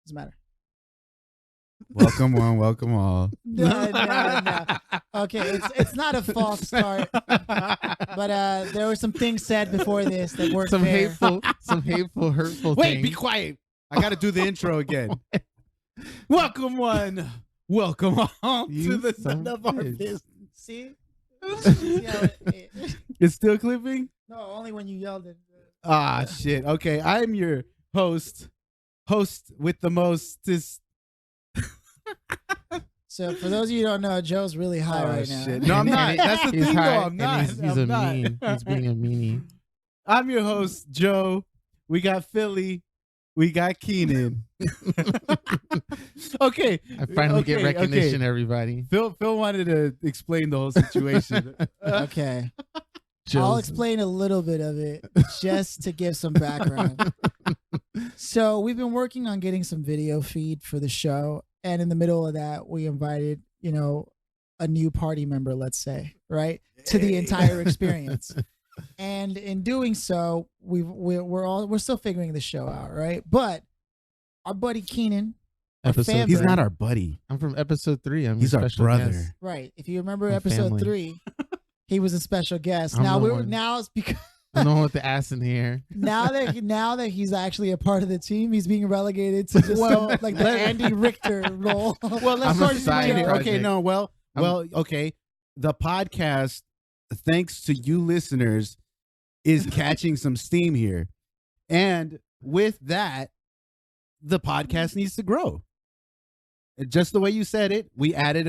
Doesn't matter. Welcome one, welcome all. No. Okay, it's not a false start, but there were some things said before this that weren't fair. Some hateful, hurtful Wait, things. be quiet. I got to do the intro again. Welcome one, welcome all to the None of Our Business. See? See how It's still clipping? no, only when you yelled it. Ah, shit. Okay, I'm your host with the most. So for those of you who don't know, Joe's really high right now. Shit. No, I'm not. That's the He's thing, high, though. I'm and not. He's I'm a not. meanie. He's being a meanie. I'm your host, Joe. We got Philly. We got Keenan. Okay. I finally get recognition, everybody. Phil wanted to explain the whole situation. Okay. Joe's- I'll explain a little bit of it just to give some background. So we've been working on getting some video feed for the show. And in the middle of that, we invited, a new party member, let's say, right, to the entire experience. And in doing so, we're still figuring the show out, right? But our buddy Keenan, Episode He's three. not our buddy. I'm from episode 3. He's our brother. Guest. right? If you remember Our episode family. 3, he was a special guest. I'm Now the one. now it's because I'm the one with the ass in the air. now that he's actually a part of the team, he's being relegated to just like the Andy Richter role. Well, let's I'm a start side here. Okay, project. no, well, okay. The podcast, thanks to you listeners, is catching some steam here. And with that, the podcast needs to grow. Just the way you said it, we added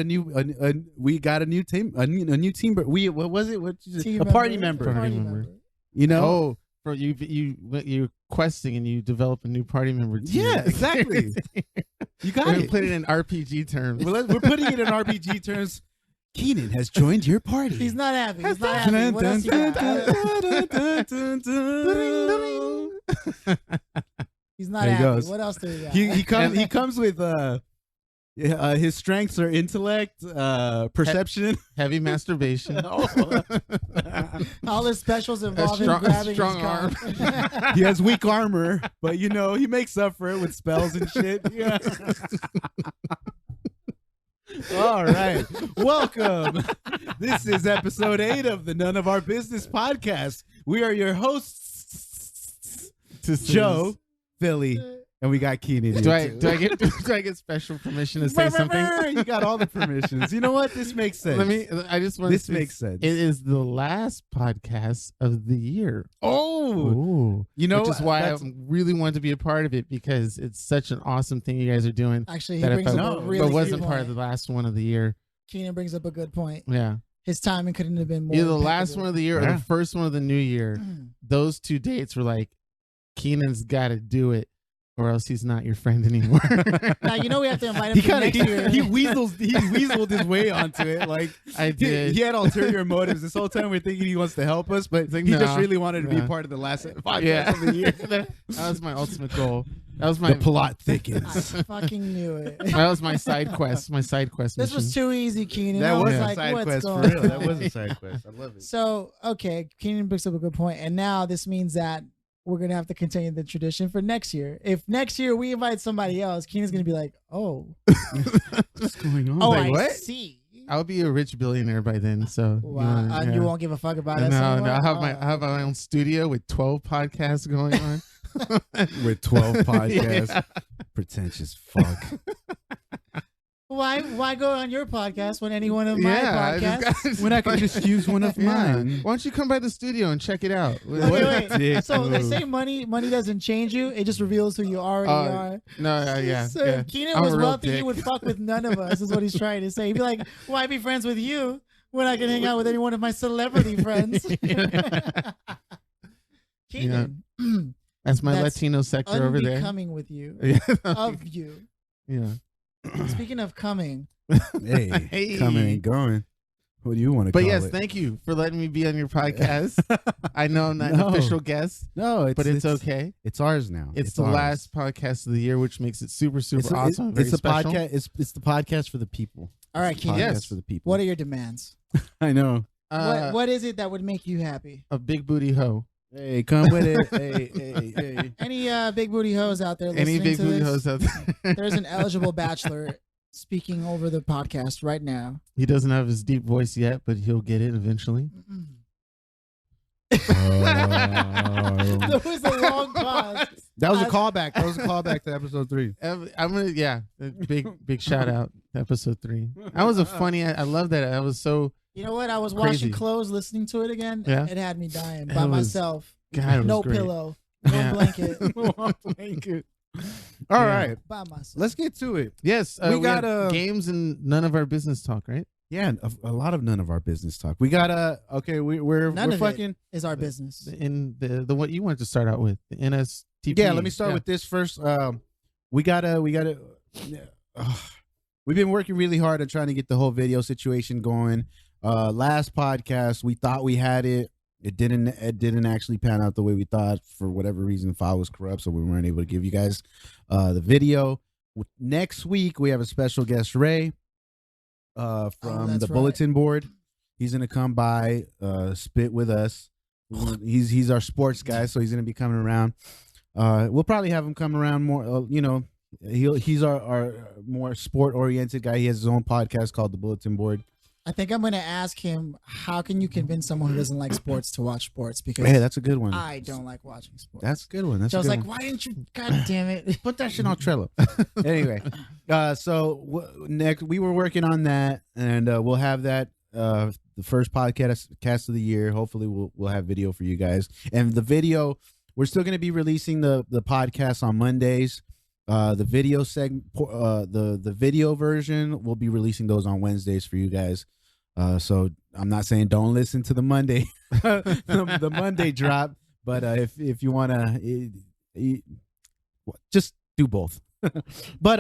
we got a new team, a new team. What was it? Team A party member. Party member. You know? Oh, for you're questing and you develop a new party member. Too. Yeah, exactly. You got We're it. put it in RPG terms. We're putting it in RPG terms. Keenan has joined your party. He's not happy. He's not happy. What else you got? He's not There he happy. goes. What else do we got? He comes with his strengths are intellect, perception, Heavy masturbation. All his specials involve him strong- grabbing strong his cock. arm. he has weak armor, but he makes up for it with spells and shit. Yeah. All right. Welcome. This is episode 8 of the None of Our Business podcast. We are your hosts, Joe, Philly, and we got Keenan. Do here, I too. do I get special permission to say something? You got all the permissions. You know what? This makes sense. I just want This to makes sense. It is the last podcast of the year. Oh, Ooh. Which is why I that's- really wanted to be a part of it, because it's such an awesome thing you guys are doing. Actually, he That if brings I up a really good wasn't part of point. the last one of the year. Keenan brings up a good point. Yeah. His timing couldn't have been more. Either the last impeccable. one of the year or Yeah. the first one of the new year. Those 2 dates were like, Keenan's got to do it, or else he's not your friend anymore. Now we have to invite him for next year. he weaseled his way onto it. Like I did. he had ulterior motives this whole time. We're thinking he wants to help us, but like, he just nah, really wanted to be nah. part of the last podcast Yeah. of the year. That was my ultimate goal. That was my The plot I thickens. fucking knew it. that was my side quest. My side quest This mission. was too easy, Keenan. That I was was a like, side what's quest for going real. That on? was a side quest. I love it. So, okay, Keenan brings up a good point, and now this means that we're gonna have to continue the tradition for next year. If next year we invite somebody else, Keenan's gonna be like, "Oh, What's going on? oh, Like, I what? see." I'll be a rich billionaire by then. So Wow, you won't give a fuck about us. No, anymore? I have my own studio with 12 podcasts going on. With 12 podcasts. Yeah. Pretentious fuck. Why go on your podcast when any one of my I just podcasts? got- When I could just use one of Yeah. mine. Why don't you come by the studio and check it out? Wait. Dick So they move. say money doesn't change you; it just reveals who you already are. No, yeah. So yeah. if Keenan I'm a was real wealthy, he dick. would fuck with none of us. Is what he's trying to say. He'd be like, "Why be friends with you when I can hang out with any one of my celebrity friends?" Keenan, That's my That's Latino sector over there. unbecoming with you, Yeah. of you. Yeah. Speaking of coming, Hey, Hey. coming and going. What do you want to But call yes, it? thank you for letting me be on your podcast. I know I'm not No. an official guest, No, but it's okay. It's ours now. It's the ours. last podcast of the year, which makes it super, super It's a- awesome. It's very a special. podcast. It's the podcast for the people. all right, It's the Keenan. podcast Yes. for the people. What are your demands? I know. What is it that would make you happy? A big booty hoe. Hey, come with it. Hey. Any big booty hoes out there listening Any big to booty this? hoes out there? There's an eligible bachelor speaking over the podcast right now. He doesn't have his deep voice yet, but he'll get it eventually. There was a long pause. That was a callback. That was a callback to episode 3. I'm gonna, big shout out to episode 3. That was a funny. I love that. I was so. You know what? I was Crazy. washing clothes, listening to it again. Yeah. It had me dying It by was- myself. God, it was No great. pillow. One Yeah. blanket. One blanket. All right, By myself. let's get to it. Yes, We got, have games and none of our business talk, right? Yeah, a lot of none of our business talk. We got okay. We're None of fucking. it is our business. In the what you wanted to start out with, the NSTP. Yeah, let me start with this first. We gotta. We've been working really hard at trying to get the whole video situation going. Last podcast, we thought we had it. It didn't actually pan out the way we thought for whatever reason. File was corrupt, so we weren't able to give you guys the video. Next week, we have a special guest, Ray, from that's the right. bulletin board. He's gonna come by, spit with us. He's our sports guy, so he's gonna be coming around. We'll probably have him come around more. He's our more sport oriented guy. He has his own podcast called the Bulletin Board. I think I'm going to ask him, how can you convince someone who doesn't like sports to watch sports? Because Hey, that's a good one. I don't like watching sports. That's a good one. That's So I a was good like, one. why didn't you? God damn it. Put that shit on Trello. Anyway, next we were working on that, and we'll have that the first podcast of the year. Hopefully, we'll have video for you guys. And the video, we're still going to be releasing the podcast on Mondays. The video the video version, we'll be releasing those on Wednesdays for you guys. So I'm not saying don't listen to the Monday, the Monday drop, but if you wanna, just do both. But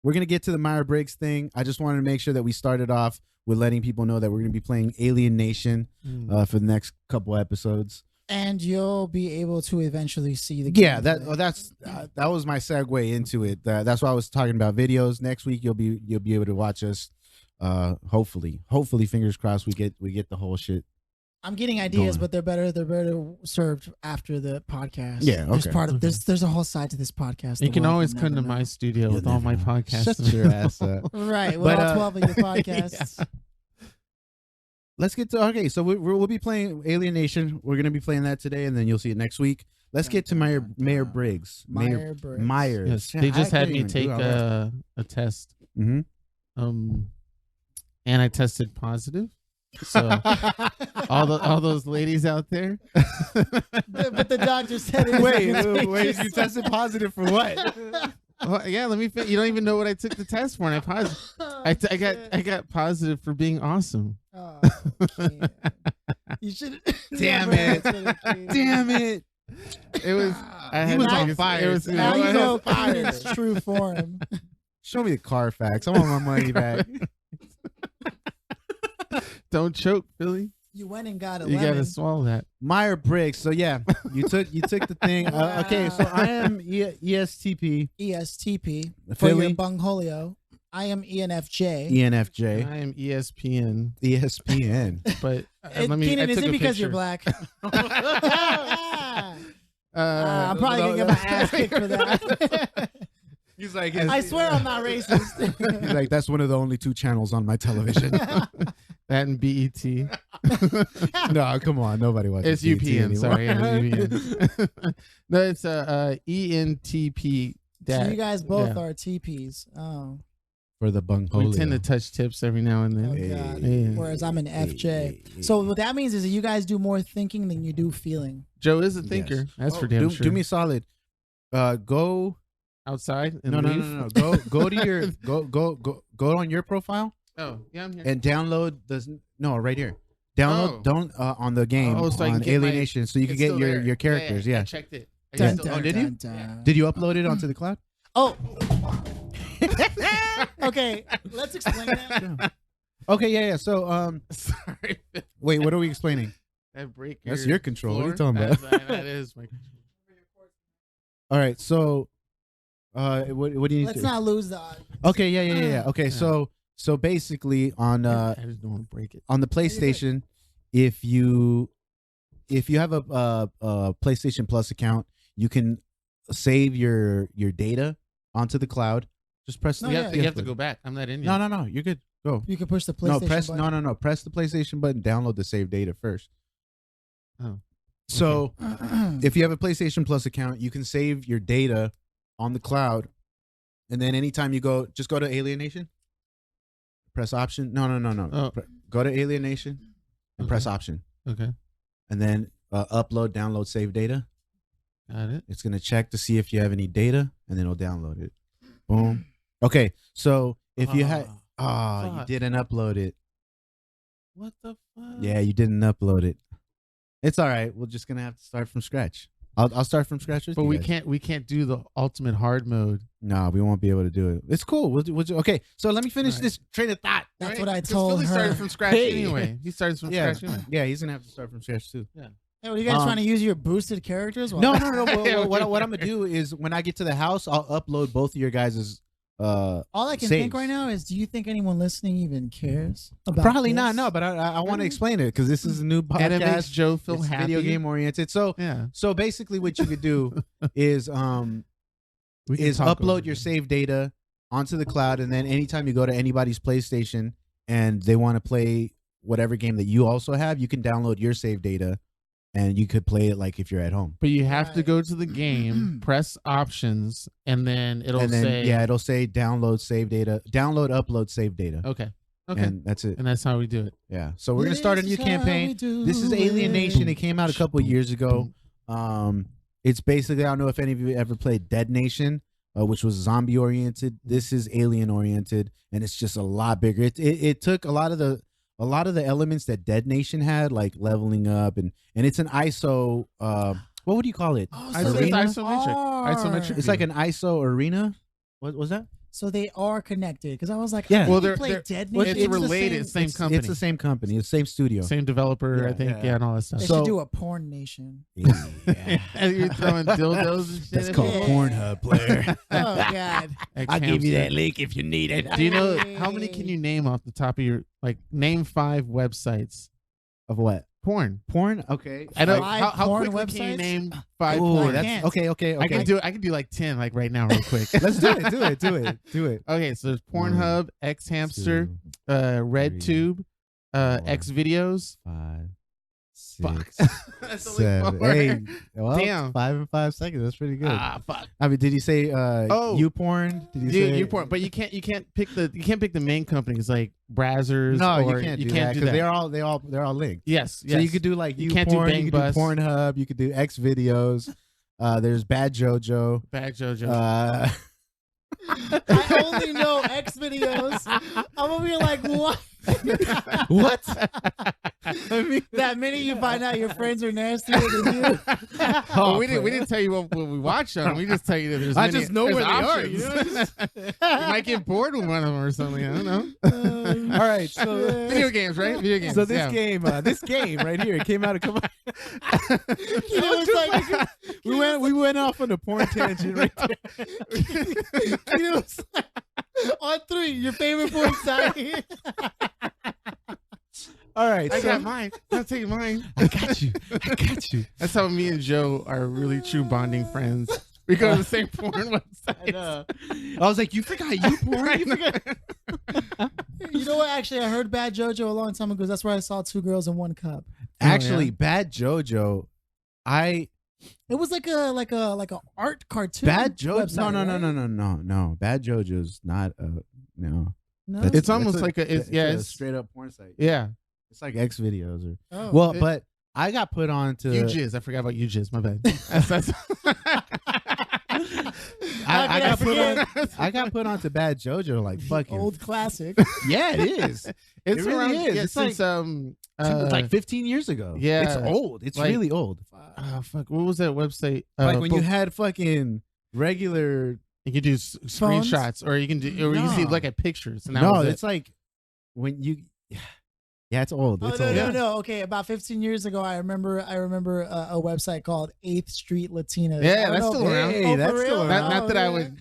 we're gonna get to the Meyer Briggs thing. I just wanted to make sure that we started off with letting people know that we're gonna be playing Alien Nation for the next couple episodes. And you'll be able to eventually see the Yeah, gameplay. that was my segue into it. That's why I was talking about videos. Next week you'll be able to watch us. Hopefully, fingers crossed, we get the whole shit. I'm getting ideas, Going. but they're better served after the podcast. Yeah, There's okay. There's a whole side to this podcast. You the can world always will come to never my know. studio You'll with all my never know. podcasts. Shut your ass up. Right, with But, all 12 of your podcasts. Let's get to so we'll be playing Alien Nation. We're gonna be playing that today, and then you'll see it next week. Let's get to Mayor Briggs. Meyer Briggs. Myers. Yes, Yeah, they I just had couldn't me even take do it. a test, Mhm. and I tested positive. So all those ladies out there, But the doctor said it was wait, you tested positive for what? well, yeah. Let me. You don't even know what I took the test for, and I got positive for being awesome. Oh, okay. You should. Damn it. Damn it. It was. I He had was to on take a- fire. It was, Now you was know on fire. Keenan's true form. Show me the Carfax. I want my money back. Don't choke, Philly. You went and got a You lemon. gotta swallow that. Meyer Briggs. So yeah, you took the thing. Okay, so I am ESTP, ESTP for Philly. your bungholio. I am ENFJ. ENFJ, I am ESPN, ESPN. but Keenan, is took it a because you're picture. black? I'm probably gonna get my ass kicked for that. He's like, I swear I'm not racist. he's like, that's one of the only 2 channels on my television. That and BET. No, come on, nobody watches. It's BET UPN. anymore. Sorry, it's UPN. No, it's ENTP. So you guys both yeah. are TPs. Oh, For the bunghole. We tend to touch tips every now and oh then. God. Yeah. Whereas I'm an FJ. So what that means is that you guys do more thinking than you do feeling. Joe is a thinker. Yes. That's for damn sure. Do me a solid. Go. outside and No. leave. Go to your go on your profile Oh, yeah, I'm here. and download the right here. Download on the game so I can on get my- Alienation, so you can It's get still your there. characters. I Yeah. checked it. I Dun, still- dun, oh, did you? dun, dun. Did you upload it onto the cloud? Oh. Okay, let's explain that. Okay. Yeah. So Sorry. wait, what are we explaining? That break. That's your control. What are you talking about? That is my control. All right. So what do you need Let's to? not lose the audience. Okay. Yeah. Okay. Yeah. So basically on I just don't want to break it. on the PlayStation, if you if you have a PlayStation Plus account, you can save your data onto the cloud. Just press. No, you yeah. have to go back. I'm not in yet. No. You're good. Go. You can push the PlayStation button. No. Press the PlayStation button. Download the save data first. Oh. So if you have a PlayStation Plus account, you can save your data on the cloud, and then anytime you go, just go to Alienation. Press option. No. Oh. Go to Alienation and press option. Okay. And then upload, download, save data. Got it. It's gonna check to see if you have any data, and then it'll download it. Boom. Okay. So if you had, you fuck. didn't upload it. What the fuck? Yeah, you didn't upload it. It's all right. We're just gonna have to start from scratch. I'll start from scratch with But you we guys. can't do the ultimate hard mode. No, we won't be able to do it. It's cool. We'll do, okay. So let me finish All right. this train of thought. That's Right? what I 'Cause told Philly her. started from scratch Hey. anyway. He started from Yeah, scratch anyway. yeah. He's gonna have to start from scratch too. Hey, what are you guys trying to use your boosted characters? No. What I'm gonna do is when I get to the house, I'll upload both of your guys' All I can saves. think right now is, do you think anyone listening even cares about Probably this? not. No, but I want to explain it because this is a new And it makes podcast. Joe feel It's happy. video game oriented. So Yeah. so basically, what you could do is We can talk over upload your it. save data onto the cloud, and then anytime you go to anybody's PlayStation and they want to play whatever game that you also have, you can download your save data, and you could play it like if you're at home. But you have to Right. go to the game, press options, and then it'll and then say it'll say download save data, download, upload, save data, Okay. Okay. and that's it. And that's how we do it. Yeah. So we're gonna start a This new is how campaign. we do This is Alienation. It came out a couple of years ago. Boom. It's basically, I don't know if any of you ever played Dead Nation, which was zombie oriented. This is alien oriented, and it's just a lot bigger. It took a lot of the elements that Dead Nation had, like leveling up, and it's an ISO. What would you call it? Oh, I so said they it's isometric. It's like an ISO arena. What was that? So they are connected, because I was like, Yeah. I Well, think you they're- played they're- Dead well, Nation. it's the related, same company. It's the same company, the same studio. Same developer, I Yeah, think. yeah. Yeah, and all that stuff. They So- should do a porn nation. Yeah. And you're throwing dildos and shit. That's at called people? Pornhub, player. Oh God. I'll give you that link if you need it. Do you know how many can you name off the top of your, like, name 5 websites? Of what? Porn. Porn? Okay. I know. Five How porn quickly can you websites? name 5 Ooh, porn? that's can't. okay. I can do like 10 like right now real quick. Let's do it. Okay, so there's Pornhub, X Hamster, 2, RedTube, X Videos. 5, Fuck. 6, That's only 7. 4. Hey, well, Damn. 5 in 5 seconds. That's pretty good. Ah, fuck. I mean, did you say Oh. YouPorn? Did you say You porn, but you can't pick the main companies like Brazzers. No, or you can't do that do because that. they're all linked. Yes, So you could do like You can't do YouPorn, Bang you could Bus. do Pornhub, you could do X Videos. There's Bad JoJo. Bad JoJo. I only know X videos. I'm gonna be like, what? What? That minute you find out your friends are nastier than you. Oh, we didn't tell you what we watch on. We just tell you that there's. I many- just know there's where they are, options. you know? You might get bored with one of them or something. I don't know. All right, so Video games, right? Video games. so this yeah. game right here, it came out a couple. You know, it's like, we went off on a porn tangent right there. you know, it's like, on 3, your favorite porn site. All right, I so got mine. I'll take mine. I got you. That's how me and Joe are really true bonding friends. We go to the same porn website. I was like, you forgot YouPorn? You forgot? You know what? Actually, I heard Bad JoJo a long time ago. That's where I saw 2 girls in 1 cup. Actually, yeah? Bad JoJo. It was like a art cartoon. Bad JoJo. website, right? No. Bad JoJo's not no. No. It's almost like it's a it's straight up porn site. Yeah. It's like X Videos or Oh. well, It- but I got put on to UJizz. I forgot about UJizz. My bad. That's I got put forget? on I got put onto Bad JoJo like fucking old classic. yeah, it is. It's It really around. is. Yeah, It's since like 15 years ago. yeah. It's old. It's Like- really old. fuck. What was that website? Like when you but had fucking regular you can do Phones? screenshots, or you can do, or you can see No. look at pictures. And that no, was it's like when you yeah, it's old. Oh It's no, old. no, no. Okay, about 15 years ago, I remember a website called 8th Street Latinas. Yeah, I don't that's know still if- around. Hey, Oh, that's for still real? around. Not that I Oh, would,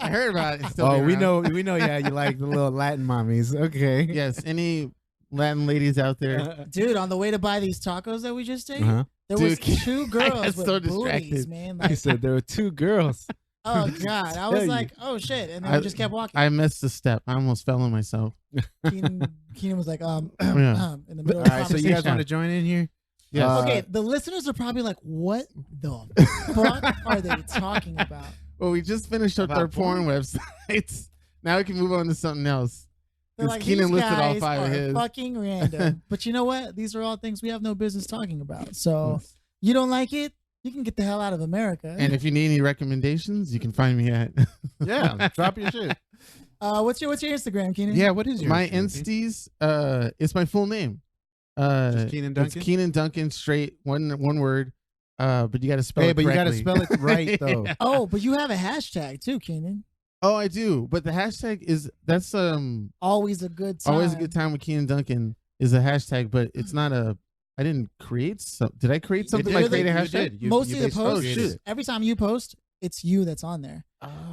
I heard about it. It's still Oh, been we around. know. Yeah, you like the little Latin mommies. Okay. Yes, any Latin ladies out there. Dude, on the way to buy these tacos that we just ate, there Dude, was 2 girls with so booties, distracted. man. He Like, said there were 2 girls. oh God, I was like, oh shit, and then we just kept walking. I missed a step. I almost fell on myself. Keenan was like, Yeah. in the middle All of the right, so you guys want to join in here? Yeah. Okay, the listeners are probably like, what the fuck are they talking about? Well, we just finished up About our porn websites. Now we can move on to something else. They're Because like, Keenan these listed all guys 5 of are his. fucking random. But you know what? These are all things we have no business talking about. So you don't like it? You can get the hell out of America. And if you need any recommendations, you can find me at Yeah, drop your shit. What's your Instagram, Keenan? Yeah, what is your my Instagram? Insties. It's my full name. Just Keenan It's Duncan? Keenan Duncan, straight one word. But you got to spell Hey, it but you got to correctly. spell it right though. Oh, but you have a hashtag too, Keenan. Oh, I do. But the hashtag that's Always a good time. always a good time with Keenan Duncan is a hashtag, but it's not a. I didn't create some. Did I create something did. like create a You hashtag? did. You Most of the basically posts, created it. every time you post, it's you that's on there.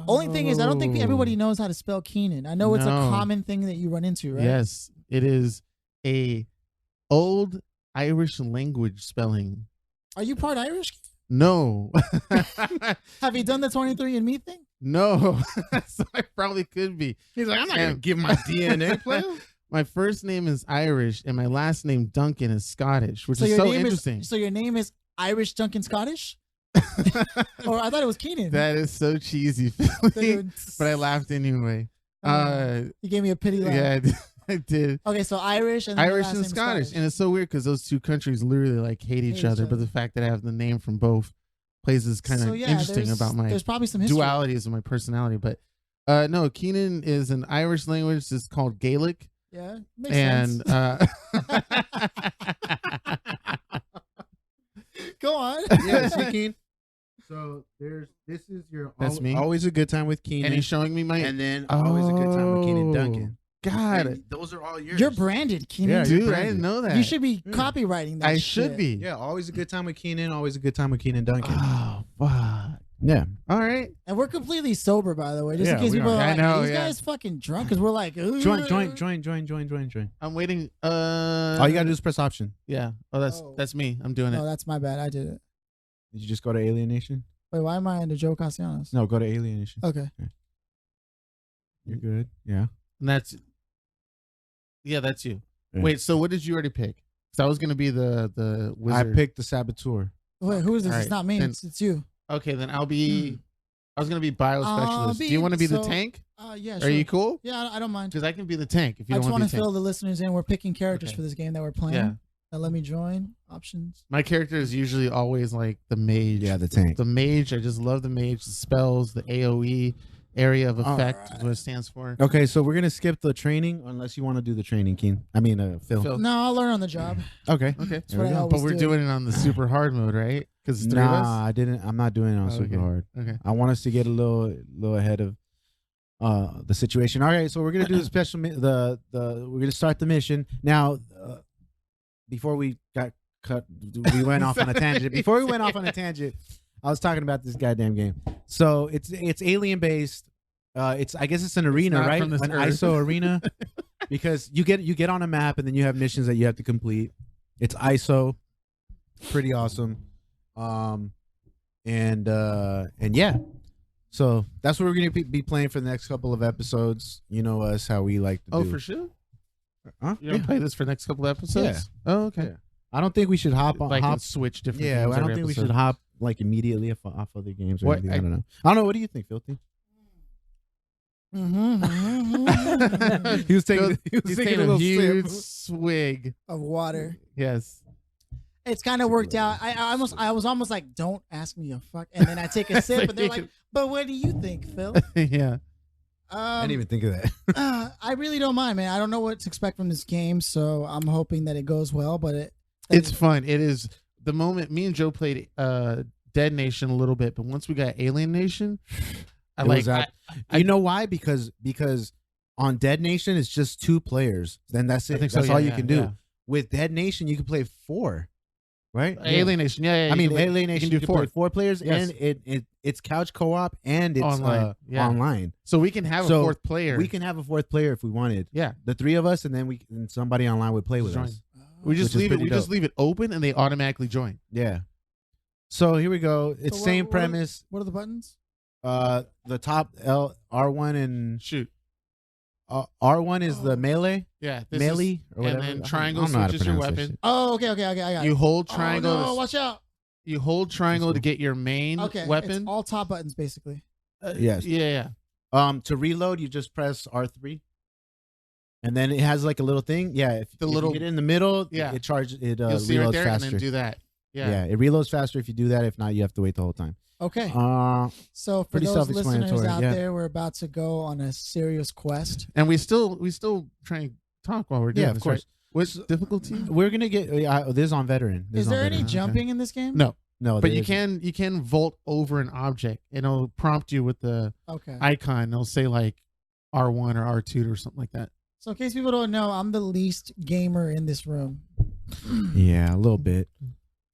Only thing is, I don't think everybody knows how to spell Keenan. I know it's a No. common thing that you run into, right? Yes, it is a old Irish language spelling. Are you part Irish? No, Have you done the 23andMe thing? no. So I probably could be. He's like, I'm not And- gonna give my DNA player. My first name is Irish, and my last name Duncan is Scottish, which So is your so name interesting. is so your name is Irish Duncan Scottish? Or I thought it was Keenan. That is so cheesy, Philly, but I laughed anyway. You gave me a pity laugh. Yeah, I did. Okay, so Irish and then your Irish last and name is Scottish, and it's so weird because those two countries literally like hate each other. But the fact that I have the name from both places kind of So, yeah, interesting there's- about my There's probably some history. dualities of my personality. But no, Keenan is an Irish language. It's called Gaelic, Yeah, makes and sense. Go on. Yeah, see, Keen. So this is your That's me. always a good time with Keenan, and he's showing me my. and then always a good time with Keenan Duncan. God, And those are all yours. You're branded, Keenan. Yeah, dude, you're I didn't know that. You should be copywriting that. I shit. should be. Yeah, always a good time with Keenan. Always a good time with Keenan Duncan. Oh fuck. Yeah. All right. And we're completely sober, by the way, just in Yeah, case we people are. are I like, know, these yeah. guys fucking drunk, because we're like, Join. I'm waiting. All you gotta do is press option. Yeah. Oh, that's me. I'm doing No, it. that's my bad. I did it. Did you just go to Alien Nation? Wait, why am I into Joe Castellanos? No, go to Alien Nation. Okay. You're good. Yeah. And that's. Yeah, that's you. Yeah. Wait. So what did you already pick? Because I was gonna be the wizard. I picked the Saboteur. Wait, who is this? All It's right, not me. then- It's you. Okay, then I'll be. I was gonna be bio specialist. Do be- you want to be the so- tank? Yeah, Are sure. you cool? Yeah, I don't mind. Because I can be the tank if you I don't just want want to to be fill tank. the listeners in. We're picking characters Okay. for this game that we're playing. Yeah. Now let me join. Options. My character is usually always like the mage. Yeah, the tank. The mage. I just love the mage. The spells, the AOE, area of effect is what it stands for. Okay, so we're gonna skip the training unless you want to do the training, Keen. I mean, Phil. Phil. No, I'll learn on the job. Okay. Okay. There we what I go. always But we're do. doing it on the super hard mode, right? Because it's 3 of us. Nah, I didn't. I'm not doing it on Oh, super okay. hard. Okay. I want us to get a little ahead of the situation. All right, so we're gonna do the special. We're gonna start the mission now. Before we got cut, we went off on a tangent. Before we went off on a tangent, I was talking about this goddamn game. So it's alien based. I guess it's an arena, not right? from this An earth. ISO arena, because you get on a map and then you have missions that you have to complete. It's ISO, pretty awesome. And yeah, so that's what we're gonna be playing for the next couple of episodes. You know us, how we like to do. Oh, for sure. Huh? You don't play this for the next couple episodes? Yeah. Oh, okay. Yeah. I don't think we should hop on. Like hop, and switch different. yeah, games I don't every think we episode. should hop like immediately off other games or What? anything. I don't know. I don't know. What do you think, Filthy? He was taking. He was He's taking taking a a little huge sip. swig. Of water. Yes. It's kind of worked out. I was almost like, don't ask me a fuck, and then I take a sip, and they're like, but what do you think, Phil? Yeah. I didn't even think of that. I really don't mind, man. I don't know what to expect from this game, so I'm hoping that it goes well. But It's fun. It is the moment me and Joe played Dead Nation a little bit, but once we got Alien Nation, I It like was that- you know why? Because on Dead Nation it's just 2 players. Then that's I it. think so, That's yeah, all you yeah, can do. yeah. With Dead Nation you can play 4. right? Alienation. Yeah. I mean, you can Alienation, do you can play 4 players, Yes. and it's couch co-op and it's Online. online. So we can have a So 4th player. We can have a 4th player if we wanted. Yeah. The 3 of us, and then somebody online would play with Join. us. We just Which is leave it. pretty We just dope. leave it open, and they automatically join. Yeah. So here we go. It's So same what are- premise. What are the buttons? The top R1 and Shoot. R1 is the melee, Yeah. This melee or and whatever. then I triangle don't know how to switches your pronounce that weapon. shit. Oh, okay, I got it. You hold triangle. Oh, no, watch out. You hold triangle to get your main Okay, weapon. it's all top buttons basically. Yes. Yeah. To reload, you just press R3, and then it has like a little thing. Yeah, if The if little- you get in the middle, Yeah. it charges. It You'll see reloads right there, faster. and then do that. Yeah, it reloads faster if you do that. If not, you have to wait the whole time. Okay. So So for pretty those listeners self-explanatory, out yeah. there, we're about to go on a serious quest. And we still try and talk while we're doing yeah, of this, course. right? What's difficulty? We're gonna get this is on veteran. This Is on there any veteran. Okay. jumping in this game? No, No, but there you isn't. can vault over an object, and it'll prompt you with the Okay. icon. It'll say like R1 or R2 or something like that. So in case people don't know, I'm the least gamer in this room. Yeah, a little bit.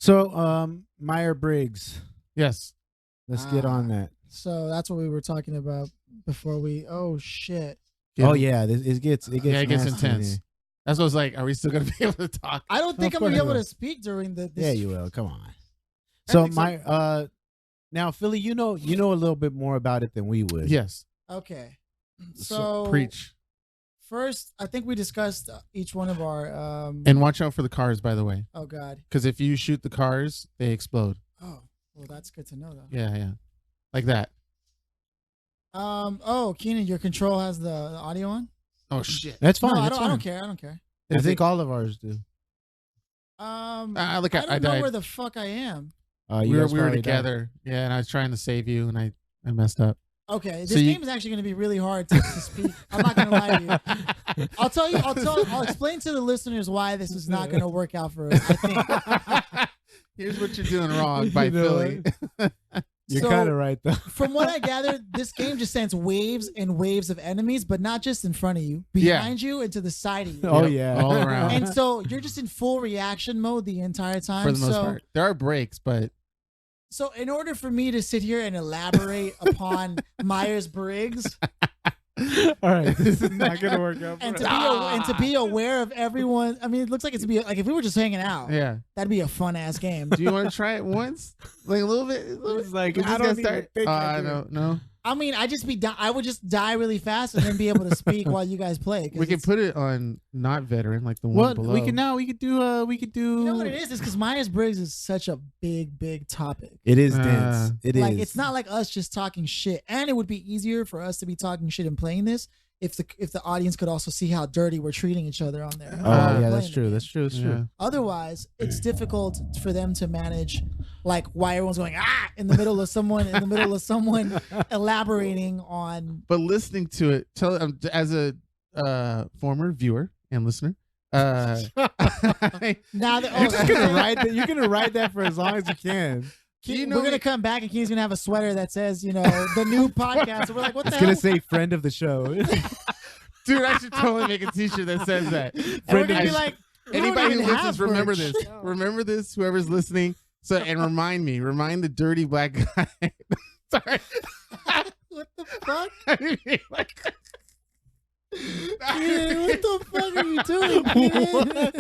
So, Meyer Briggs. Yes. Let's get on that. So that's what we were talking about before we. Oh shit! Oh yeah, it gets it gets nasty in intense. here. That's what I was like. Are we still gonna be able to talk? I don't think Of I'm gonna be course able I will. to speak during this. Yeah, you will. Come on. So think so. my now Philly, you know a little bit more about it than we would. Yes. Okay. So preach. First, I think we discussed each one of our. And watch out for the cars, by the way, Oh God. because if you shoot the cars, they explode. Oh well, that's good to know though. Yeah, like that. Oh, Keenan, your control has the audio on. Oh shit. That's fine. No, I that's don't. I don't fine. care. I don't care. I think all of ours do. Look, I I don't know died. where the fuck I am. You We were guys probably together. Yeah, and I was trying to save you, and I messed up. Okay, this So you- game is actually going to be really hard to speak. I'm not going to lie to you. I'll explain to the listeners why this is not going to work out for us. I think. Here's what you're doing wrong by You know Philly. You're So- kind of right though. From what I gathered, this game just sends waves and waves of enemies, but not just in front of you, Yeah. behind you, and to the side of you. Oh Yep, yeah, all around. And so you're just in full reaction mode the entire time. For the most so, part, there are breaks, but so in order for me to sit here and elaborate upon Myers-Briggs All right, this is not gonna work out. and For to us. be and to be aware of everyone, I mean, it looks like it's be like if we were just hanging out, yeah. that'd be a fun ass game. Do you want to try it once, like a little bit? It's like, We I just don't gotta even start. think I do. No. I mean, I would just die really fast and then be able to speak while you guys play. 'cause We can it's- put it on not veteran, like the one Well, below. we can do. You know what it is? It's because Myers-Briggs is such a big topic. It is Uh, dense. It is. Like it's not like us just talking shit, and it would be easier for us to be talking shit and playing this if the audience could also see how dirty we're treating each other on there. Oh Uh, yeah, Playing that's the true. game. That's true. That's Yeah. true. Otherwise, it's difficult for them to manage, like why everyone's going in the middle of someone elaborating on. But listening to it, as a former viewer and listener, Now that You're just gonna ride that. You're gonna ride that for as long as you can. You know we're gonna me- come back and Keen's gonna have a sweater that says, the Noob podcast. And we're like, what the It's hell? gonna say friend of the show. dude, I should totally make a T-shirt that says that. And we're gonna I be sh- like, we don't Anybody who even have listens, remember merch. this. Remember this. Whoever's listening. So and remind the dirty black guy. Sorry. What the fuck? I didn't mean like- Keenan, what the fuck are you doing, Keenan?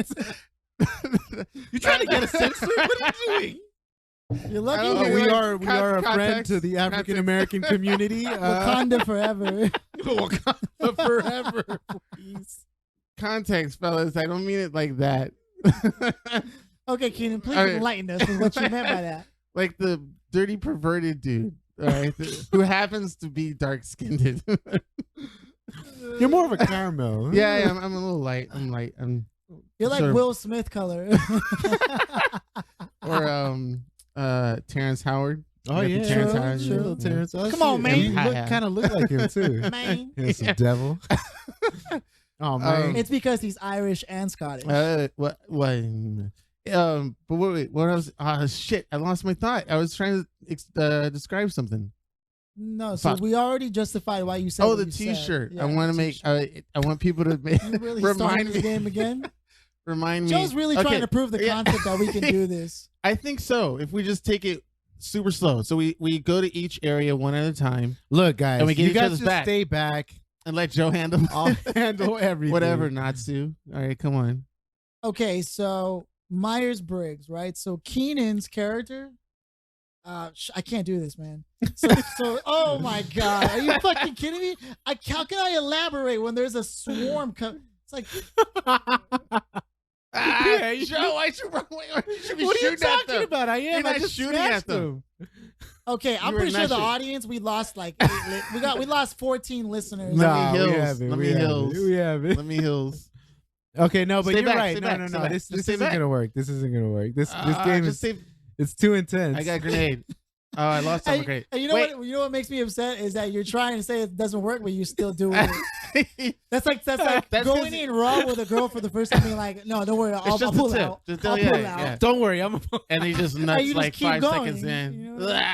You trying to get a censor? What are you doing? You're I lucky. don't know, you're we like, are a friend context, to the African American community. Wakanda forever. forever, please. Context, fellas. I don't mean it like that. Okay, Keenan, please Okay. enlighten us with what you meant by that. Like the dirty perverted dude, all right, who happens to be dark skinned. You're more of a caramel. Yeah, I'm a little light. I'm light. You're like sort of- Will Smith color. or Terrence Howard. Oh You got the yeah. Terrence Sure, Howard, sure, yeah. Terrence. Oh, Come on, shit. man. You kind of look like him too. Man. Handsome devil. Oh man. It's because he's Irish and Scottish. What? But wait, what else? Shit! I lost my thought. I was trying to describe something. No, so Fuck. we already justified why you said. Oh, what the you said. T-shirt. Yeah, I want to the make. t-shirt. I want people to make. You really remind starting me. this game again? Remind me. Joe's really Okay, trying to prove the yeah. concept that we can do this. I think so. If we just take it super slow, so we go to each area one at a time Look, guys, And we get you each guys other's just back. stay back. and let Joe handle I'll handle everything. whatever. Natsu. All right, come on. Okay, so Myers-Briggs, right? So Keenan's character. I can't do this, man. So, oh my god, are you fucking kidding me? How can I elaborate when there's a swarm? It's like, Joe, why should you should be What are you shooting at talking them? about? I am. You're I not just shooting smashed at them. okay, I'm You were pretty sure the mashing. audience we lost like we lost 14 listeners. Let me we Hills. haven't. Let we me haven't. Hills. We haven't. Let me Hills. Okay, no, but Stay you're back, right. stay No, back, no, stay no. back. This Just stay isn't back. gonna work. This isn't gonna work. This game Just is stay. it's too intense. I got a grenade. Oh, I lost something great. And you know Wait. what? You know what makes me upset is that you're trying to say it doesn't work, but you still do it. That's like That's going 'cause- in raw with a girl for the first time, being like, "No, don't worry, I'll It's just pull a tip. out. Just I'll yeah, pull yeah. out." Don't worry, I'm. And he just nuts you just like keep 5 going, seconds in. you know? All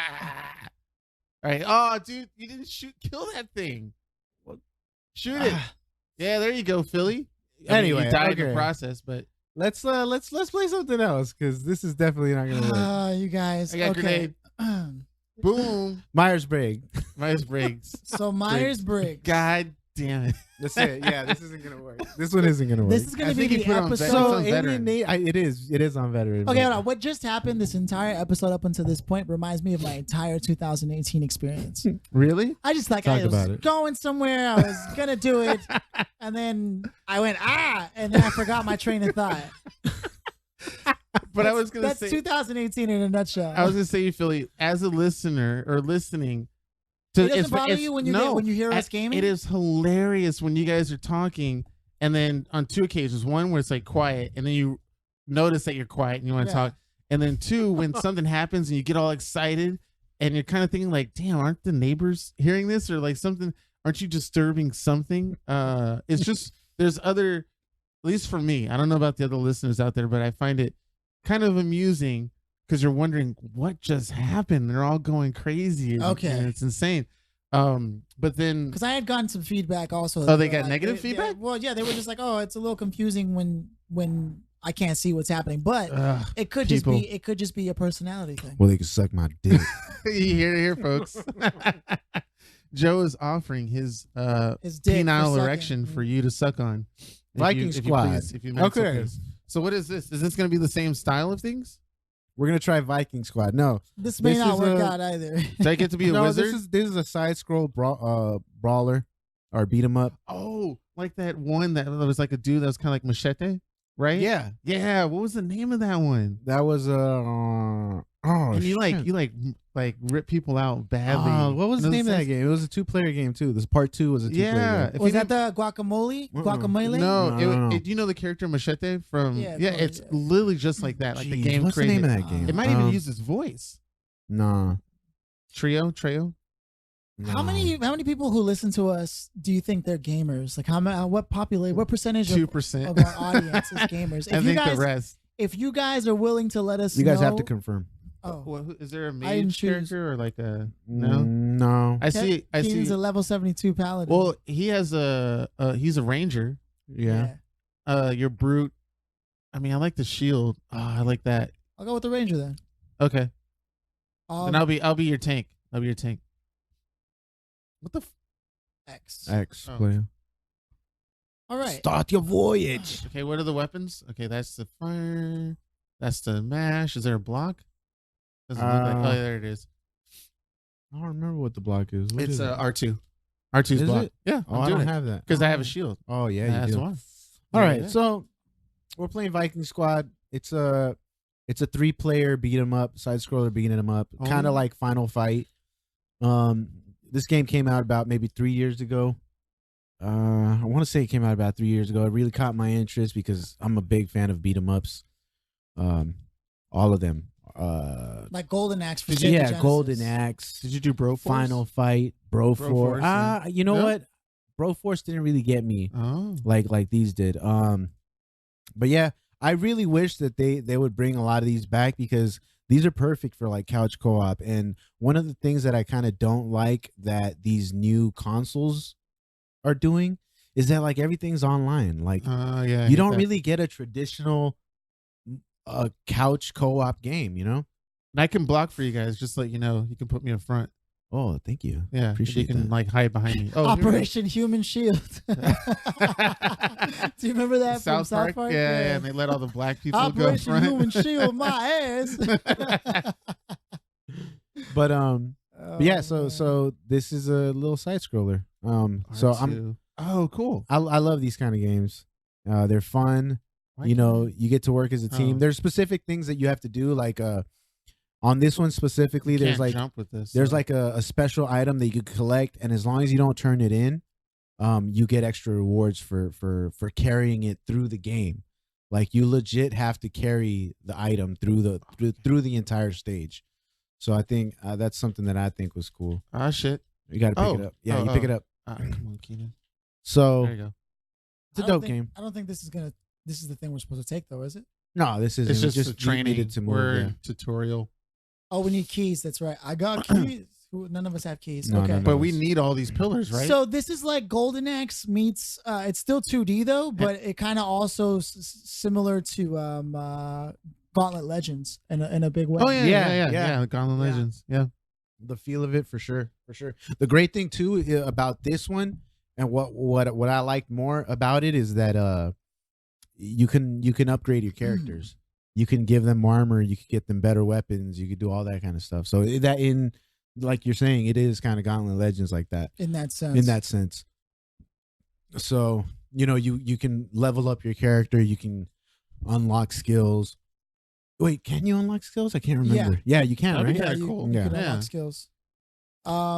right. Oh, dude, you didn't kill that thing. Shoot it. Yeah, there you go, Philly. I mean, Anyway, you died in okay. the process, but Let's play something else because this is definitely not gonna work. You guys. I got okay. grenade. Boom. Myers-Briggs. Myers-Briggs. So Myers-Briggs. God damn it. That's it. Yeah, this isn't gonna work. This one isn't gonna work. This is going I to be think he the put on episode. It's so on veteran. it is on veteran. Okay, hold on. What just happened this entire episode up until this point reminds me of my entire 2018 experience. Really? I just like Talk I was about it. going somewhere, I was gonna do it, and then I went and then I forgot my train of thought. But I was gonna That's say 2018 in a nutshell. I was gonna say, Philly, as a listener or listening, It doesn't bother you when you hear us gaming? It is hilarious when you guys are talking, and then on 2 occasions, one where it's like quiet, and then you notice that you're quiet and you want to Yeah. talk, and then 2 when something happens and you get all excited, and you're kind of thinking like, "Damn, aren't the neighbors hearing this?" Or like something, aren't you disturbing something? It's just there's other, at least for me, I don't know about the other listeners out there, but I find it kind of amusing because you're wondering what just happened. They're all going crazy. Okay. And it's insane. But then because I had gotten some feedback also. Oh, they were got like, negative feedback? Well, yeah, they were just like, "Oh, it's a little confusing when I can't see what's happening," but it could people. just be a personality thing. Well, they can suck my dick. you hear it here, folks. Joe is offering his His dick for penile sucking. erection for you to suck on. Viking Squad. If you might so Okay. please. So what is this? Is this going to be the same style of things? We're gonna try Viking Squad. No, This may This not is work a- out either. Do I get to be a no, wizard? this is a side scroll brawler or beat 'em up. Oh, like that one that was like a dude that was kind of like Machete, right? Yeah, Yeah. What was the name of that one? that was And you shit. like rip people out badly. What was the And name of that says- game? It was a 2-player game too. This part 2 was a 2-player Yeah. game. If Was you that the guacamole? Uh-uh. Guacamole? No, No. do you know the character Machete from? Yeah, Yeah, totally, it's yeah. literally just like that. Like the Jeez, game what's created. the name of that game? It might even use his voice. Nah. Treo. How many people who listen to us do you think they're gamers? Like what percentage of 2%. our audience is gamers? I If you think guys the rest. if you guys are willing to let us You guys know, have to confirm. oh, Well, is there a didn't mage choose. character or like a no? No. I see. Keenan's a level 72 paladin. Well, he has he's a ranger. Yeah. Your brute. I mean, I like the shield. Oh, I like that. I'll go with the ranger then. Okay, then I'll be your tank. I'll be your tank. What the? X. X Oh. player. All right. Start your voyage. Okay, what are the weapons? Okay, that's the fire. That's the mash. Is there a block? Doesn't look like. Oh, there it is. I don't remember what the block is. What It's is it? R2. R2's Is block. it? Yeah, Oh, I I'm don't doing it have that. because I have a shield. Oh yeah, That's you do. why. All right, Yeah. so we're playing Viking Squad. It's a 3-player beat 'em up, side scroller beating 'em up, kind Oh. of like Final Fight. This game came out about maybe 3 years ago. I want to say it came out about 3 years ago. It really caught my interest because I'm a big fan of beat 'em ups. All of them. Like Golden Axe for Did Sega you- Yeah, Genesis. Golden Axe, Did you do Bro Force? Final Fight, Broforce Broforce. You know No? what? Broforce didn't really get me Oh, like these did. But yeah, I really wish that they would bring a lot of these back because these are perfect for like couch co-op. And one of the things that I kind of don't like that these new consoles are doing is that like everything's online. Like Yeah. you don't really get a traditional couch co-op game, you know? And I can block for you guys, just like you know, you can put me in front. Oh, thank you. Yeah, Appreciate you can that. like hide behind me. Oh, Operation Human Shield. Do you remember that from South Park? Yeah, and they let all the black people go Operation front. Human Shield, my ass. But Oh, yeah, man. so this is a little side scroller. So I'm Oh, cool. I love these kind of games. They're fun. Why You can't know, I- you get to work as a team. Oh. There's specific things that you have to do. Like on this one specifically, you there's can't like jump with this. there's so- like a special item that you could collect, and as long as you don't turn it in, you get extra rewards for carrying it through the game. Like you legit have to carry the item through the entire stage. So I think that's something that I think was cool. Ah shit. You got to pick it up. Yeah, you pick it up. Come on, Keenan. So There you go. it's a I don't dope think- game. I don't think this is the thing we're supposed to take though, is it? No, this is It's just a you training needed to move. word tutorial. Oh, we need keys. That's right. I got keys. None of us have keys. No, Okay. no, no. But we need all these pillars, right? So this is like Golden Axe meets. It's still 2D though, but it kind of also similar to Gauntlet Legends in a big way. oh yeah, Yeah, yeah. Gauntlet Yeah. Legends. Yeah. The feel of it for sure. The great thing too about this one, and what I liked more about it is that you can upgrade your characters. You can give them armor. You could get them better weapons. You could do all that kind of stuff. So that in like you're saying, it is kind of Gauntlet Legends like that In that sense. in that sense. So you know you can level up your character. You can unlock skills. Wait, can you unlock skills? I can't remember. Yeah, you can, That'd be right? kinda you, cool. You Yeah. can unlock Yeah. skills.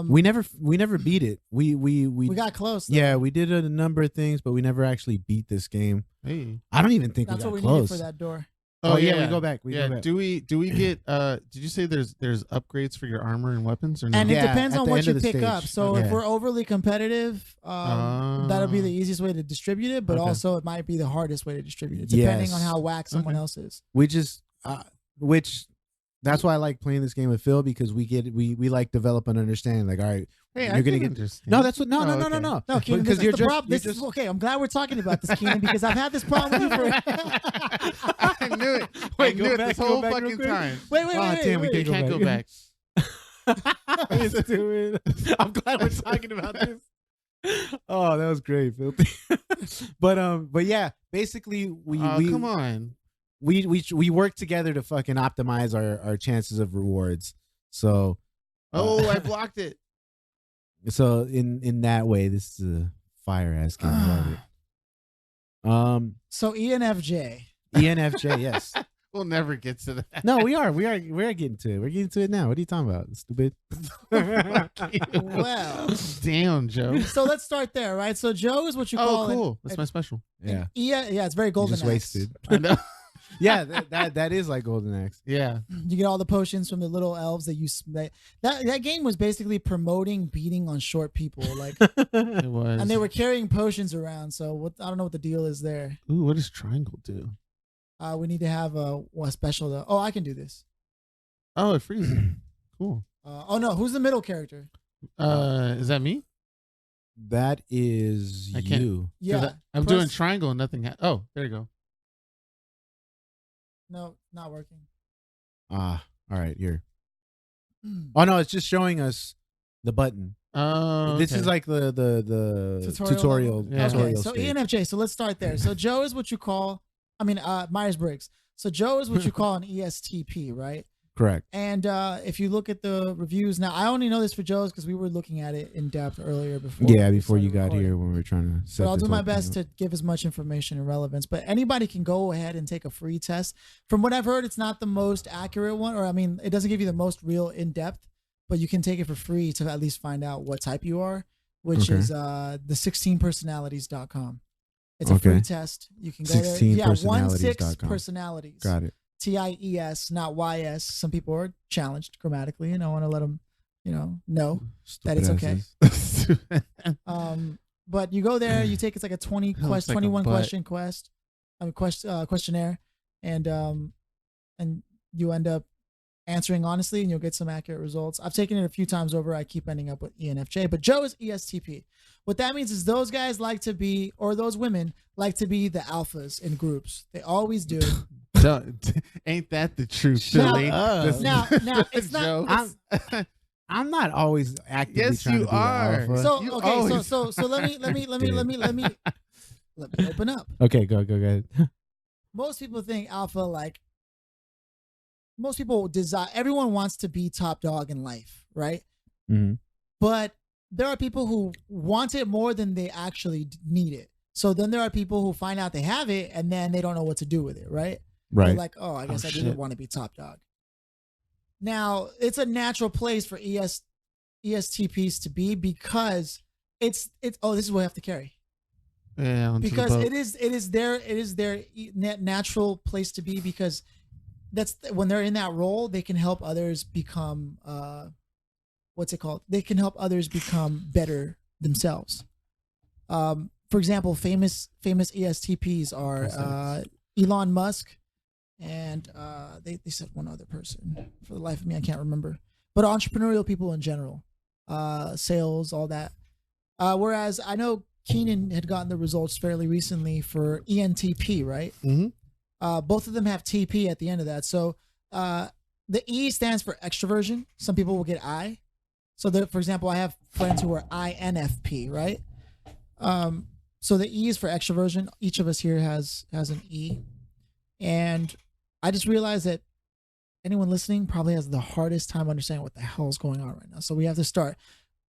We never beat it. We got close. Though. yeah, we did a number of things, but we never actually beat this game. Hey. I don't even think That's we what got we needed close. for that door. Oh, yeah, we go back. We yeah. go back. Do we get did you say there's upgrades for your armor and weapons or no? And it Yeah, depends at on the what end you of the pick up. stage. So if Yeah. we're overly competitive, that'll be the easiest way to distribute it. But Okay. also, it might be the hardest way to distribute it, depending on Yes. how whack someone Okay. else is. We just which that's why I like playing this game with Phil, because we like develop an understanding. Like, all right, Hey, you're I gonna can get understand. no. That's what no Oh, no no okay. no no. No, Keenan, Because this you're is the just- problem. you're This is just- okay. I'm glad we're talking about this, Keenan, because I've had this problem with you for. I knew it. Wait, I knew go it back- this go whole back real fucking quick. time. Wait, wait, Oh, wait, damn, we wait. You can't go back. Let's do it. I'm glad we're talking about this. Oh, that was great, filthy. but yeah, basically we Come on. we work together to fucking optimize our chances of rewards. So Oh, I blocked it. so in that way, this is a fire ass game. I love it. So ENFJ. ENFJ, yes. We'll never get to that. No, we are getting to it. We're getting to it now. What are you talking about, stupid? Well, Damn, Joe. so let's start there, right? So Joe is what you Oh, call cool. That's my special. Yeah, Yeah, it's very you golden. just Axe. wasted. I know. Yeah, that is like Golden Axe. Yeah. You get all the potions from the little elves that you. That game was basically promoting beating on short people, like, It was. and they were carrying potions around. So what? I don't know what the deal is there. Ooh, what does triangle do? We need to have a special though. Oh, I can do this. Oh, it freezes. Cool. Oh no, who's the middle character? Is that me? That is I can't- you. 'Cause Yeah, I'm press- doing triangle and nothing. Oh, there you go. No, not working. Ah, all right, here. Mm. Oh no, it's just showing us the button. Oh, This okay. is like the tutorial. Yeah. Okay, tutorial so stage. ENFJ. So let's start there. So Joe is what you call. I mean, Myers Briggs. So Joe is what you call an ESTP, right? Correct. And if you look at the reviews now, I only know this for Joe's because we were looking at it in depth earlier before. Yeah, we before you started got recording. here when we were trying to set But I'll this do my whole thing best up. to give as much information and relevance. But anybody can go ahead and take a free test. From what I've heard, it's not the most accurate one, or I mean, it doesn't give you the most real in depth. But you can take it for free to at least find out what type you are, which Okay. is the 16personalities.com. It's a Okay. free test. You can go there. Yeah, 16personalities.com. personalities. Got it. TIES, not YS. Some people are challenged grammatically, and I want to let them, know that it's Stupid okay. asses. But you go there, you take it's like a 20 That looks quest, like a 21 butt. question questionnaire, and you end up answering honestly, and you'll get some accurate results. I've taken it a few times over. I keep ending up with ENFJ, but Joe is ESTP. What that means is those guys like to be, or those women like to be the alphas in groups. They always do. Ain't that the truth, Now- Philly? now it's not. Joe. it's- I'm not always actively Yes, trying you to be are. the alpha. so You okay, always- so let me open up. Okay, go ahead. Most people think alpha, like most people desire, everyone wants to be top dog in life, right? Mhm. But there are people who want it more than they actually need it. So then there are people who find out they have it and then they don't know what to do with it, right? They're Right. like, oh, I guess I shit. didn't want to be top dog. Now, it's a natural place for ESTPs to be because it's oh, this is what I have to carry. Yeah, onto the Because boat. it is their natural place to be, because that's when they're in that role, they can help others become what's it called? They can help others become better themselves. For example, famous ESTPs are Elon Musk, and they said one other person. For the life of me, I can't remember. But entrepreneurial people in general, sales, all that. Whereas I know Keenan had gotten the results fairly recently for ENTP, right? Mhm. Both of them have TP at the end of that. So the E stands for extroversion. Some people will get I. So for example, I have friends who are INFP, right? So the E is for extroversion. Each of us here has an E. And I just realized that anyone listening probably has the hardest time understanding what the hell is going on right now. So we have to start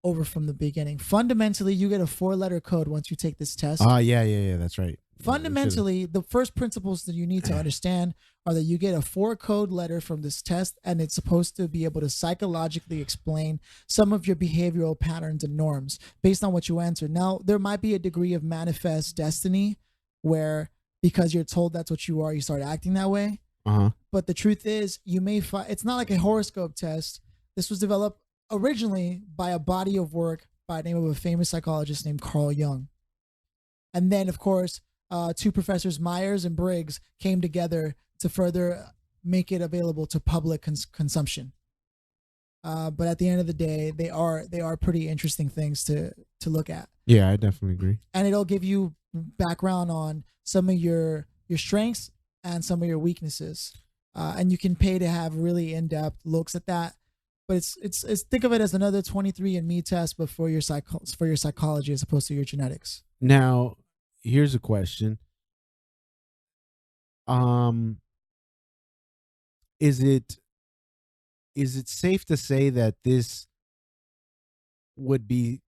over from the beginning. Fundamentally, you get a 4-letter code once you take this test. Yeah, that's right. Fundamentally, the first principles that you need to understand are that you get a 4-code letter from this test, and it's supposed to be able to psychologically explain some of your behavioral patterns and norms based on what you answered. Now, there might be a degree of manifest destiny where because you're told that's what you are, you start acting that way. Uh-huh. But the truth is, you may find it's not like a horoscope test. This was developed originally by a body of work by the name of a famous psychologist named Carl Jung. And then, of course, two professors, Myers and Briggs, came together to further make it available to public consumption. But at the end of the day, they are pretty interesting things to look at. Yeah, I definitely agree. And it'll give you background on some of your strengths and some of your weaknesses. And you can pay to have really in-depth looks at that. But it's think of it as another 23andMe test, but for your psychology as opposed to your genetics. Now, here's a question. Is it safe to say that this would be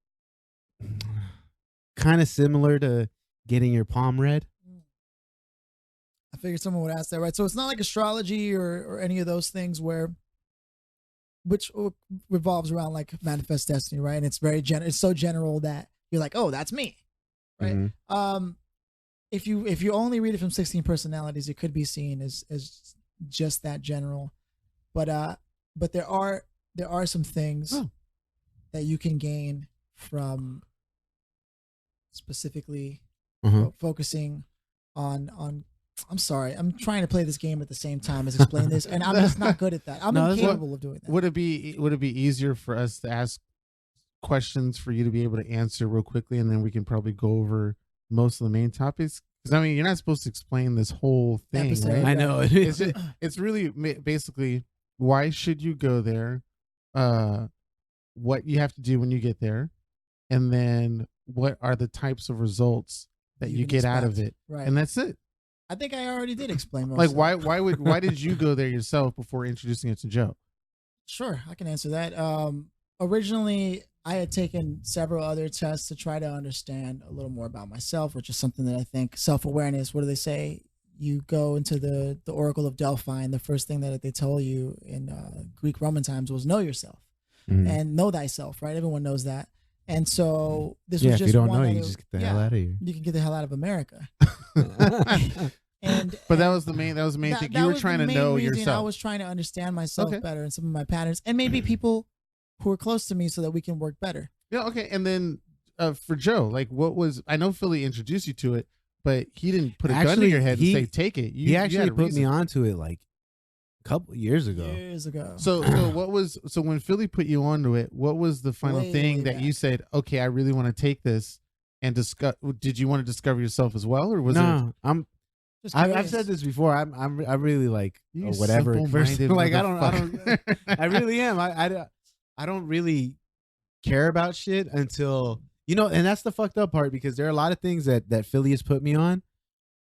kind of similar to getting your palm read? I figured someone would ask that, right? So it's not like astrology or any of those things which revolves around like manifest destiny, right? And it's very it's so general that you're like, oh, that's me, right? Mm-hmm. If you only read it from 16 personalities, it could be seen as just that general, but there are some things that you can gain from specifically focusing on. I'm sorry, I'm trying to play this game at the same time as explain this, and I'm just not good at that. I'm incapable of doing that. Would it be easier for us to ask questions for you to be able to answer real quickly, and then we can probably go over most of the main topics? Because I mean, you're not supposed to explain this whole thing, Episode, right? I know. It's really basically why should you go there, what you have to do when you get there, and then what are the types of results that you can get out of expect. it, Right. and that's it. I think I already did explain most Like of it. why did you go there yourself before introducing it to Joe? Sure, I can answer that. Originally, I had taken several other tests to try to understand a little more about myself, which is something that I think self-awareness. What do they say? You go into the Oracle of Delphi, and the first thing that they tell you in Greek Roman times was know yourself and know thyself. Right? Everyone knows that. And so this was if just you don't one know, other, you just get the hell out of here. You can get the hell out of America. But that was the main thing. You were trying to know yourself. I was trying to understand myself Okay. better and some of my patterns, and maybe people who are close to me, so that we can work better. Yeah, okay. And then for Joe, like I know Philly introduced you to it, but he didn't put a gun to Actually, your head he- and say, take it. He actually put me on. onto it like couple years ago. Years ago. So when Philly put you onto it, what was the final Way thing that back. you said, okay, I really want to take this and discuss? Did you want to discover yourself as well, or was No, Just I've curious. said this before. I really like You whatever. simple-minded Like I don't. motherfucker. I really am. I don't really care about shit until and that's the fucked up part because there are a lot of things that Philly has put me on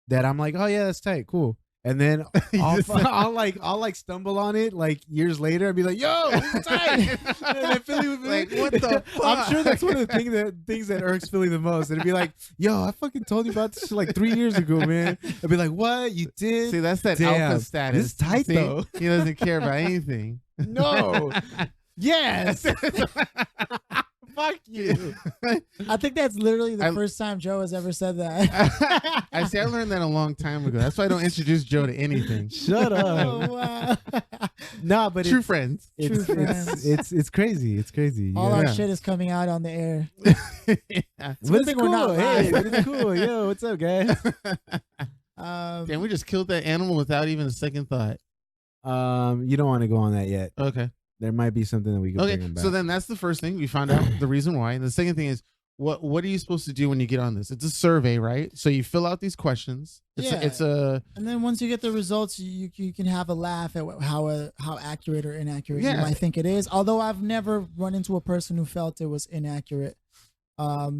that I'm like, oh yeah, that's tight, cool. And then I'll like stumble on it like years later and be like, yo, it's tight. And then Philly would be like, what the fuck? I'm sure that's one of the things that irks Philly the most. And it'd be like, yo, I fucking told you about this shit like 3 years ago, man. I'd be like, what? You did? See, that's that Damn, alpha status. this is tight, See? though. He doesn't care about anything. No. Yes. Fuck you. I think that's literally the I- first time Joe has ever said that. I see. I learned that a long time ago. That's why I don't introduce Joe to anything. Shut Oh, up. wow. No, but True friends. True friends. it's crazy. It's crazy. All Yeah. our shit is coming out on the air. Yeah. It's a But good it's thing cool. we're not Hey, live. but it's cool. Yo, what's up, guys? Damn, we just killed that animal without even a second thought. You don't want to go on that yet. Okay. There might be something that we can Okay. bring him back. So then that's the first thing. We found out the reason why. And the second thing is what are you supposed to do when you get on this? It's a survey, right? So you fill out these questions. It's a And then once you get the results, you can have a laugh at how accurate or inaccurate you Yeah. might think it is. Although I've never run into a person who felt it was inaccurate. I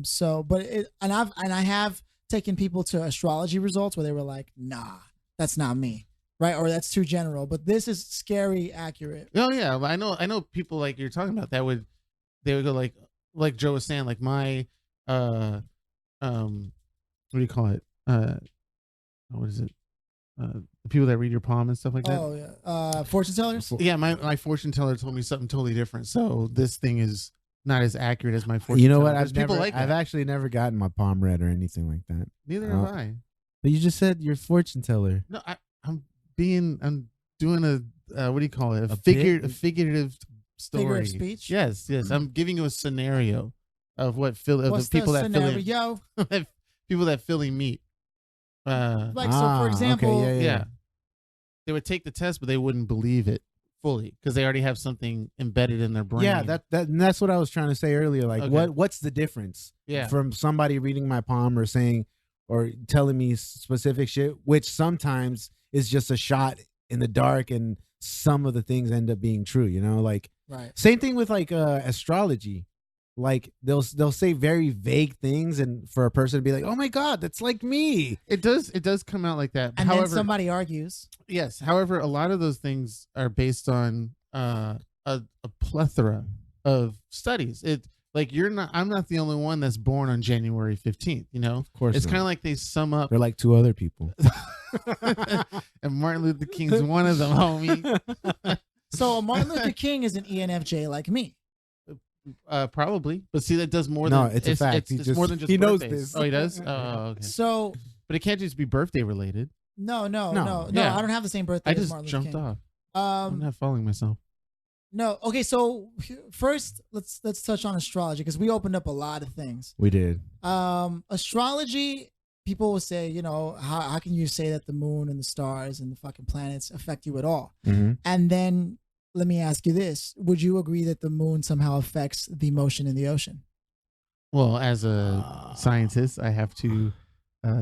have taken people to astrology results where they were like, nah, that's not me, right? Or that's too general. But this is scary accurate. Oh yeah, I know people like you're talking about that would go like Joe was saying, like my what do you call it? What is it? The people that read your palm and stuff like that. Oh yeah, fortune tellers. Yeah, my fortune teller told me something totally different. So this thing is not as accurate as my fortune. you know what? teller. There's people like I've that. actually never gotten my palm read or anything like that. Neither Oh. have I. But you just said you're a fortune teller. No, I'm doing a what do you call it? A bit? figurative story. Figure of speech? Yes. I'm giving you a scenario of what What's the people the that Philly scenario? people that Philly meet. Like so, for example, okay, Yeah. They would take the test, but they wouldn't believe it fully because they already have something embedded in their brain. Yeah, that's what I was trying to say earlier. Like, Okay. what's the difference Yeah. from somebody reading my palm or saying or telling me specific shit, which sometimes is just a shot in the dark, and some of the things end up being true. Like right. same thing with like astrology. Like they'll say very vague things, and for a person to be like, "Oh my god, that's like me." It does come out like that. And However, then somebody argues. yes. However, a lot of those things are based on a plethora of studies. I'm not the only one that's born on January 15th, Of course, It's not. kind of like they sum up They're like two other people. and Martin Luther King's one of them, homie. So Martin Luther King is an ENFJ like me. Probably, but see, that does more No, than it's a fact. It's He more just- than just he knows birthdays. this. Oh, he does. Oh, okay. So But it can't just be birthday related. no, Yeah. I don't have the same birthday I as just Martin jumped Luther King. off. I'm not following myself. No. Okay, so first let's touch on astrology because we opened up a lot of things. We did. Astrology, people will say, how can you say that the moon and the stars and the fucking planets affect you at all? Mm-hmm. And then let me ask you this. Would you agree that the moon somehow affects the motion in the ocean? Well, as a scientist, I have to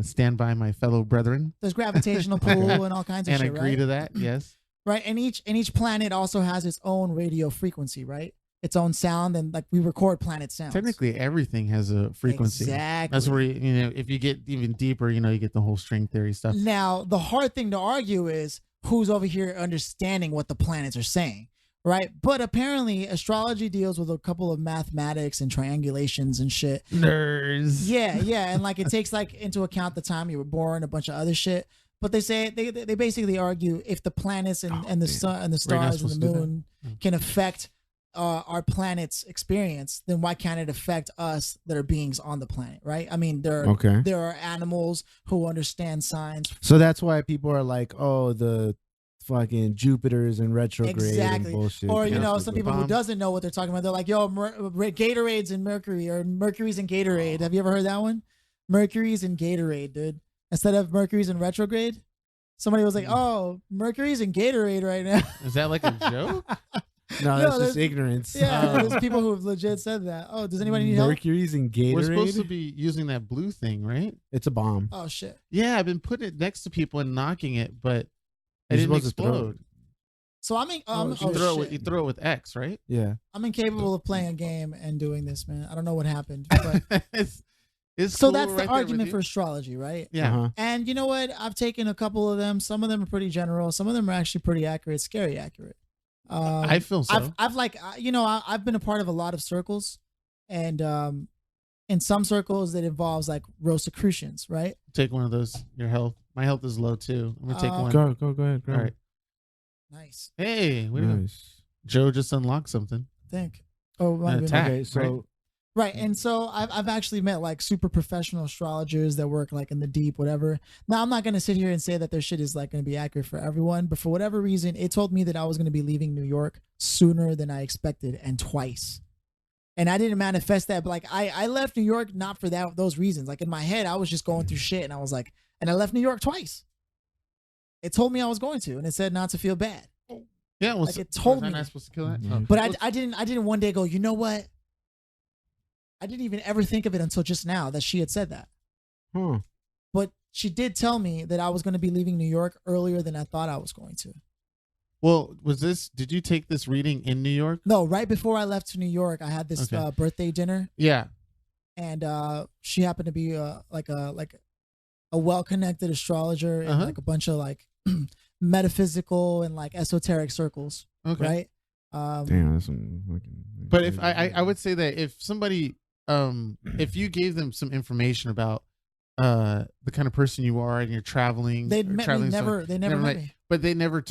stand by my fellow brethren There's gravitational pull and all kinds of and shit, agree right? to that. Yes. Right, and each planet also has its own radio frequency, right? Its own sound, and like we record planet sounds. Technically, everything has a frequency. Exactly. That's where if you get even deeper, you get the whole string theory stuff. Now, the hard thing to argue is who's over here understanding what the planets are saying, right? But apparently, astrology deals with a couple of mathematics and triangulations and shit. Nerds. Yeah, and like it takes like into account the time you were born, a bunch of other shit. But they say they basically argue if the planets and the sun and the We're not stars and supposed the to do that? moon can affect our planet's experience, then why can't it affect us that are beings on the planet, right? I mean, there are animals who understand signs. So that's why people are like, "Oh, the fucking Jupiter's in retrograde Exactly. and bullshit." Or Yeah. some people who Bomb. doesn't know what they're talking about. They're like, "Yo, Gatorade's in Mercury or Mercury's in Gatorade." Have you ever heard that one? Mercury's in Gatorade, dude. Instead of Mercury's in retrograde. Somebody was like, "Oh, Mercury's in Gatorade right now." Is that like a joke? No, No, that's there's- just ignorance. Yeah, there's people who have legit said that. Oh, does anybody need help? Mercury's in Gatorade. We're supposed to be using that blue thing, right? It's a bomb. Oh shit. Yeah, I've been putting it next to people and knocking it, but it You're didn't supposed to throw explode. So I'm in, You oh, throw it shit. with, you throw it with X, right? Yeah. I'm incapable of playing a game and doing this, man. I don't know what happened. But it's so cool that's right the there argument with for you. astrology, right? Yeah. Uh-huh. And you know what? I've taken a couple of them. Some of them are pretty general. Some of them are actually pretty accurate, scary accurate. I feel so. I've like, you know, I've been a part of a lot of circles, and in some circles that involves like Rosicrucians, right? Take one of those. Your health. My health is low too. I'm gonna take one. Go ahead. All right. Nice. Hey, wait a minute. Nice. Joe just unlocked something. I think. Oh, might An have been- attack. Okay, so Right. And so I've actually met like super professional astrologers that work like in the deep, whatever. Now, I'm not going to sit here and say that their shit is like going to be accurate for everyone, but for whatever reason, it told me that I was going to be leaving New York sooner than I expected and twice. And I didn't manifest that, but like I left New York not for those reasons. Like in my head, I was just going through shit and I was like, and I left New York twice. It told me I was going to, and it said not to feel bad. Yeah, well, Like, it told was I me. not supposed to kill that? Mhm. Oh. But Well, I didn't one day go, you know what? I didn't even ever think of it until just now that she had said that. huh. But she did tell me that I was going to be leaving New York earlier than I thought I was going to. well, did you take this reading in New York? No, right before I left to New York, I had this Okay. birthday dinner, Yeah. and she happened to be like a well-connected astrologer in Uh-huh. like a bunch of like metaphysical and like esoteric circles, Okay. right? Damn, that's some fucking. But if I would say that if somebody if you gave them some information about the kind of person you are and you're traveling, They'd or met me traveling never. They never met me. but you never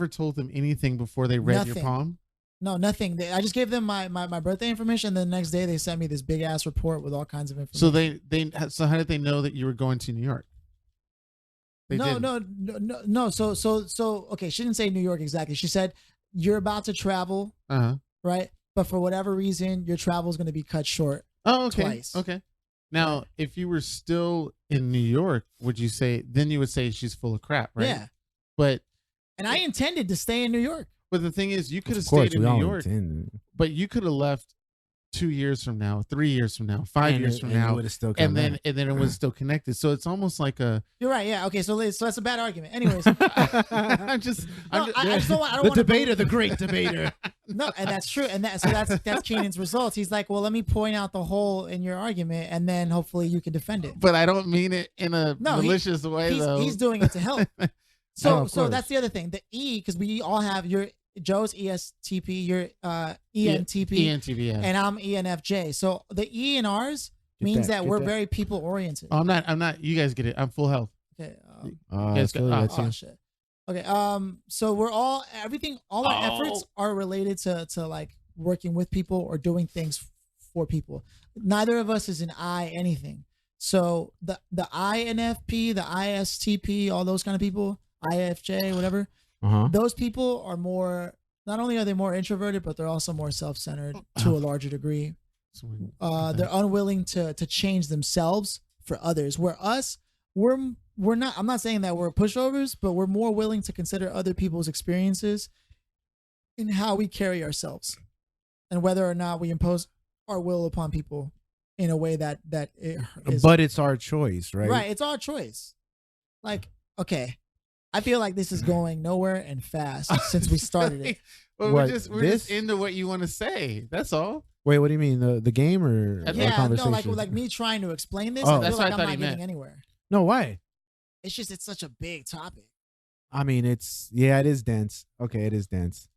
told them anything before they read your Nothing. palm. No, nothing. I just gave them my birthday information. And then the next day they sent me this big ass report with all kinds of information. So how did they know that you were going to New York? They didn't. No. So okay. She didn't say New York exactly. She said you're about to travel, Uh-huh. right? But for whatever reason, your travel is going to be cut short. Oh, okay. Twice. Okay. Now, if you were still in New York, would you say then you would say she's full of crap, right? Yeah. But And I intended to stay in New York. the thing is, you could have of course, stayed in we New all York, intend. but you could have left 2 years from now, 3 years from now, 5 And years it- from and you now, would've still come and then back. it was still connected. So it's almost like a. You're right. Yeah. Okay. So that's a bad argument. Anyways, I'm just. no, I just don't want. I don't The want debater, the great debater. No, and that's true. And that's Keenan's results. He's like, well, let me point out the hole in your argument, and then hopefully you can defend it. But I don't mean it in a No, malicious way, though. He's doing it to help. So of so course. that's the other thing. The E, because we all have your Joe's ESTP, your ENTP, ENTP, yeah. and I'm ENFJ. So the E in ours means that we're very people oriented. Oh, I'm not. You guys get it. I'm full health. Okay. Yes, Philly, oh, that's Oh you. shit. Okay. So we're all all our efforts are related to like working with people or doing things for people. Neither of us is an I anything. So the INFP, the ISTP, all those kind of people, IFJ, whatever. Uh-huh. Those people are more. Not only are they more introverted, but they're also more self-centered to a larger degree. They're unwilling to change themselves for others. Where us, we're not. I'm not saying that we're pushovers, but we're more willing to consider other people's experiences in how we carry ourselves, and whether or not we impose our will upon people in a way that it is. But it's our choice, right? Right, it's our choice. Like, okay, I feel like this is going nowhere and fast since we started it. Well, What, we're just this? into what you want to say. That's all. Wait, what do you mean? The game or Yeah, the Yeah, no, conversation? like me trying to explain this. Oh. I That's feel like what I I'm thought not he getting meant. anywhere. No, why? It's just it's such a big topic. I mean, it is dense. Okay, it is dense.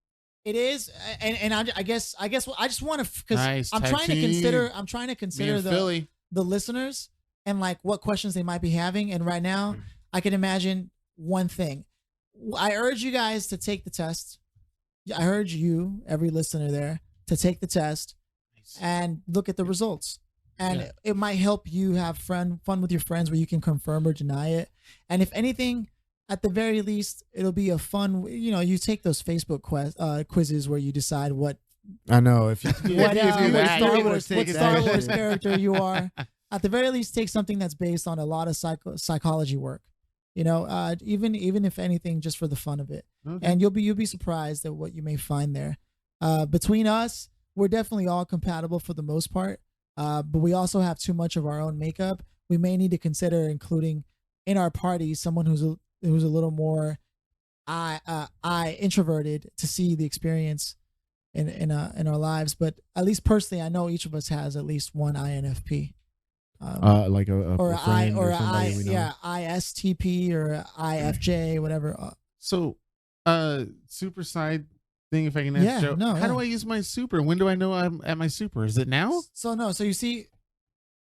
It is, and I guess I just want to because Nice, I'm tag trying to team. consider Me and Philly. the listeners and like what questions they might be having. And right now, I can imagine one thing. I urge you guys to take the test. I urge you, every listener there, to take the test and look at the results. And Yeah. it might help you have fun with your friends where you can confirm or deny it. And if anything, at the very least, it'll be a fun. You take those Facebook quizzes where you decide what I know. If you, what, you do that, Star you're Wars, gonna what take Star that Wars shit. character you are. At the very least, take something that's based on a lot of psychology work. You know, even if anything, just for the fun of it. Okay. And you'll be surprised at what you may find there. Between us, we're definitely all compatible for the most part. But we also have too much of our own makeup. We may need to consider including in our party someone who's a little more introverted to see the experience in our lives. But at least personally, I know each of us has at least one INFP. Like a friend or somebody we know. Yeah, ISTP or IFJ, whatever. So, super side thing, if I can ask Yeah, Joe, no, how do I use my super? When do I know I'm at my super? Is it now? So you see,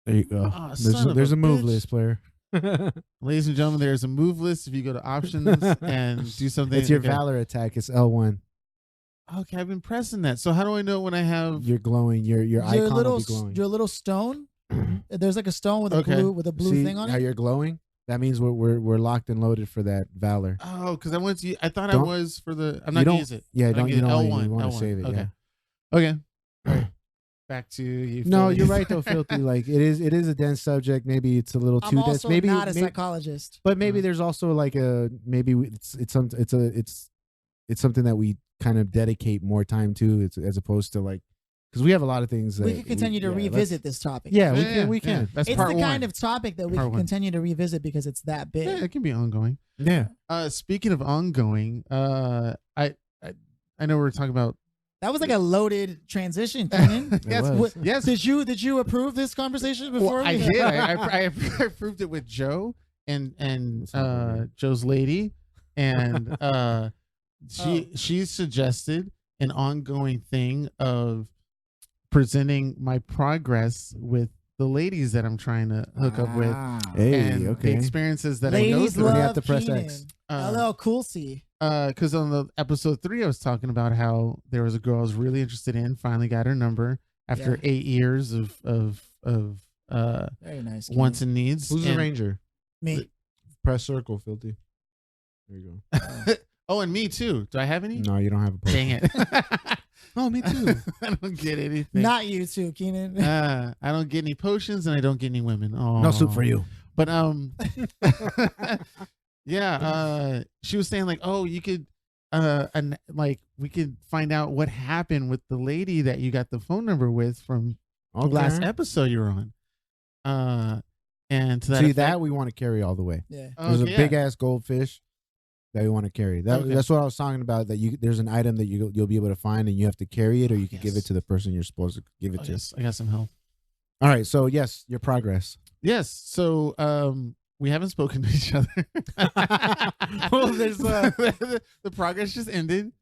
There you go. Oh, son of there's a a move bitch. list, player. Ladies and gentlemen, there's a move list. If you go to options and do something, It's your okay. Valor attack. It's L1. Okay, I've been pressing that. So how do I know when I have? You're glowing. Your icon will be glowing. your little stone. There's like a stone with a Okay. blue See thing on how it. you're glowing? That means we're locked and loaded for that Valor. Oh, because I went to. I thought I Don't- was for the. I'm you not gonna don't- use it. Yeah, I'm don't gonna you get don't L1, you want to L1. save it? Okay. Yeah. Okay. All right. Back to you. No, Philly. you're right though, Filthy. Like it is a dense subject. Maybe it's a little I'm too dense. also Maybe not a maybe- psychologist. But maybe there's also like it's something that we kind of dedicate more time to. It's as opposed to like because we have a lot of things that We can continue to yeah, revisit this topic. Yeah, Yeah, we yeah. can. That's It's part the one. kind of topic that we Part can one. continue to revisit because it's that big. Yeah, it can be ongoing. Yeah. Speaking of ongoing, I know we're talking about. That was like a loaded transition, Kenan. yes, was. yes. Did you approve this conversation before? Well, I we- did. I approved it with Joe and Joe's lady, and she suggested an ongoing thing of presenting my progress with the ladies that I'm trying to hook up with, Hey, and okay. the experiences that I go Ladies through. Where do you love have to press Kenan. X? LL Cool C. Because on the episode 3, I was talking about how there was a girl I was really interested in. Finally got her number after 8 years of Very nice. wants Kenan. and needs. Who's the And- ranger? Me. Press circle, Filthy. There you go. Oh, and me too. Do I have any? No, you don't have a post. Dang it. Oh, me too. I don't get anything. Not you too, Kenan. I don't get any potions and I don't get any women. Oh, No soup for you. But yeah. She was saying like, oh, you could, like we could find out what happened with the lady that you got the phone number with from the last episode you were on. And to that See effect- that we want to carry all the way. Yeah. There's a Okay, big ass goldfish that we want to carry. Okay. That's what I was talking about. That there's an item that you'll be able to find and you have to carry it, or you can give Yes. it to the person you're supposed to give it Oh, to. yes, I got some help. All right. So yes, your progress. Yes. So we haven't spoken to each other. Well, there's the progress just ended.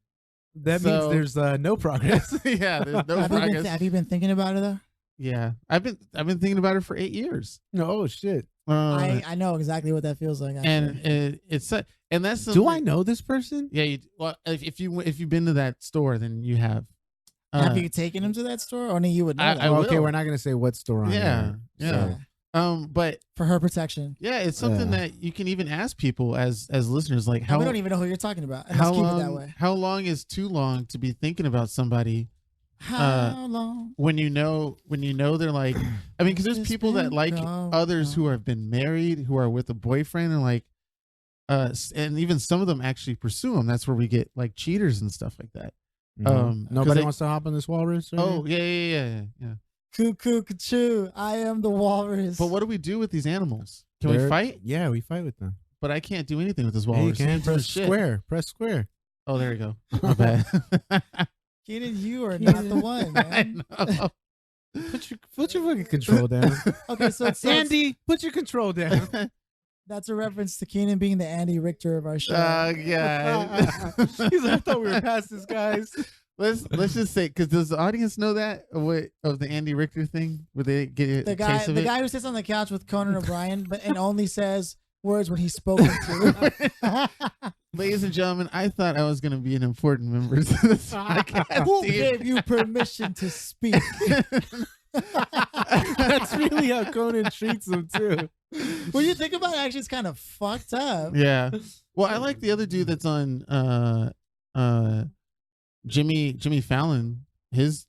that So- means there's no progress. Yeah, there's no Have you, progress. have you been thinking about it though? Yeah, I've been thinking about it for 8 years. Oh shit. I know exactly what that feels like. Actually. And it's and that's Do something- I know this person? Yeah, well, if you've been to that store, then you have. Have you taken him to that store? Only you would know I that. will. Okay, we're not gonna say what store on Yeah, there. yeah. But For her protection. yeah, it's something that you can even ask people as listeners, like How, how we don't even know who you're talking about. And how let's keep long it that way. how long is too long to be thinking about somebody How long? when you know they're like, I mean, because there's It's people that been like so others who long. have been married, who are with a boyfriend, and like, and even some of them actually pursue them. That's where we get like cheaters and stuff like that. Mhm. 'cause Nobody they- wants to hop on this walrus. right Oh here? yeah. Cuckoo, choo. I am the walrus. But what do we do with these animals? Can we They're- fight? Yeah, we fight with them. But I can't do anything with this Yeah, walrus. you can It's a press shit. square. Press square. Oh, there you go. My bad. Kenan, you are not the one, I man. know. Put your fucking control down. Okay, so it's Andy, put your control down. that's a reference to Kenan being the Andy Richter of our show. Yeah. He's like, I thought we were past this, guys. Let's just say, because does the audience know that of the Andy Richter thing? Would they get the a guy, taste of the it? guy who sits on the couch with Conan O'Brien, and only says words when he's spoken to. Ladies and gentlemen, I thought I was going to be an important member to this podcast. Who gave you permission to speak? That's really how Conan treats him too. When you think about it, actually, it's kind of fucked up. Yeah. Well, I like the other dude that's on Jimmy Fallon. his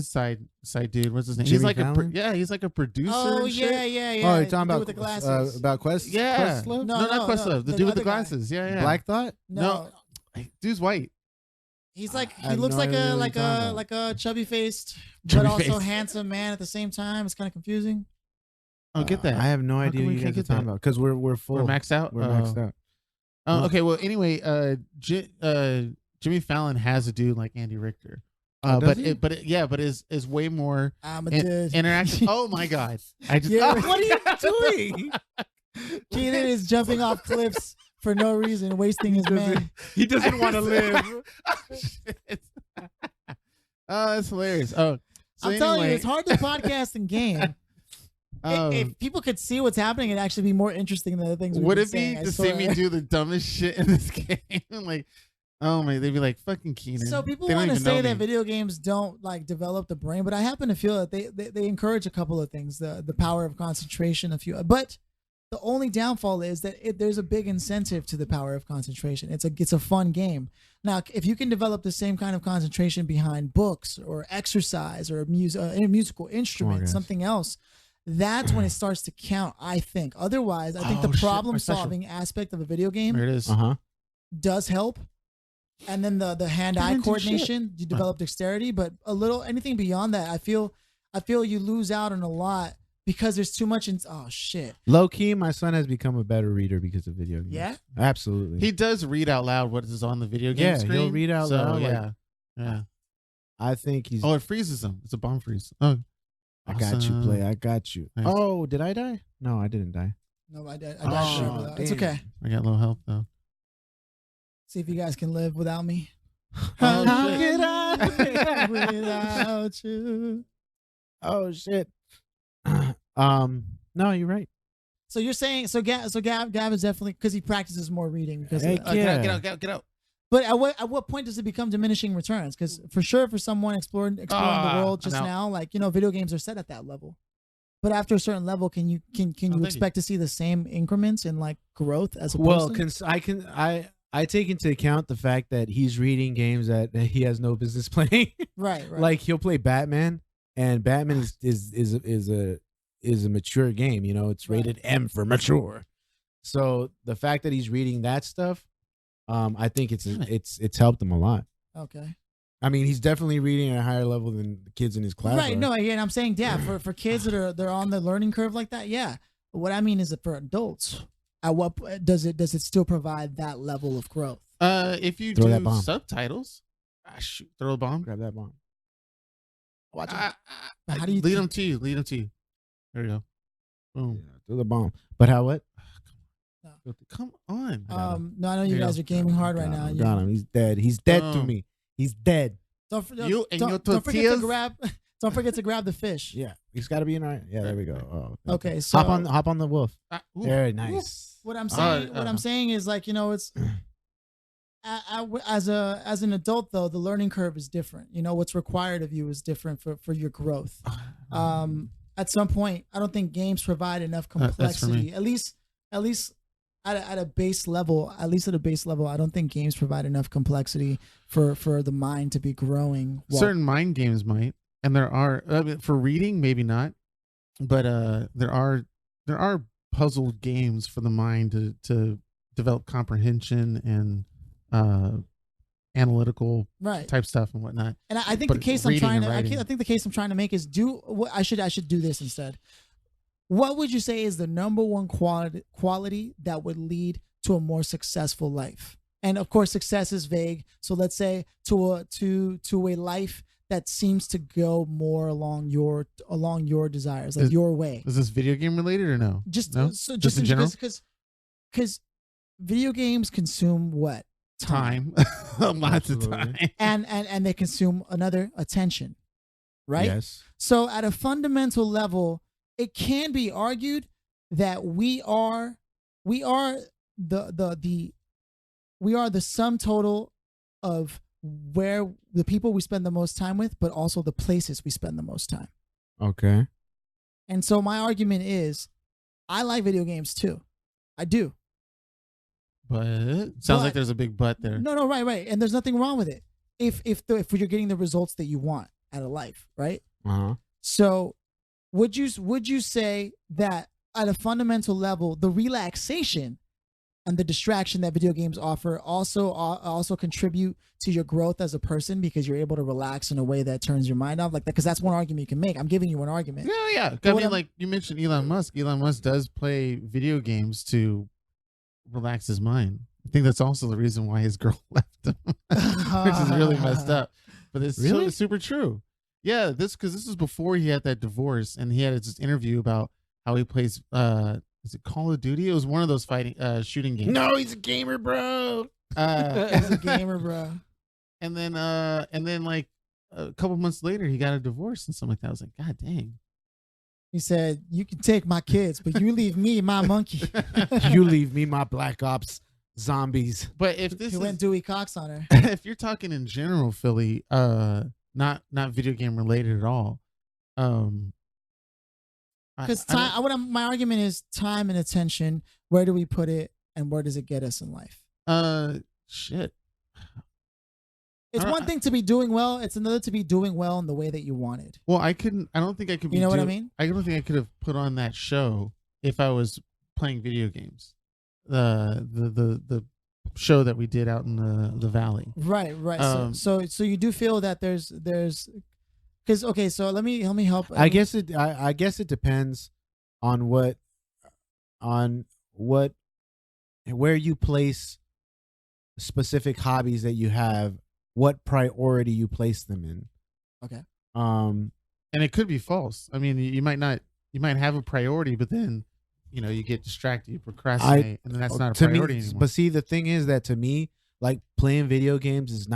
side dude. What's his name? he's Jimmy like Fallon? he's like a producer. Oh and yeah, shit. yeah. Oh, you're The talking dude about with the glasses. about Quest? Yeah. Questlove? No, not Questlove. no, The the dude with the other guy. glasses. Yeah. Black Thought? No, Dude's white. he's like I he have looks no like idea a what like you're talking a about. like a chubby faced Chubby but also faced. handsome man at the same time. It's kind of confusing. Oh, get that. I have no How idea come what we you can't guys are get talking that? about because we're full. We're maxed out. We're maxed out. Oh, okay. Well, anyway, Jimmy Fallon has a dude like Andy Richter. Oh, does he? But is way more I'm a in- dude. interaction. Oh my god! I just Yeah. what are you doing? Keenan is jumping off cliffs for no reason, wasting his man. He doesn't want to live. Oh, shit. Oh, that's hilarious. Oh, so I'm telling you, anyway, it's hard to podcast and game. If people could see what's happening, it'd actually be more interesting than the things. would it be to see me swear. do the dumbest shit in this game? Like, oh my, they'd be like, "Fucking Keenan." So people They don't want to even say know that me. video games don't like develop the brain, but I happen to feel that they encourage a couple of things: the power of concentration, but the only downfall is that there's a big incentive to the power of concentration. It's a fun game. Now, if you can develop the same kind of concentration behind books or exercise or a musical instrument, guys. something else, that's when it starts to count. I think. Otherwise, I think Oh, the shit, my problem-solving aspect of a video game There it is. Uh-huh. does help. And then the hand-eye Didn't do shit. coordination, you develop dexterity, but anything beyond that, I feel you lose out on a lot because there's too much. Oh shit! Low key, my son has become a better reader because of video games. Yeah? Absolutely. He does read out loud what is on the video game Yeah, screen. he'll read out so, loud, like- Yeah, yeah. I think he's. Oh, it freezes him. It's a bomb freeze. Oh, I got you, awesome. play. I got you. Nice. Oh, did I die? No, I didn't die. No, I died. Oh, short without. It's damn. okay. I got low health though. See if you guys can live without me. Oh, How shit. could I live without you? Oh shit. No, you're right. So you're saying Gab is definitely because he practices more reading because. Heck yeah. Get out. But at what point does it become diminishing returns? Because for sure, for someone exploring the world just I know. now, like video games are set at that level. But after a certain level, can you thank you. expect to see the same increments in like growth as a Well, person? I take into account the fact that he's reading games that he has no business playing. Right. Like he'll play Batman, and Batman is a mature game. You know, it's rated M for mature. So the fact that he's reading that stuff, I think it's helped him a lot. Okay. I mean, he's definitely reading at a higher level than the kids in his class. Right. are. No, again, I'm saying, yeah, for kids that they're on the learning curve like that, yeah. But what I mean is that for adults, at what does it still provide that level of growth? If you Throw that do bomb. subtitles, shoot, throw a bomb. Grab that bomb. Watch it. How do you lead think- them to you? Lead them to you. There you go. Boom. Yeah, throw the bomb. But how what? Come on. No, I know you Here you guys go. are gaming hard right now. Got him. He's dead. He's dead to Boom. me. He's dead. Don't You and your don't forget to tortillas? grab. Don't forget to grab the fish. Yeah, he's got to be in right. Yeah, there we go. Oh, Okay, so hop on the wolf. Ooh, Very ooh. nice. what I'm saying, Uh, I'm saying is like it's as an adult though, the learning curve is different. What's required of you is different for your growth. At some point, I don't think games provide enough That's for complexity. me. At least at a base level. At least at a base level, I don't think games provide enough complexity for the mind to be growing. Certain mind games might, and there are for reading maybe not, but there are puzzle games for the mind to develop comprehension and analytical right. type stuff and whatnot. And I think But the case I'm reading trying and to writing. I think the case I'm trying to make is I should do this instead. What would you say is the number one quality that would lead to a more successful life? And of course, success is vague. So let's say to a life that seems to go more along your desires, like your way. Is this video game related or no? Just No? so Just in general? because video games consume what? Time, lots of time. Absolutely. and they consume attention, right? Yes. So at a fundamental level, it can be argued that we are the sum total of where the people we spend the most time with, but also the places we spend the most time. Okay. And so my argument is, I like video games too. I do. But sounds But- like there's a big but there. No, right. And there's nothing wrong with it. If you're getting the results that you want. out of life, right? Uh-huh. So would you say that at a fundamental level, the relaxation and the distraction that video games offer also contribute to your growth as a person because you're able to relax in a way that turns your mind off, like that? Because that's one argument you can make. I'm giving you one argument. Yeah. I mean, like you mentioned Elon Musk. Elon Musk does play video games to relax his mind. I think that's also the reason why his girl left him, which is really messed up. But it's Really? super true. Yeah, this is before he had that divorce, and he had this interview about how he plays. Is it Call of Duty? It was one of those shooting games. No, he's a gamer, bro. As a gamer, bro. And then like a couple months later, he got a divorce and something like that. I was like, God dang. He said, "You can take my kids, but you leave me my monkey." You leave me my Black Ops zombies. But if this He is went Dewey Cox on her. if you're talking in general, Philly, not video game related at all. Because my argument is time and attention. Where do we put it, and where does it get us in life? Shit. It's one thing to be doing well. It's another to be doing well in the way that you wanted. Well, I don't think I could. You know what I mean? I don't think I could have put on that show if I was playing video games. The show that we did out in the valley. Right. So you do feel that there's because okay. So let me help. I guess it depends on where you place specific hobbies that you have, what priority you place them in. Okay. And it could be false. I mean, you might have a priority, but then you get distracted, you procrastinate, and then that's not a priority anymore. But see, the thing is that to me, like playing video games is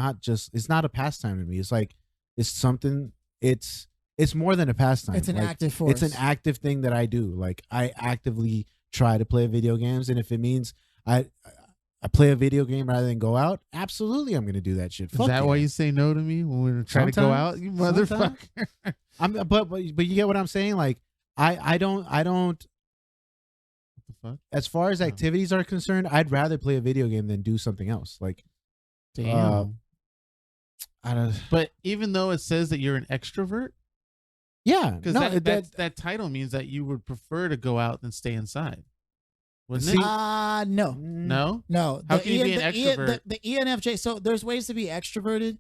it's not a pastime to me. It's like it's something. It's more than a pastime. It's an like, active force. It's an active thing that I do. Like I actively try to play video games, and if it means I play a video game rather than go out, absolutely, I'm going to do that shit. Is that why you say no to me when we're trying to go out, you motherfucker? But you get what I'm saying? Like I don't. What the fuck? As far as activities are concerned, I'd rather play a video game than do something else. Like, damn. I don't. But even though it says that you're an extrovert, Yeah, because that title means that you would prefer to go out than stay inside. Wouldn't it? No. No? No. How can you be an extrovert? The ENFJ. So there's ways to be extroverted.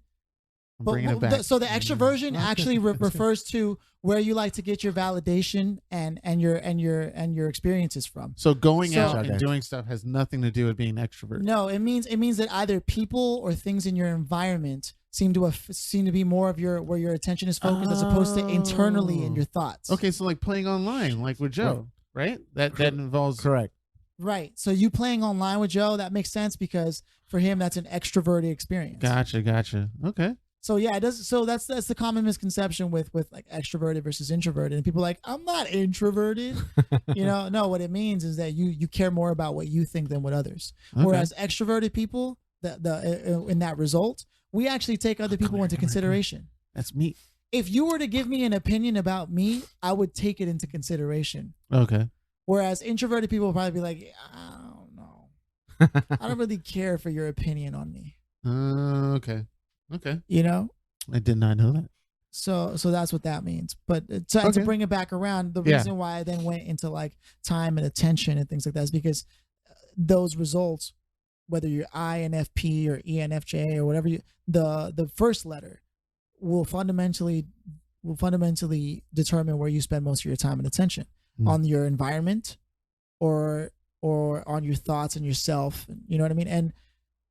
I'm bringing it back. So the extroversion actually refers to where you like to get your validation and your experiences from. So going out and doing stuff has nothing to do with being an extrovert. No, it means that either people or things in your environment seem to be more of where your attention is focused as opposed to internally in your thoughts. Okay, so like playing online, like with Joe, right? That involves correct. Right. So you playing online with Joe, that makes sense because for him that's an extroverted experience. Gotcha. Okay. So yeah, it does. So that's the common misconception with like extroverted versus introverted, and people are like, I'm not introverted. No, what it means is that you care more about what you think than what others. Okay. Whereas extroverted people, in that result, we actually take other people into consideration. That's me. If you were to give me an opinion about me, I would take it into consideration. Okay. Whereas introverted people will probably be like, I don't know, I don't really care for your opinion on me. Okay. I did not know that. So that's what that means. But to bring it back around, the reason why I then went into like time and attention and things like that is because those results, whether you're INFP or ENFJ or whatever, the first letter will fundamentally determine where you spend most of your time and attention on your environment or on your thoughts and yourself. You know what I mean?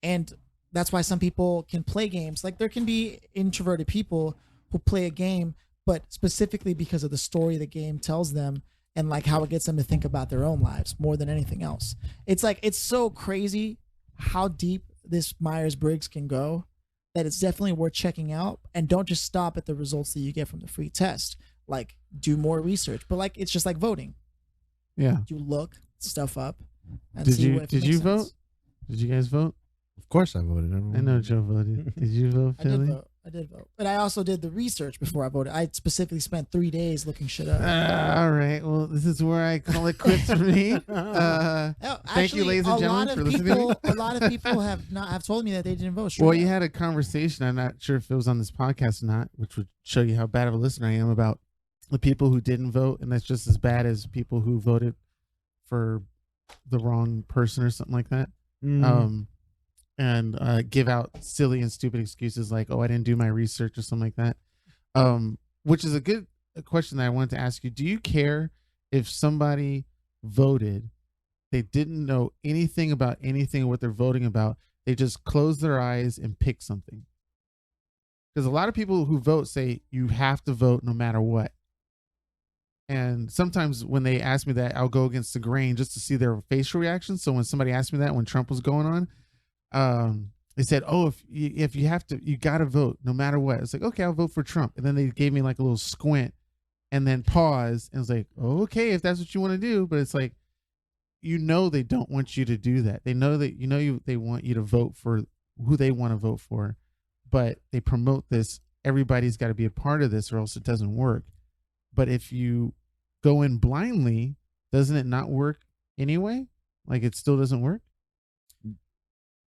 And that's why some people can play games. Like there can be introverted people who play a game, but specifically because of the story the game tells them and like how it gets them to think about their own lives more than anything else. It's like, it's so crazy how deep this Myers-Briggs can go that it's definitely worth checking out. And don't just stop at the results that you get from the free test. Like do more research, but like, it's just like voting. Yeah. You look stuff up and did see you, what did you vote? Did you guys vote? Of course I voted. I know Joe voted. Did you vote, Philly? I did vote, but I also did the research before I voted. I specifically spent 3 days looking shit up. All right. Well, this is where I call it quits for me. Thank you, ladies and gentlemen, for listening. A lot of people have told me that they didn't vote. Well, you had a conversation. I'm not sure if it was on this podcast or not, which would show you how bad of a listener I am about the people who didn't vote, and that's just as bad as people who voted for the wrong person or something like that. And give out silly and stupid excuses like, oh, I didn't do my research or something like that. Which is a good question that I wanted to ask you. Do you care if somebody voted, they didn't know anything about anything or what they're voting about, they just close their eyes and pick something? Because a lot of people who vote say you have to vote no matter what. And sometimes when they ask me that, I'll go against the grain just to see their facial reaction. So when somebody asked me that when Trump was going on, they said, oh, if you have to, you got to vote no matter what. It's like, okay, I'll vote for Trump. And then they gave me like a little squint and then pause. And it's like, okay, if that's what you want to do. But it's like, they don't want you to do that. They know that, they want you to vote for who they want to vote for, but they promote this. Everybody's got to be a part of this or else it doesn't work. But if you go in blindly, doesn't it not work anyway? Like it still doesn't work?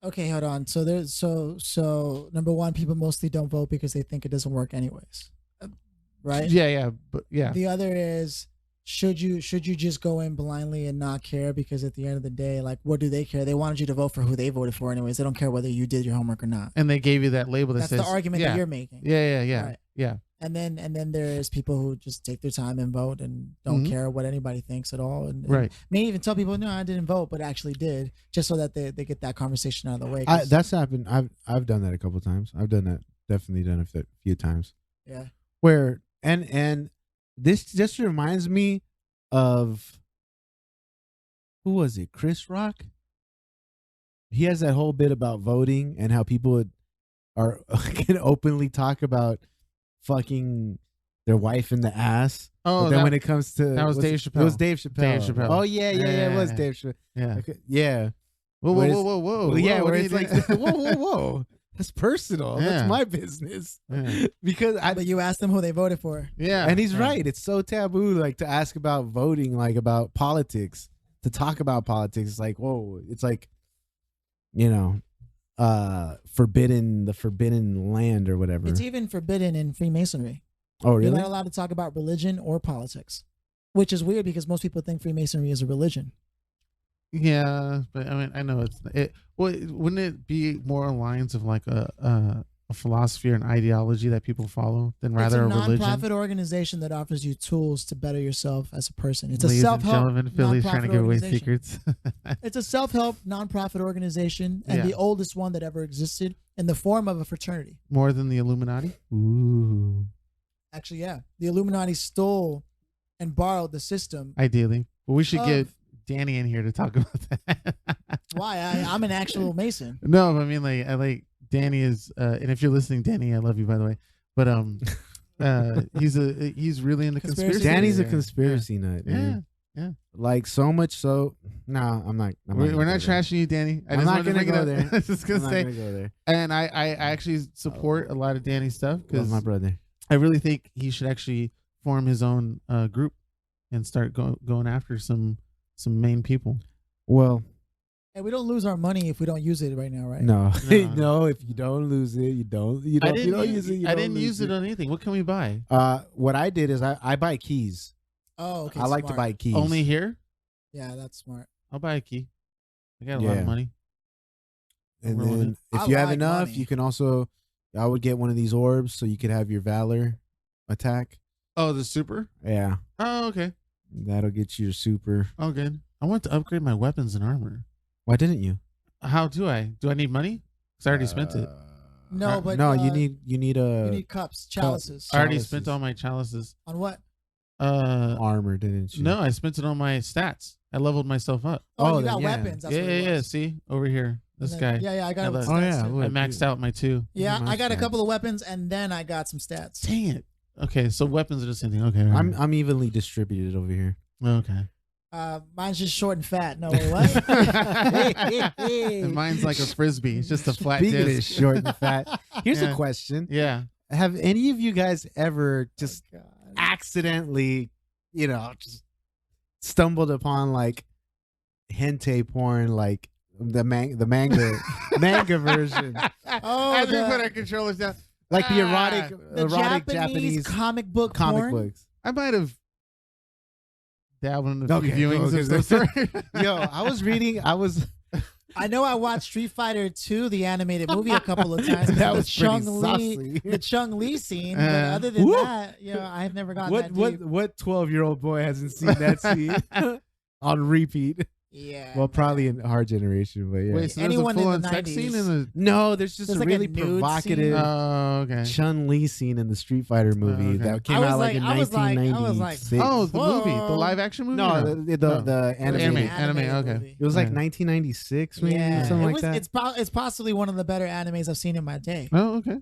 Okay, hold on. So there's so number one, people mostly don't vote because they think it doesn't work anyways, right? Yeah, but yeah. The other is should you just go in blindly and not care, because at the end of the day, like, what do they care? They wanted you to vote for who they voted for anyways. They don't care whether you did your homework or not. And they gave you that label that That's says the argument that you're making. Yeah. Right. Yeah. And then there's people who just take their time and vote and don't care what anybody thinks at all. And may even tell people, no, I didn't vote, but actually did, just so that they get that conversation out of the way. That's happened. I've done that a couple of times. I've done that. Definitely done it a few times. Yeah. Where and this just reminds me of, who was it? Chris Rock. He has that whole bit about voting and how people can openly talk about fucking their wife in the ass. Oh, but then when it comes to that was Dave Chappelle. It was Dave Chappelle. Oh yeah, it was Dave Chappelle. Yeah. Yeah. Whoa. Well, yeah, where it's like, whoa. That's personal. Yeah. That's my business. Yeah. Because but you asked them who they voted for. Yeah. And he's right. It's so taboo, like, to ask about voting, like about politics, to talk about politics. It's like, whoa. It's like, the forbidden land or whatever. It's even forbidden in Freemasonry. Oh, really? You're not allowed to talk about religion or politics, which is weird because most people think Freemasonry is a religion. Yeah, but I mean, I know wouldn't it be more on lines of like a philosophy or an ideology that people follow than rather a religion? It's a non-profit organization that offers you tools to better yourself as a person. It's Ladies a self-help and gentlemen, Philly's trying to give away secrets. It's a self-help non-profit organization, and the oldest one that ever existed in the form of a fraternity. More than the Illuminati? Ooh. Actually, yeah. The Illuminati stole and borrowed the system. Ideally. But we should get Danny in here to talk about that. Why? I'm an actual Mason. No, I mean, Danny is, and if you're listening, Danny, I love you, by the way. But he's really into conspiracy. Danny's a conspiracy nut. Man. Yeah. Like, so much so. No, I'm not. We're not trashing you, Danny. I'm not gonna go there. I was just gonna say. Not gonna go there. And I actually support a lot of Danny's stuff because my brother. I really think he should actually form his own group and start going after some main people. Well, hey, we don't lose our money if we don't use it right now, right? No. No, if you don't lose it, you don't use it. I didn't use it on anything. What can we buy? What I did is I buy keys. Oh, okay. I like to buy keys. Only here? Yeah, that's smart. I'll buy a key. I got a lot of money. And then if you have enough, you can also, I would get one of these orbs so you could have your Valor attack. Oh, the super? Yeah. Oh, okay. That'll get you your super. Oh, good. I want to upgrade my weapons and armor. Why didn't you? How do I? Do I need money? Because I already spent it. No, but no, you need cups, chalices. I already spent all my chalices. On what? Armor, didn't you? No, I spent it on my stats. I leveled myself up. Oh, you got weapons. That's yeah. See, over here, this guy. Yeah, I got. I maxed out my 2. Yeah, I got a couple of weapons, and then I got some stats. Dang it. Okay, so weapons are the same thing. Okay, I'm evenly distributed over here. Okay. Mine's just short and fat. No, wait, what? And mine's like a frisbee. It's just a flat Speaking of disc. short and fat, here's Yeah. a question: Yeah. have any of you guys ever just Oh, God. accidentally, just stumbled upon like hentai porn, like the manga manga version, Oh, As we the- put our controllers down. like the Ah, erotic the Japanese comic book comic porn? books. I might have dabbled in a few Okay, viewings okay, of some sort. Yo, I was I know I watched Street Fighter 2, the animated movie, a couple of times. that The was pretty Chung Li, saucy. the Chung Li scene. But Uh, other than woo. that, I've never gotten that deep. what 12-year-old boy hasn't seen that scene on repeat? Yeah. Well, probably in our generation, but yeah. Wait, so Anyone in there's a the full-on sex 90s. scene in the... No, there's just There's a like a really nude scene. provocative Oh, okay. Chun Li scene in the Street Fighter movie okay. that came I was out like like- in I was like- I was like, 1996. Oh, the movie. The Whoa. live action movie? no, or the animated. anime, okay. movie. It was like Yeah. 1996, maybe Yeah, something it like was, that. it's possibly one of the better animes I've seen in my day. Oh, okay.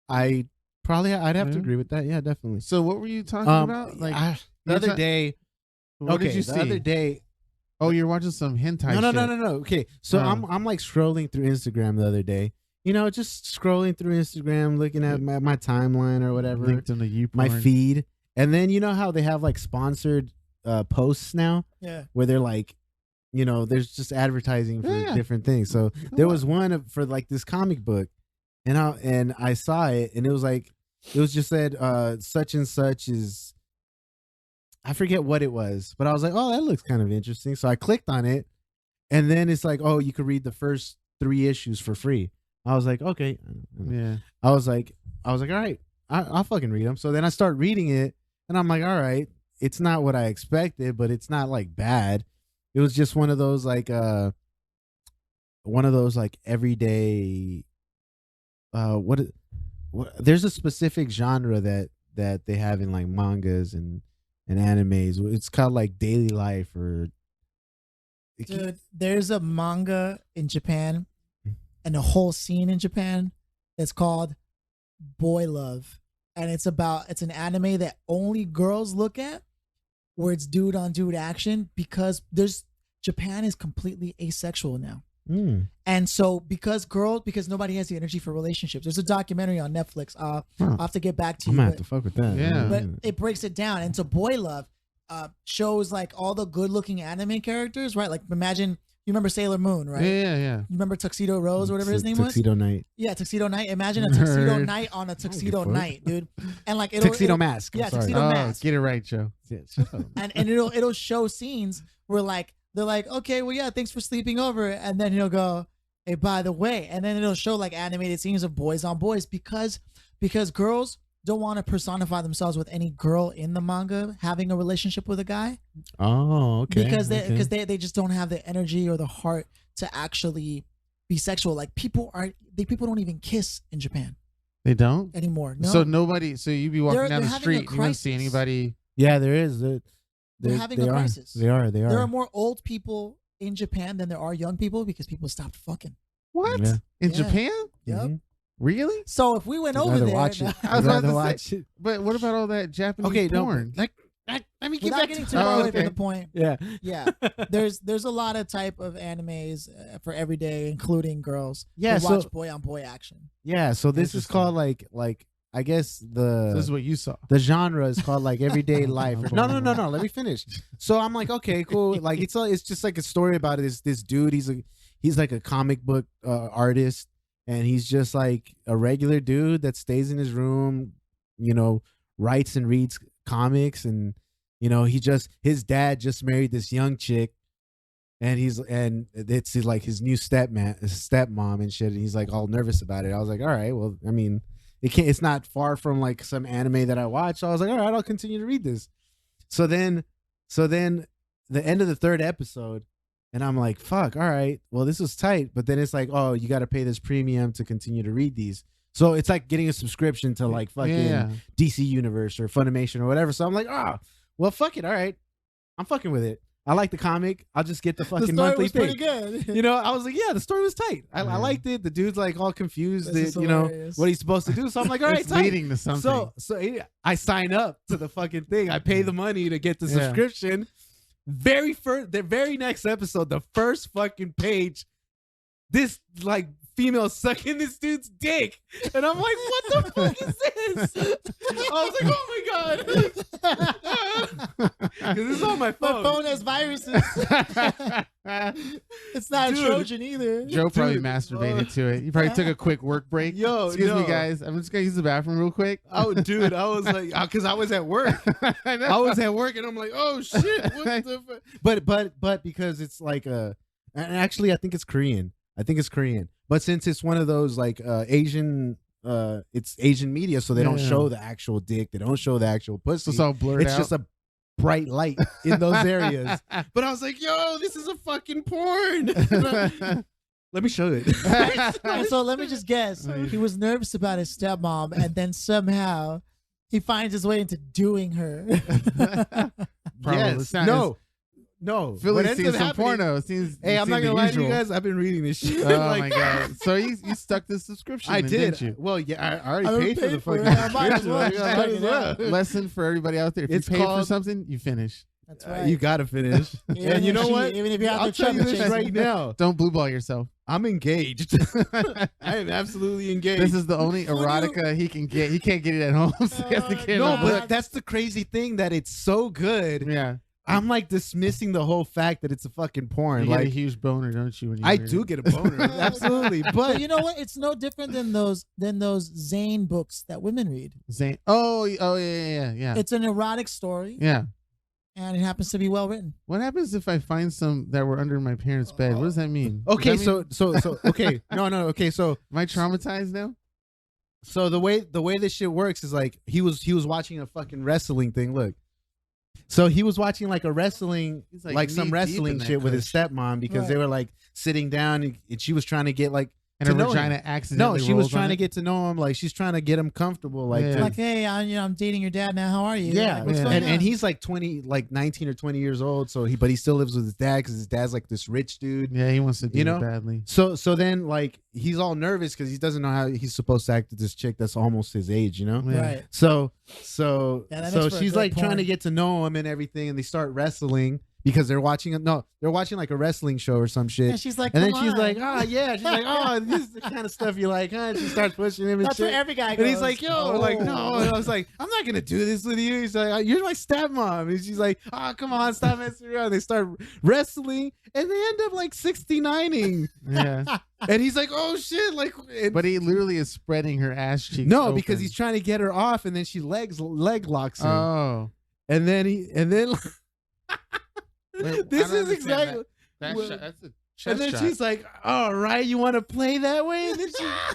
I'd have to Yeah. agree with that. Yeah, definitely. So what were you talking about? Like, The you're other ta- day. what Okay, did you the see? other day. Oh, you're watching some hentai No. Okay, so Oh. I'm like scrolling through Instagram the other day. Just scrolling through Instagram, looking at my timeline or whatever, Linked in the U my feed, and then you know how they have like sponsored posts now, Yeah. where they're like, there's just advertising for Yeah. different things. So there was one for like this comic book, and I saw it, and it was just said such and such is. I forget what it was, but I was like, oh, that looks kind of interesting. So I clicked on it, and then it's like, oh, you could read the first 3 issues for free. I was like, okay. Yeah. I was like, all right, I'll fucking read them. So then I start reading it, and I'm like, all right, it's not what I expected, but it's not like bad. It was just one of those like everyday. What? There's a specific genre that they have in like mangas and animes. It's called like daily life or. Dude, there's a manga in Japan and a whole scene in Japan that's called Boy Love. And it's an anime that only girls look at, where it's dude on dude action, because Japan is completely asexual now. And so because nobody has the energy for relationships. There's a documentary on Netflix. I'll have to get back to I'm you. gonna have but- to fuck with that. Yeah. but it breaks it down. And so Boy Love shows like all the good looking anime characters, right? Like imagine, you remember Sailor Moon, right? Yeah. You remember Tuxedo Rose or whatever his name Tuxedo Night. was? Yeah, Tuxedo Night. Imagine a tuxedo Nerd. night on a tuxedo fuck. night, dude. And like it'll Tuxedo Mask. I'm yeah, sorry. Tuxedo Oh, Mask. get it right, Joe. Yeah, shut up. and it'll show scenes where like they're like, okay, well yeah, thanks for sleeping over, and then he'll go, hey, by the way, and then it'll show like animated scenes of boys on boys because girls don't want to personify themselves with any girl in the manga having a relationship with a guy. Oh, okay. Because okay. they just don't have the energy or the heart to actually be sexual. Like people don't even kiss in Japan They don't? anymore. No, So nobody, so you be walking They're down the having a street, you wouldn't see crisis. anybody. Yeah, there is. They're having they a are. crisis. They are. there are more old people in Japan than there are young people because people stopped fucking. What? Yeah. In Yeah. Japan? Yep. Mhm. Really? So if we went I'd over rather there, watch it. I was I'd about rather to watch it. But what about all that Japanese Okay, porn? no. Let me get without back getting to too far away okay. from the point, Yeah. yeah, there's a lot of type of animes for every day, including girls. Yeah, who watch so- boy on boy action. Yeah. So this is Interesting. called like I guess So this is what you saw. the genre is called like everyday life. No. Let me finish. So I'm like, okay, cool. Like it's just like a story about this dude. He's like a comic book artist, and he's just like a regular dude that stays in his room, writes and reads comics, and his dad just married this young chick, and it's like his new stepmom and shit, and he's like all nervous about it. I was like, all right, well, I mean, it's not far from like some anime that I watch. So I was like, all right, I'll continue to read this. So then the end of the 3rd episode, and I'm like, fuck, all right, well, this was tight. But then it's like, oh, you got to pay this premium to continue to read these. So it's like getting a subscription to like fucking Yeah. DC Universe or Funimation or whatever. So I'm like, well, fuck it. All right. I'm fucking with it. I like the comic. I'll just get the The fucking story monthly was thing. pretty good. I was like, yeah, the story was tight. I Yeah. liked it. The dude's like all confused, This is that, hilarious. what he's supposed to do. So I'm like, all right, It's tight. leading to something. So I sign up to the fucking thing. I pay the money to get the Yeah. subscription. the very next episode, the first fucking page, this like female sucking this dude's dick, and I'm like, what the fuck is this? I was like, oh my god, because this is on my My phone. phone has viruses. It's not Dude. a Trojan either. Joe probably Dude, masturbated to it. You probably took a quick work break. Yo, Excuse me, no. guys. I'm just gonna use the bathroom real quick. Oh, dude, I was like, because I was at work. I know. I was at work, and I'm like, oh shit, what the fuck? But because it's like and actually, I think it's Korean. But since it's one of those like Asian, it's Asian media, so they don't Yeah. show the actual dick. They don't show the actual pussy. So it's all blurred It's out. just a bright light in those areas. But I was like, yo, this is a fucking porn. Let me show it. And so let me just guess. He was nervous about his stepmom, and then somehow he finds his way into doing her. Probably. Yes. It's not- No. Philly What ends sees up some happening- porno. It seems, Hey, it I'm not seems gonna the lie to you usual. guys. I've been reading this shit. Oh like, my god! So you stuck the subscription. I in, did. Didn't you? Well, yeah, I I already already paid for the paid for fucking it. I might as subscription. well Like, just I check might it as well. out. Lesson for everybody out there: if It's you pay for called- something, you finish. That's right. You gotta finish. Even And you if know what? Even if you have I'll to tell you trouble this chasing right it. now. Don't blue ball yourself. I'm engaged. I am absolutely engaged. This is the only Would you- erotica he can get. He can't get it at home. So he has to get it no, on the- but that's the crazy thing that it's so good. yeah. I'm like dismissing the whole fact that it's a fucking porn. You get a Like huge boner, don't you? When you I read it? do get a boner, absolutely. But But you know what? It's no different than those Zane books that women read. Zane. Yeah. It's an erotic story, Yeah. and it happens to be well written. What happens if I find some that were under my parents' bed? What does that mean? Does okay, that mean- so okay, no, okay, so am I traumatized now? the way this shit works is like he was watching a fucking wrestling thing. Look, so he was watching like a wrestling He's like some knee deep wrestling in that shit with his kush. stepmom because Right. they were like sitting down and she was trying to get like And to her know him. vagina No, accidentally. she was rolls on trying to it? get to know him. Like she's trying to get him comfortable. Like Yeah. to- Like, hey, I'm dating your dad now. How are you? yeah, Like, what's Yeah. going and on? he's like 19 or 20 years old. So but he still lives with his dad because his dad's like this rich dude. Yeah, he wants to do You it know? badly. So then like he's all nervous because he doesn't know how he's supposed to act with this chick that's almost his age. You know. Yeah. right. So Yeah, that so makes for a she's good like trying to porn. get to know him and everything, and they start wrestling because they're watching like a wrestling show or some shit. And she's like, And then "Come she's on." like, oh yeah, she's like, oh, this is the kind of stuff you like, huh? She starts pushing him and That's where shit. every guy goes. And he's like, yo, like, no. Oh. And I was like, I'm not gonna do this with you. He's like, you're my stepmom. And she's like, oh, come on, stop messing around. They start wrestling, and they end up like 69ing. Yeah. And he's like, oh shit, like, and- But he literally is spreading her ass cheeks. no, open. because he's trying to get her off, and then she leg locks him, Oh. and then Wait, this I don't is understand exactly. That Well, shot, that's a chest And then shot. she's like, "All right, you want to play that way?" And then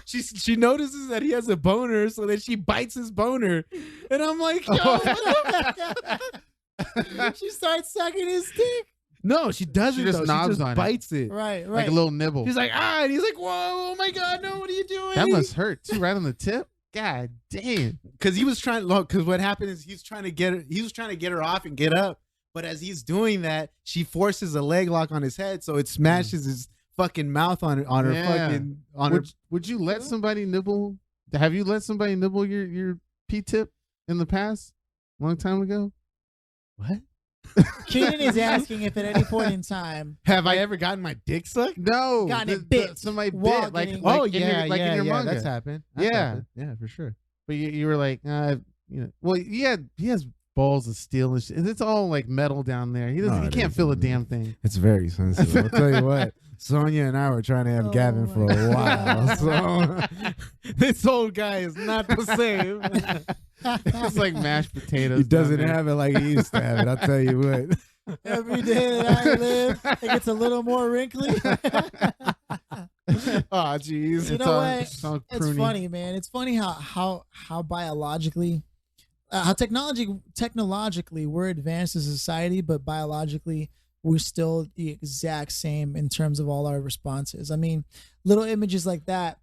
she notices that he has a boner, so then she bites his boner, and I'm like, "Yo, what the-" she starts sucking his dick. no, she doesn't. She just though. knobs she just on it. bites it. Right, right. like a little nibble. She's like, "Ah," and he's like, "Whoa, oh my god, no, what are you doing?" That must hurt too, right on the tip. God damn. because he was trying. Look, because what happened is he was trying to get her off and get up, but as he's doing that, she forces a leg lock on his head, so it smashes his fucking mouth on her Yeah. fucking on her. Would you let somebody nibble? Have you let somebody nibble your P-tip in the past? Long time ago? What? Keenan is asking if at any point in time, Have I ever gotten my dick sucked? No. Gotten it bit somebody while bit. Like, getting- like Oh in yeah, your, like in your manga. that's happened. Yeah. Yeah, for sure. But you were like, well, he has balls of steel and shit. It's all like metal down there. He doesn't. No, he it can't isn't. feel a damn thing. It's very sensitive. I'll tell you what. Sonia and I were trying to have Oh Gavin for my a while. God. So this old guy is not the same. It's like mashed potatoes. He doesn't down there. have it like he used to have it. I'll tell you what. every day that I live, it gets a little more wrinkly. Oh, jeez. You It's know all- what? it's all It's pruny. funny, man. It's funny how biologically, how technologically we're advanced as a society, but biologically we're still the exact same in terms of all our responses. I mean, little images like that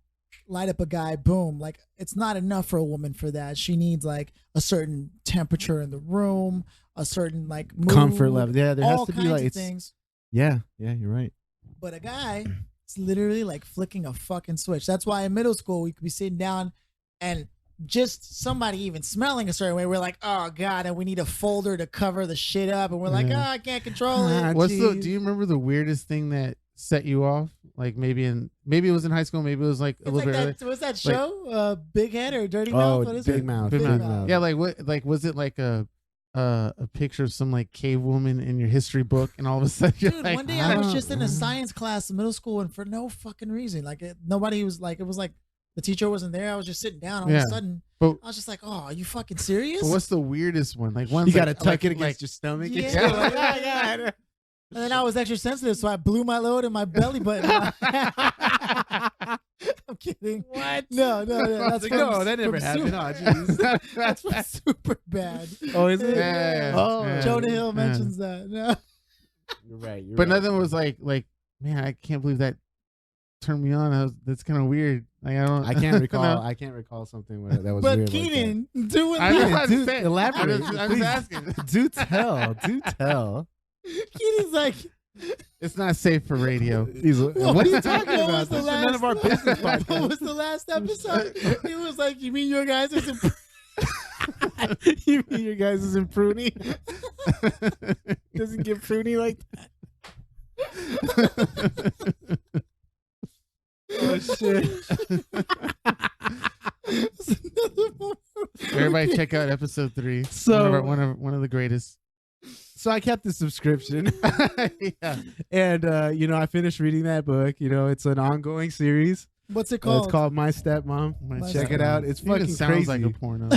light up a guy, boom. Like, it's not enough for a woman for that. She needs like a certain temperature in the room, a certain like mood, Comfort level. Yeah, there has all to be kinds like of it's. things. Yeah, you're right. But a guy, it's literally like flicking a fucking switch. That's why in middle school we could be sitting down and just somebody even smelling a certain way, we're like, oh God, and we need a folder to cover the shit up, and we're like, Yeah. oh, I can't control it. What's the? Jeez. Do you remember the weirdest thing that set you off? Like maybe it was in high school, maybe it was like a It's little like bit earlier. that, what's that show? Big Head or Dirty Mouth? What is Big it? Mouth. Big Big Mouth. Mouth. Yeah, like what? Like was it like a picture of some like cave woman in your history book, and all of a sudden you're Dude, like, one day I was just in a science class in middle school, and for no fucking reason, like nobody was like, it was like the teacher wasn't there. I was just sitting down. All of Yeah. a sudden, But- I was just like, oh, are you fucking serious? But what's the weirdest one? Like one You gotta like, tuck it like, against your stomach. Yeah. and shit. Like, oh, God. And then I was extra sensitive, so I blew my load in my belly button. I'm kidding. What? No. That's Like, from, no, that never from happened. Super, Oh, jeez. that's from Super Bad. Oh, is it? Yeah. Oh, Yeah. Jonah Hill Yeah. mentions that. No. You're right. You're But right. nothing was like, man, I can't believe that turned me on. That's kind of weird. Like I don't. I can't recall. No. I can't recall something where that was But weird. Keenan, do it. I know like what I'm Dude, saying. elaborate. I'm just Please. asking. Do tell. Do tell. Keenan's like, It's not safe for radio. What are you talking What about? was the This is last- none of our business what podcast. was the last episode? It was like, you mean your guys is You mean your guys isn't pruny? Doesn't get pruny like that. Oh shit! Everybody, check out episode 3. So- one of the greatest. So I kept the subscription, Yeah. and I finished reading that book. It's an ongoing series. What's it called? It's called My Stepmom. My Check it stepmom. out. It's It even fucking sounds crazy. like a porno.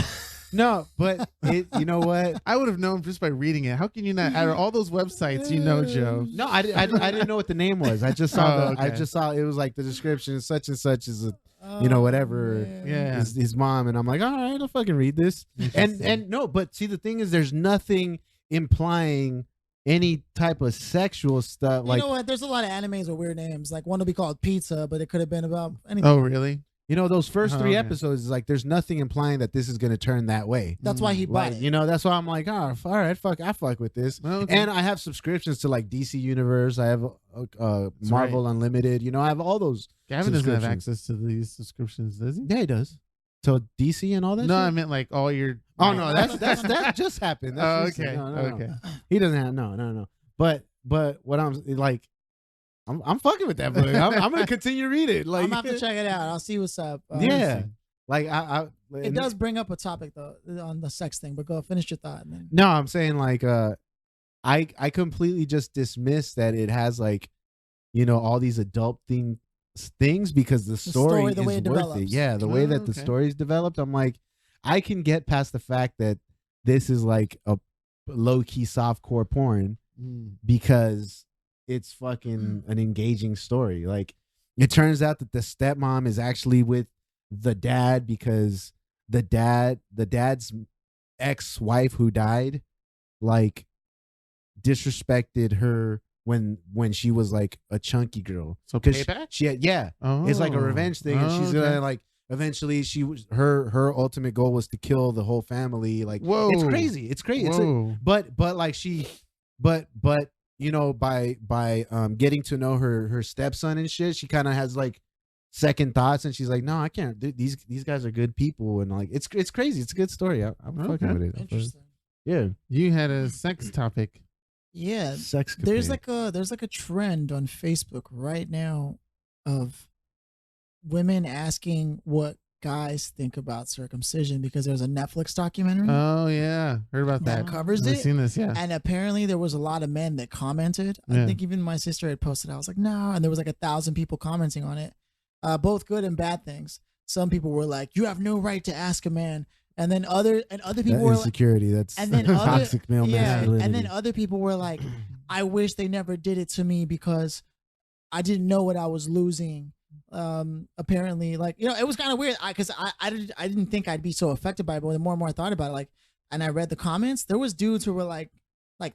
No, but you know what? I would have known just by reading it. How can you not? Out of all those websites, Joe. No, I didn't know what the name was. I just saw Oh, I okay. just saw it was like the description. Such and such is a Oh, whatever. man. Yeah. his mom, and I'm like, all right, I'll fucking read this. And no, but see, the thing is, there's nothing implying any type of sexual stuff. You Like, know what? There's a lot of animes with weird names. Like one will be called Pizza, but it could have been about anything. Oh, really? those first Oh, 3 okay. episodes is like, there's nothing implying that this is going to turn that way. That's why he bought Like, it. that's why I'm like, oh, all right, I fuck with this. Okay. And I have subscriptions to like DC Universe. I have Marvel Unlimited. I have all those. Gavin doesn't have subscriptions. access to these subscriptions, does he? Yeah, he does. So DC and all that. No, shit? I meant like all your. Oh no, that just happened. Oh, That's okay. no. Okay. He doesn't have no. But what I'm like, I'm fucking with that book. I'm gonna continue to read it. Like, I'm gonna have to check it out. I'll see what's up. yeah, like I It does bring up a topic though on the sex thing, but go finish your thought. And then. No, I'm saying like I completely just dismiss that it has like all these adult things because the story the is way it worth it. develops. Yeah, the way Oh, that the okay. story's developed, I'm like, I can get past the fact that this is like a low key softcore porn Mm. because it's fucking an engaging story. Like, it turns out that the stepmom is actually with the dad because the dad's ex-wife who died like disrespected her when she was like a chunky girl. So 'Cause payback? she had, yeah, Oh. it's like a revenge thing, and she's okay. gonna like eventually her ultimate goal was to kill the whole family. Like, Whoa. it's crazy. It's crazy. It's like, Whoa. but like she but by getting to know her stepson and shit, she kind of has like second thoughts, and she's like, no, I can't. These guys are good people, and like it's crazy. It's a good story. I'm fucking Okay. with it. Interesting. Yeah, You had a sex topic. Yeah, sex. there's like a trend on Facebook right now of women asking what guys think about circumcision because there's a Netflix documentary Oh yeah, heard about that that. covers I've it. seen this. Yeah. And apparently there was a lot of men that commented. Yeah. I think even my sister had posted. I was like, no. And there was like 1,000 people commenting on it, both good and bad things. Some people were like, you have no right to ask a man. And then other people were like, insecurity. That's and then toxic male yeah, masculinity. and then other people were like, I wish they never did it to me because I didn't know what I was losing. Apparently, like, it was kind of weird because I didn't think I'd be so affected by it, but the more and more I thought about it, like, and I read the comments, there was dudes who were like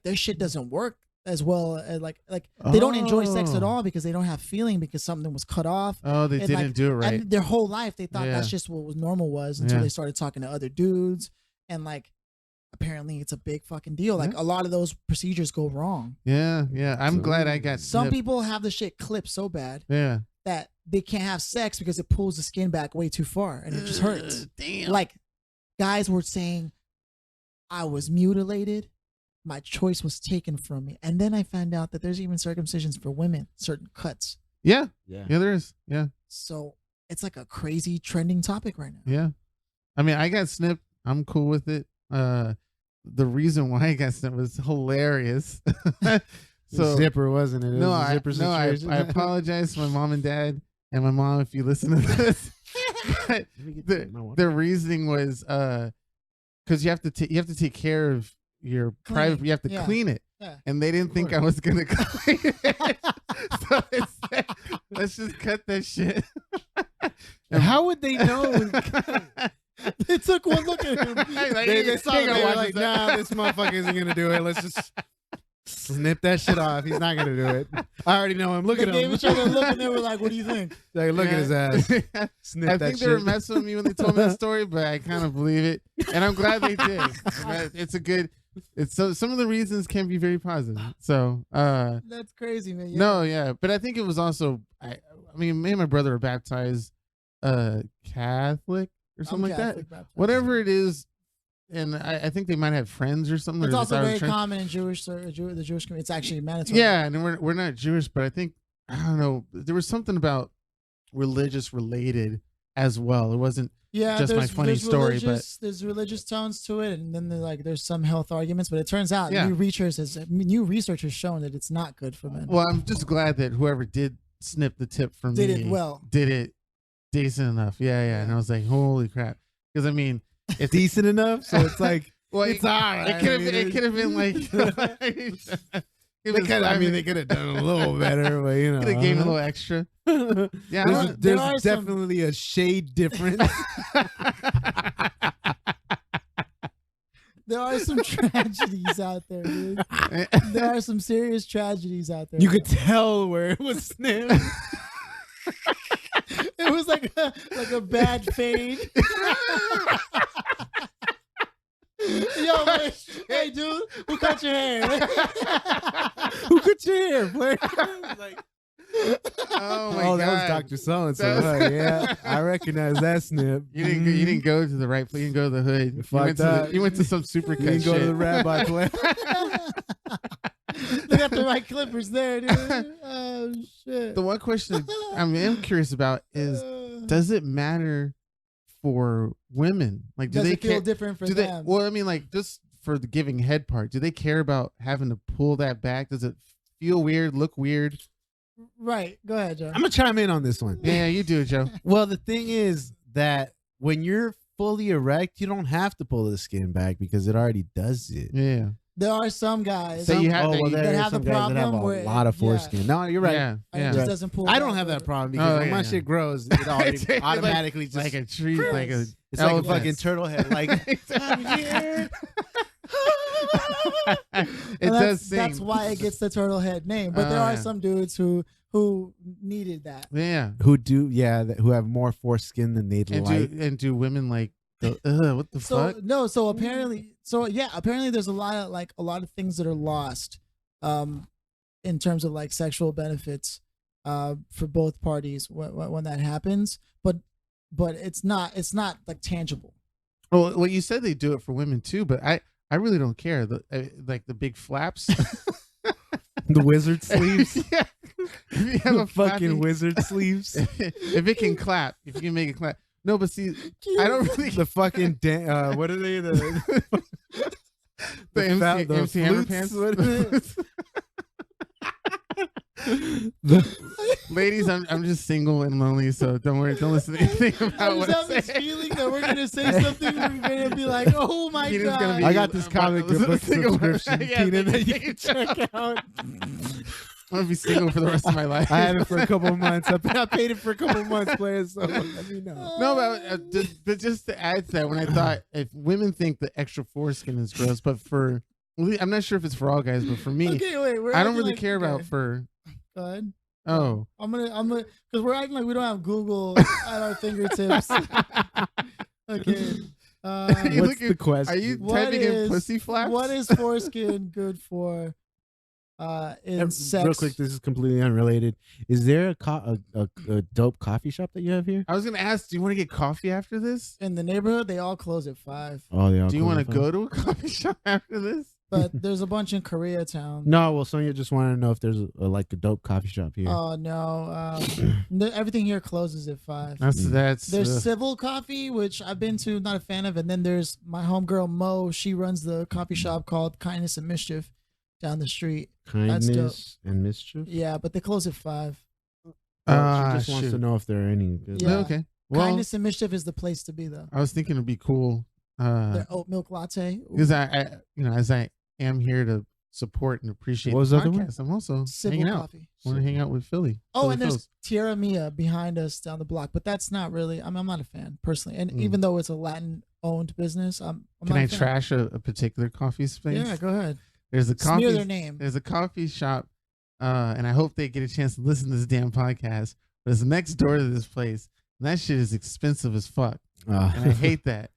their shit doesn't work as well as like they don't enjoy sex at Oh. all because they don't have feeling because something was cut off. Oh, they And, didn't like, do it right. And their whole life they thought Yeah. that's just what was normal was until Yeah. they started talking to other dudes, and like apparently it's a big fucking deal. Like Yeah. a lot of those procedures go wrong. Yeah. I'm So- glad I got Some snipped. people have the shit clipped so bad Yeah. that they can't have sex because it pulls the skin back way too far and it just hurts. Damn. Like guys were saying, I was mutilated. My choice was taken from me. And then I found out that there's even circumcisions for women, certain cuts. Yeah. Yeah. Yeah, there is. Yeah. So it's like a crazy trending topic right now. Yeah. I mean, I got snipped. I'm cool with it. The reason why I got snipped was hilarious. So zipper, wasn't it? It no, was a zipper I situation. apologize to my mom and dad and my mom if you listen to this. But the reasoning was because you have to take care of your private. You have to clean it, and they didn't think I was gonna clean it. So it's like, let's just cut that shit. And how would they know? They took one look at him. They saw it. They were like, nah, this motherfucker isn't gonna do it. Let's just snip that shit off. He's not gonna do it. I already know him. Look at him. They gave each other a look and they were like, what do you think? Like, look at his ass. Snip I that think shit. they were messing with me when they told me that story, but I kind of believe it, and I'm glad they did. It's a good. It's so some of the reasons can be very positive. So that's crazy, man. Yeah. no, yeah, but I think it was also. I mean, me and my brother are baptized Catholic or something like that. Baptized. Whatever it is, and I think they might have friends or something. It's or also very friends. common in the Jewish community. It's actually mandatory. Yeah, and we're not Jewish, but I think I don't know. There was something about religious related as well. It wasn't just my funny story, but there's religious tones to it, and then there's some health arguments. But it turns out Yeah. new research has shown that it's not good for men. well, I'm just glad that whoever did snip the tip for Did me it well. did it decent enough. Yeah. And I was like, holy crap, because I mean, It's decent enough, so it's like well, it's all right. It could have been like. They could have done a little better, but you know, Could have gave a little extra. Yeah, There are there's some- definitely a shade difference. There are some tragedies out there, dude. There are some serious tragedies out there. You could tell where it was snipped. It was like a bad fade. Yo, man, hey, dude, who cut your hair? Who cut your hair, player? Like, oh my Oh, god, that was Dr. So-and-so. That was- Yeah, I recognize that snip. You didn't go to the right place. You didn't go to the hood. You went to some super You cut didn't go to shit. the rabbi player. they got the right clippers there, dude. Oh shit. The one question I'm curious about is, does it matter for women? Like, do Does they it feel care? different for Do they? them? Well, I mean, like, just for the giving head part, do they care about having to pull that back? Does it feel weird? Look weird? Right. Go ahead, Joe. I'm gonna chime in on this one. Yeah, you do it, Joe. Well, the thing is that when you're fully erect, you don't have to pull the skin back because it already does it. Yeah. There are some guys So you have oh, that well, you- there that are have the some guys that have problem a where- lot of yeah. foreskin. No, you're right. Yeah. and it Yeah. just doesn't pull. I don't back have that over. problem because Oh, when my yeah. shit grows, it already Like- automatically just like a tree, like a. it's like a elephant. fucking turtle head. Like I'm here. It And does sing. That's why it gets the turtle head name. But there Oh, are yeah. some dudes who needed that. Yeah. who who have more foreskin than they'd And like. do women like the, what the So fuck? no, so apparently there's a lot of things that are lost in terms of like sexual benefits for both parties when that happens, but it's not like tangible. Well, you said they do it for women too, but I really don't care. Like the big flaps. The wizard sleeves. Yeah. If you have The a fucking flappy- wizard sleeves. if it can clap, if you can make it clap. No, but see, I don't really. The fucking what are they? The MC Hammer flutes? pants. What are they? Ladies, I'm just single and lonely, so don't worry. Don't listen to anything I about what just I have this say. feeling that we're gonna say something. We're gonna be like, "Oh my Keenan's god!" gonna be- I got this comic book Single- subscription, Yeah, Keenan, they- that you they- can check out. I'm gonna be single for the rest of my life. I had it for a couple of months. I paid it for a couple of months, players. So let me know. No, but just to add to that, when I thought if women think the extra foreskin is gross, but I'm not sure if it's for all guys, but for me, Okay, wait. I don't really care about fur. Go ahead. Oh, I'm gonna, because we're acting like we don't have Google at our fingertips. Okay. You What's looking- the question? are you What typing in is- pussy flaps? What is foreskin good for? in sex. Real quick, this is completely unrelated. Is there a dope coffee shop that you have here? I was gonna ask, do you want to get coffee after this? In the neighborhood, they all close at 5. Oh, they all Do you close want at to 5? go to a coffee shop after this? But there's a bunch in Koreatown. No, well, Sonia just wanted to know if there's like a dope coffee shop here. Oh no, everything here closes at 5. That's There's Civil Coffee, which I've been to, not a fan of, and then there's my homegirl Mo. She runs the coffee shop called Kindness and Mischief down the street. Kindness and mischief. Yeah, but they close at 5. Well, she just wants to know if there are any good. Yeah. Okay. Well, Kindness and Mischief is the place to be, though. I was thinking it'd be cool. Their oat milk latte. Because I, as I am here to support and appreciate What was the the other one? podcast, I'm also Civil hanging out. Coffee. Want to hang out with Philly. Oh, Philly and there's Phils. Tierra Mia behind us down the block, but that's not really. I'm not a fan personally, and Mm. even though it's a Latin-owned business, I'm Can not I a fan. trash a particular coffee space? Yeah, go ahead. There's a coffee. Smear their name. There's a coffee shop, and I hope they get a chance to listen to this damn podcast. But it's next door to this place, and that shit is expensive as fuck, and I hate that.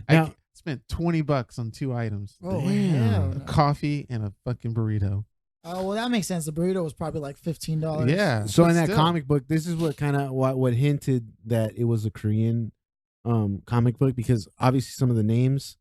Now- I spent $20 on 2 items: Oh, Damn. hell a no. coffee and a fucking burrito. Oh, well, that makes sense. The burrito was probably like $15. Yeah. So but in that still. comic book, this is what kind of what hinted that it was a Korean comic book, because obviously some of the names,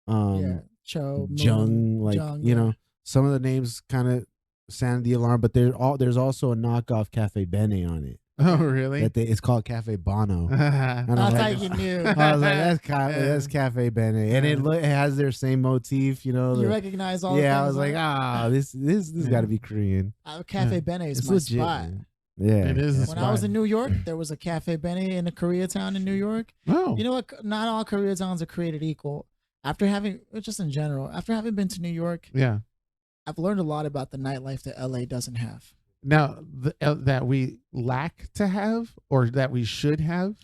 Yeah. Cho, Jung, like Jung, you yeah. know, some of the names kind of sounded the alarm, but there's also a knockoff Cafe Bene on it. Oh, really? It's called Cafe Bono. And I'm That's how like, you knew. I was like, that's Cafe Bene, and it has their same motif, you know. You the- recognize all. yeah, the I was like, this got to be Korean. Cafe Yeah. Bene is It's my legit. spot. Man. Yeah, It is a When I was spot. in New York, there was a Cafe Bene in a Koreatown in New York. Oh. You know what? Not all Koreatowns are created equal. After having, just in general, after having been to New York, Yeah. I've learned a lot about the nightlife that LA doesn't have. Now, that we lack to have, or that we should have,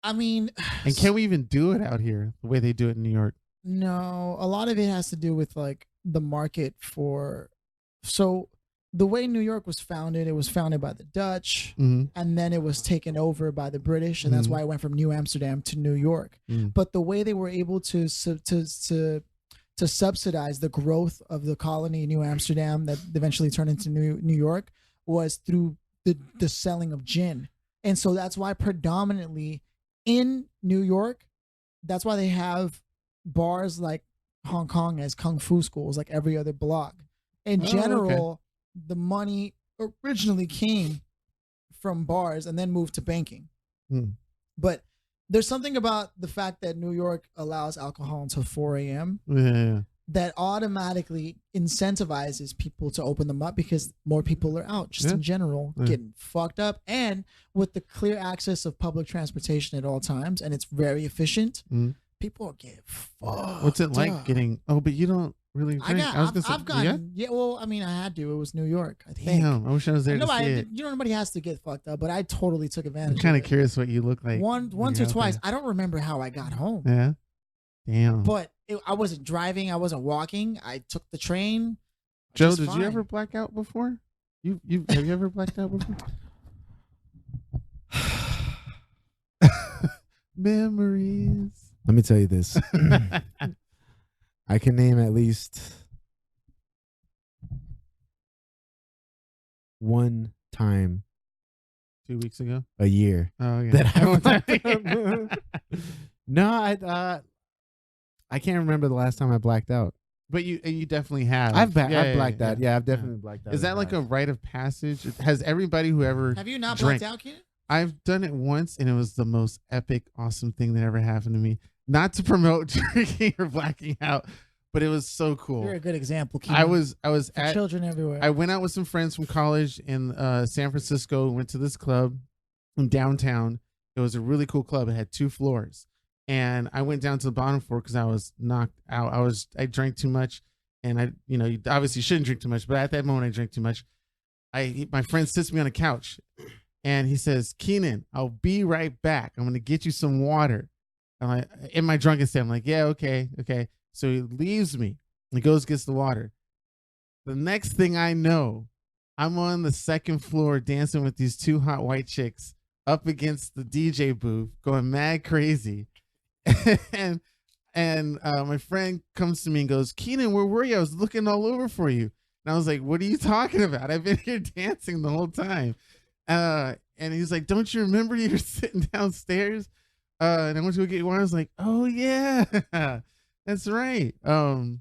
I mean, and can we even do it out here the way they do it in New York? no, a lot of it has to do with like the market for. So the way New York was founded, it was founded by the Dutch, Mm-hmm. and then it was taken over by the British, and that's Mhm. why it went from New Amsterdam to New York. Mm. But the way they were able to subsidize the growth of the colony New Amsterdam that eventually turned into New York was through the selling of gin. And so that's why predominantly in New York, that's why they have bars like Hong Kong as kung fu schools like every other block. In Oh, general, the money originally came from bars and then moved to banking. Hmm. But there's something about the fact that New York allows alcohol until 4 a.m. Yeah. that automatically incentivizes people to open them up because more people are out just Yeah. in general Yeah. getting fucked up, and with the clear access of public transportation at all times, and it's very efficient. Mhm. People get fucked. What's it like up. getting? Oh, but you don't really drink. I've yeah? gotten. Yeah, well, I mean, I had to. It was New York. I think. Damn, I wish I was there to see it. Nobody has to get fucked up, but I totally took advantage. I'm kind of of it. curious what you look like. Once when or you're out twice. there. I don't remember how I got home. Yeah. Damn. But I wasn't driving. I wasn't walking. I took the train. Joe, just did fine. you ever black out before? You have you ever blacked out before? Memories. Let me tell you this. I can name at least one time 2 weeks ago. a year Oh yeah. that I blacked out. No, I can't remember the last time I blacked out. But you definitely have. I've Yeah, blacked out. Yeah, I've yeah. definitely blacked out. Is in that the like a past. rite of passage? Has everybody who ever Have you not drank- blacked out, kid? I've done it once, and it was the most epic, awesome thing that ever happened to me. Not to promote drinking or blacking out, but it was so cool. You're a good example. I Keegan, was for at children everywhere. I went out with some friends from college in San Francisco. Went to this club in downtown. It was a really cool club. It had 2 floors, and I went down to the bottom floor because I was knocked out. I drank too much, and you obviously shouldn't drink too much, but at that moment I drank too much. My friend sits me on a couch, and he says, "Keenan, I'll be right back. I'm gonna get you some water." I'm like, in my drunken state, I'm like, "Yeah, okay." So he leaves me. He goes gets the water. The next thing I know, I'm on the 2nd floor dancing with these 2 hot white chicks up against the DJ booth, going mad crazy. and my friend comes to me and goes, "Keenan, where were you? I was looking all over for you." And I was like, what are you talking about? I've been here dancing the whole time. And he's like, don't you remember you were sitting downstairs? And I went to go get you water. I was like, oh yeah, that's right. And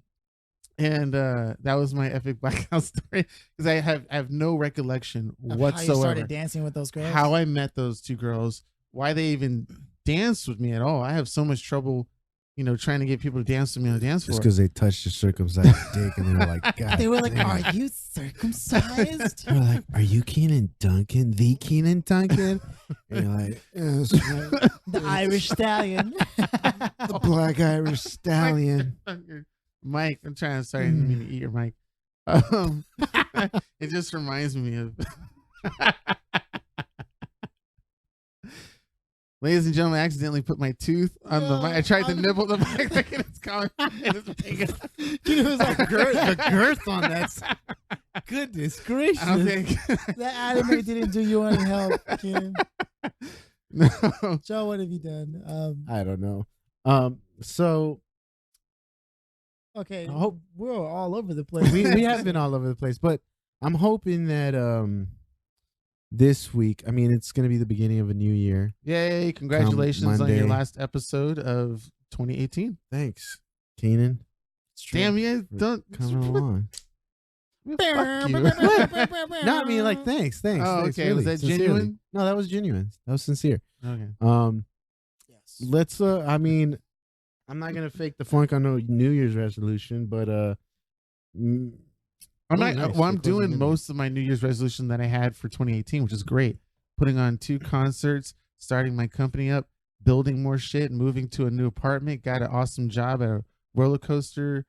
that was my epic blackout story because I have no recollection Of whatsoever. How you started dancing with those girls? How I met those two girls, why they even danced with me at all. I have so much trouble, trying to get people to dance with me on the dance floor. Just because they touched your circumcised dick and they were like, God. They were like, damn. "Are you circumcised?" They were like, "Are you Keenan Duncan? The Keenan Duncan?" And you're like, "Yes, right. The Irish stallion. The Black Irish Stallion." Mike, I'm trying to sorry, I didn't mean to eat your mic. It just reminds me of ladies and gentlemen, I accidentally put my tooth on the mic. I tried to nibble the mic like it's coming. It was like The girth on that. Goodness gracious. I don't think that anime didn't do you any help, Ken. no. Joe, what have you done? I don't know. So Okay, I hope- we're all over the place. we have been all over the place, but I'm hoping that this week, I mean, it's going to be the beginning of a new year. Yay, congratulations on Monday. your last episode of 2018. Thanks, Keenan. Damn, you for don't coming along. Fuck you. No, I mean, like, thanks. Oh, thanks, okay. Was that sincerely. genuine? No, that was genuine. That was sincere. Okay. Yes. Let's I mean, I'm not gonna fake the funk on no New Year's resolution, but I'm Oh, not, nice. well, I'm You're closing doing in. most of my New Year's resolution that I had for 2018, which is great. Putting on 2 concerts, starting my company up, building more shit, moving to a new apartment, got an awesome job at a roller coaster,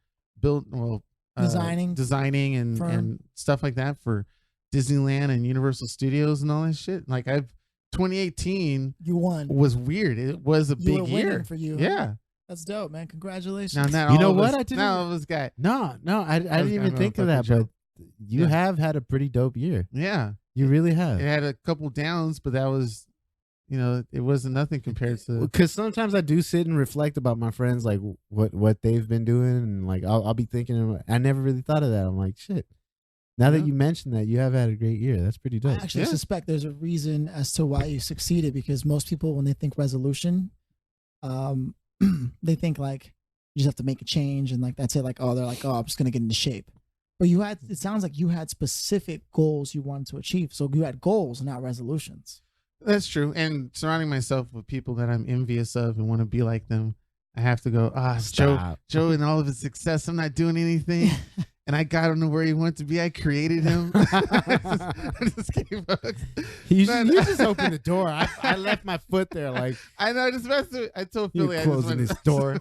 designing and firm. stuff like that for Disneyland and Universal Studios and all that shit. Like 2018 You won. was weird. It was a You were big winning year for you. Yeah. That's dope, man. Congratulations. Now, not You all know of what? us- I didn't- Not all of us got. no, I didn't kind even of think a of that, fucking but you Yeah. have had a pretty dope year. Yeah. You really have. It had a couple downs, but that was, it wasn't nothing compared to. Because sometimes I do sit and reflect about my friends, like what they've been doing, and like I'll be thinking, I never really thought of that. I'm like, shit. Now that Yeah. you mentioned that, you have had a great year. That's pretty I dope. actually Yeah. suspect there's a reason as to why you succeeded, because most people, when they think resolution, they think like you just have to make a change and like that's it. Like, they're like, I'm just gonna get into shape. But it sounds like you had specific goals you wanted to achieve. So you had goals, not resolutions. That's true. And surrounding myself with people that I'm envious of and want to be like them, I have to go, Stop. Joe and all of his success, I'm not doing anything. And I got him to where he wanted to be. I created him. I just gave up. You Man. just opened the door. I left my foot there, like I know. I just messed with, I told you Philly I just closing went, this door.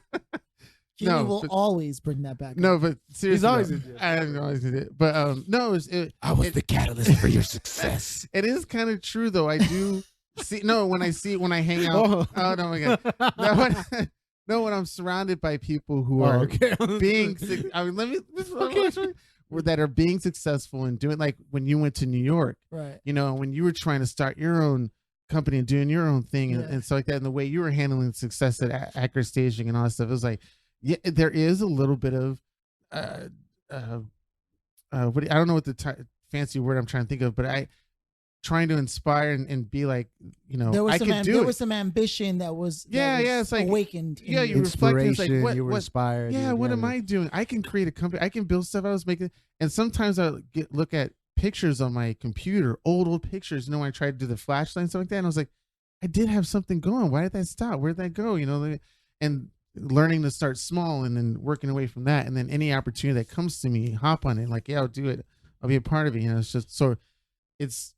Kenny No, will but- always bring that back. No, up. but seriously, always though, gonna do it. I always did it. But no, I was the catalyst for your success. it is kind of true though. I do see. No, when I hang out. Oh no, my God. No, when I'm surrounded by people who are okay. being. I mean, let me. That are being successful and doing, like when you went to New York. right. When you were trying to start your own company and doing your own thing Yeah. and stuff like that, and the way you were handling success at Accurate Staging and all that stuff, it was like, yeah, there is a little bit of, I don't know what the fancy word I'm trying to think of, but trying to inspire and be like, There was I some could do there it. was some ambition that was It's like, awakened. in yeah, you. you reflect, it's like, Inspiration. You were what- inspired. yeah, what am I doing? I can create a company. I can build stuff I was making. And sometimes I look at pictures on my computer, old pictures. When I tried to do the flashlight and stuff like that, and I was like, I did have something going. Why did that stop? Where did that go? And learning to start small and then working away from that. And then any opportunity that comes to me, hop on it. Like, yeah, I'll do it. I'll be a part of it. It's just it's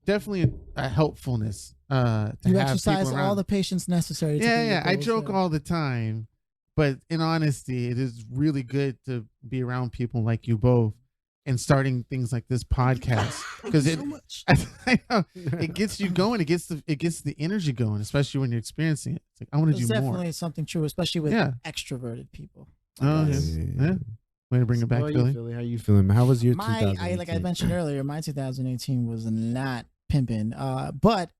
definitely a helpfulness. To You have exercise people all around. the patience necessary. To Yeah, do your I goals, joke yeah. all the time, but in honesty, it is really good to be around people like you both and starting things like this podcast because it I know, it gets you going. It gets the energy going, especially when you're experiencing it. It's like I want to It's do definitely more. something true, especially with Yeah. extroverted people. Oh, Yes. yeah. Way to bring it back, How are Philly. you, Philly? How you feeling? How was your Like I 2018? mentioned earlier, my 2018 was not pimping. But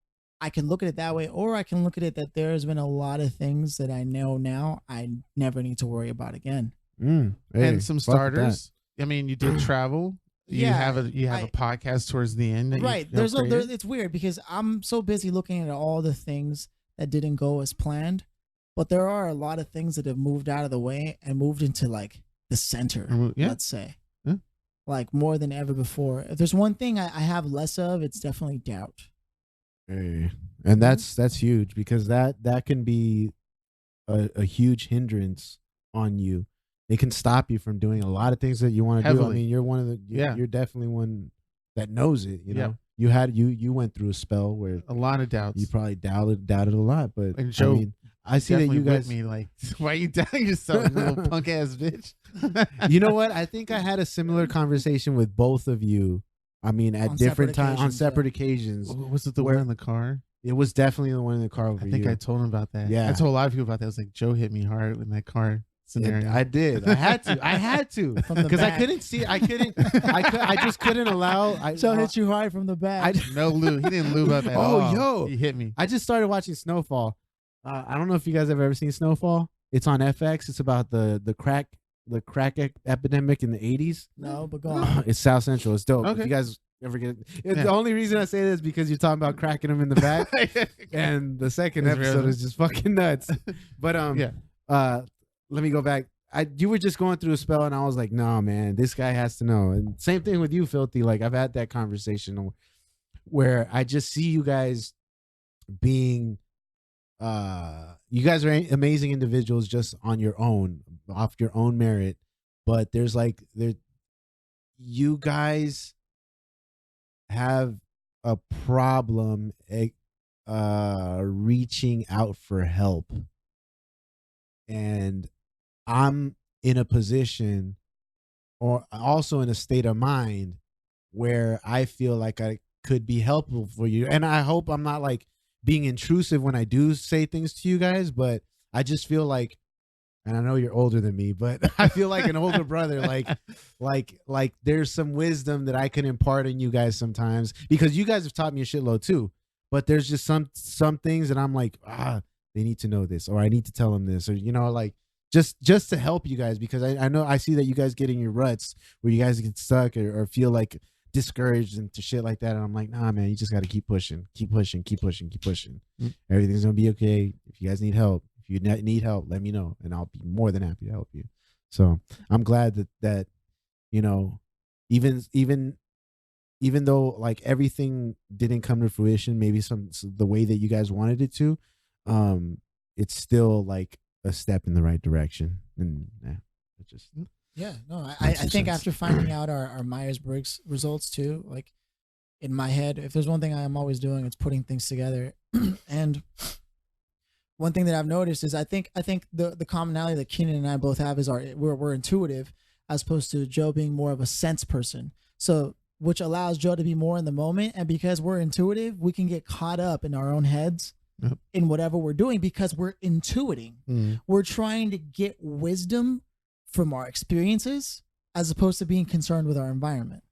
I can look at it that way, or I can look at it that there's been a lot of things that I know now I never need to worry about again. Hey, And some fuck with that. starters. I mean, you did travel. You have a podcast towards the end. That right. It's weird because I'm so busy looking at all the things that didn't go as planned, but there are a lot of things that have moved out of the way and moved into like the center. Let's say, like more than ever before. If there's one thing I have less of, it's definitely doubt. Hey. And that's huge because that can be a huge hindrance on you. It can stop you from doing a lot of things that you want to do. I mean, you're one of the you're definitely one that knows it. You know, you went through a spell where a lot of doubts. You probably doubted a lot, but and Joe, I mean, I see that you guys me like, why are you doubting yourself, little punk ass bitch? You know what? I think I had a similar conversation with both of you. I mean, at different times on separate occasions. Was it the one in the car? It was definitely the one in the car over I think I told him about that. Yeah, I told a lot of people about that. I was like, Joe hit me hard in that car scenario. I did. I had to because I couldn't see. I just couldn't allow. Joe hit you hard from the back. No lube. He didn't lube up at all. Yo, he hit me. I just started watching Snowfall. I don't know if you guys have ever seen Snowfall. It's on FX. It's about the crack epidemic in the 80s. No, but go on. It's South Central. It's dope. Okay. If you guys ever get it. The only reason I say this is because you're talking about cracking them in the back, and the second episode is just fucking nuts. But let me go back. You were just going through a spell, and I was like, no, man, this guy has to know. And same thing with you, Filthy. Like, I've had that conversation where I just see you guys being, you guys are amazing individuals just on your own, off your own merit. But you guys have a problem reaching out for help. And I'm in a position or also in a state of mind where I feel like I could be helpful for you. And I hope I'm not like being intrusive when I do say things to you guys, but I just feel like, and I know you're older than me, but I feel like an older brother, like there's some wisdom that I can impart on you guys sometimes, because you guys have taught me a shitload too. But there's just some things that I'm like, they need to know this, or I need to tell them this, or, you know, like just to help you guys, because I know I see that you guys get in your ruts where you guys get stuck or feel like discouraged and to shit like that. And I'm like, nah, man, you just got to keep pushing. Mm-hmm. Everything's going to be okay. If you guys need help, if you need help, let me know, and I'll be more than happy to help you. So I'm glad that you know, even though like everything didn't come to fruition, maybe the way that you guys wanted it to, it's still like a step in the right direction. And it just I think after finding out our Myers-Briggs results too, like in my head, if there's one thing I am always doing, it's putting things together. And one thing that I've noticed is I think the commonality that Keenan and I both have is we're intuitive, as opposed to Joe being more of a sense person. So which allows Joe to be more in the moment, and because we're intuitive, we can get caught up in our own heads in whatever we're doing because we're intuiting. We're trying to get wisdom from our experiences as opposed to being concerned with our environment.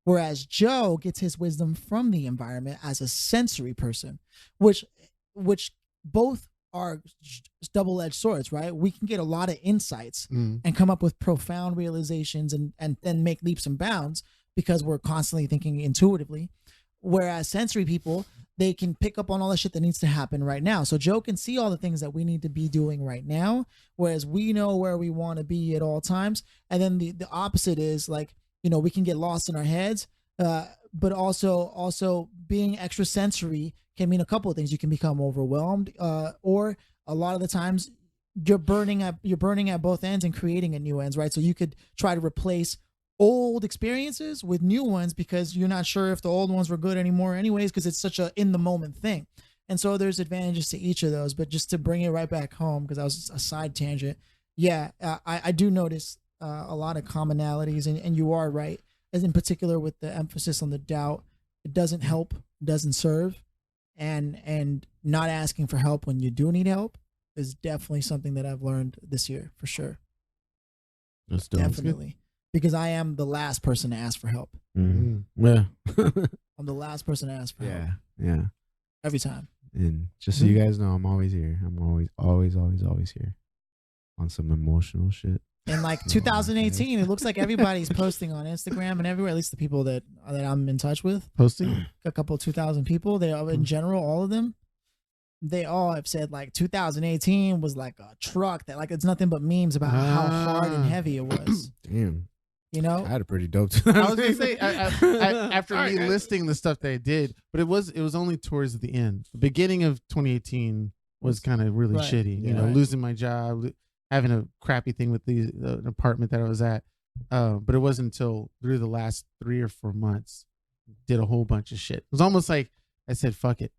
Whereas Joe gets his wisdom from the environment as a sensory person, which both are double-edged swords, right? We can get a lot of insights and come up with profound realizations and then make leaps and bounds because we're constantly thinking intuitively. Whereas sensory people, they can pick up on all the shit that needs to happen right now. So Joe can see all the things that we need to be doing right now, whereas we know where we want to be at all times. And then the opposite is like, you know, we can get lost in our heads, but also being extrasensory can mean a couple of things. You can become overwhelmed, or a lot of the times you're burning at both ends and creating at new ends, right? So you could try to replace old experiences with new ones because you're not sure if the old ones were good anymore anyways, because it's such a in the moment thing. And so there's advantages to each of those. But just to bring it right back home, because that was a side tangent, I do notice a lot of commonalities, and you are right, as in particular with the emphasis on the doubt. It doesn't help, doesn't serve, and not asking for help when you do need help is definitely something that I've learned this year for sure. That's dope. Definitely. Because I am the last person to ask for help. Mm-hmm. Yeah. I'm the last person to ask for help. Yeah. Every time. And just so you guys know, I'm always here. I'm always here on some emotional shit. in like 2018. It looks like everybody's posting on Instagram and everywhere. At least the people that I'm in touch with. Posting A couple 2,000 people. They all, in general, all of them. They all have said like 2018 was like a truck that like it's nothing but memes about how hard and heavy it was. Damn. You know, I had a pretty dope. I was gonna say after me listing the stuff that I did, but it was only towards the end. The beginning of 2018 was kind of really Right. shitty. You Yeah. know, Right. losing my job, having a crappy thing with the apartment that I was at. But it wasn't until through the last 3 or 4 months did a whole bunch of shit. It was almost like I said, "Fuck it."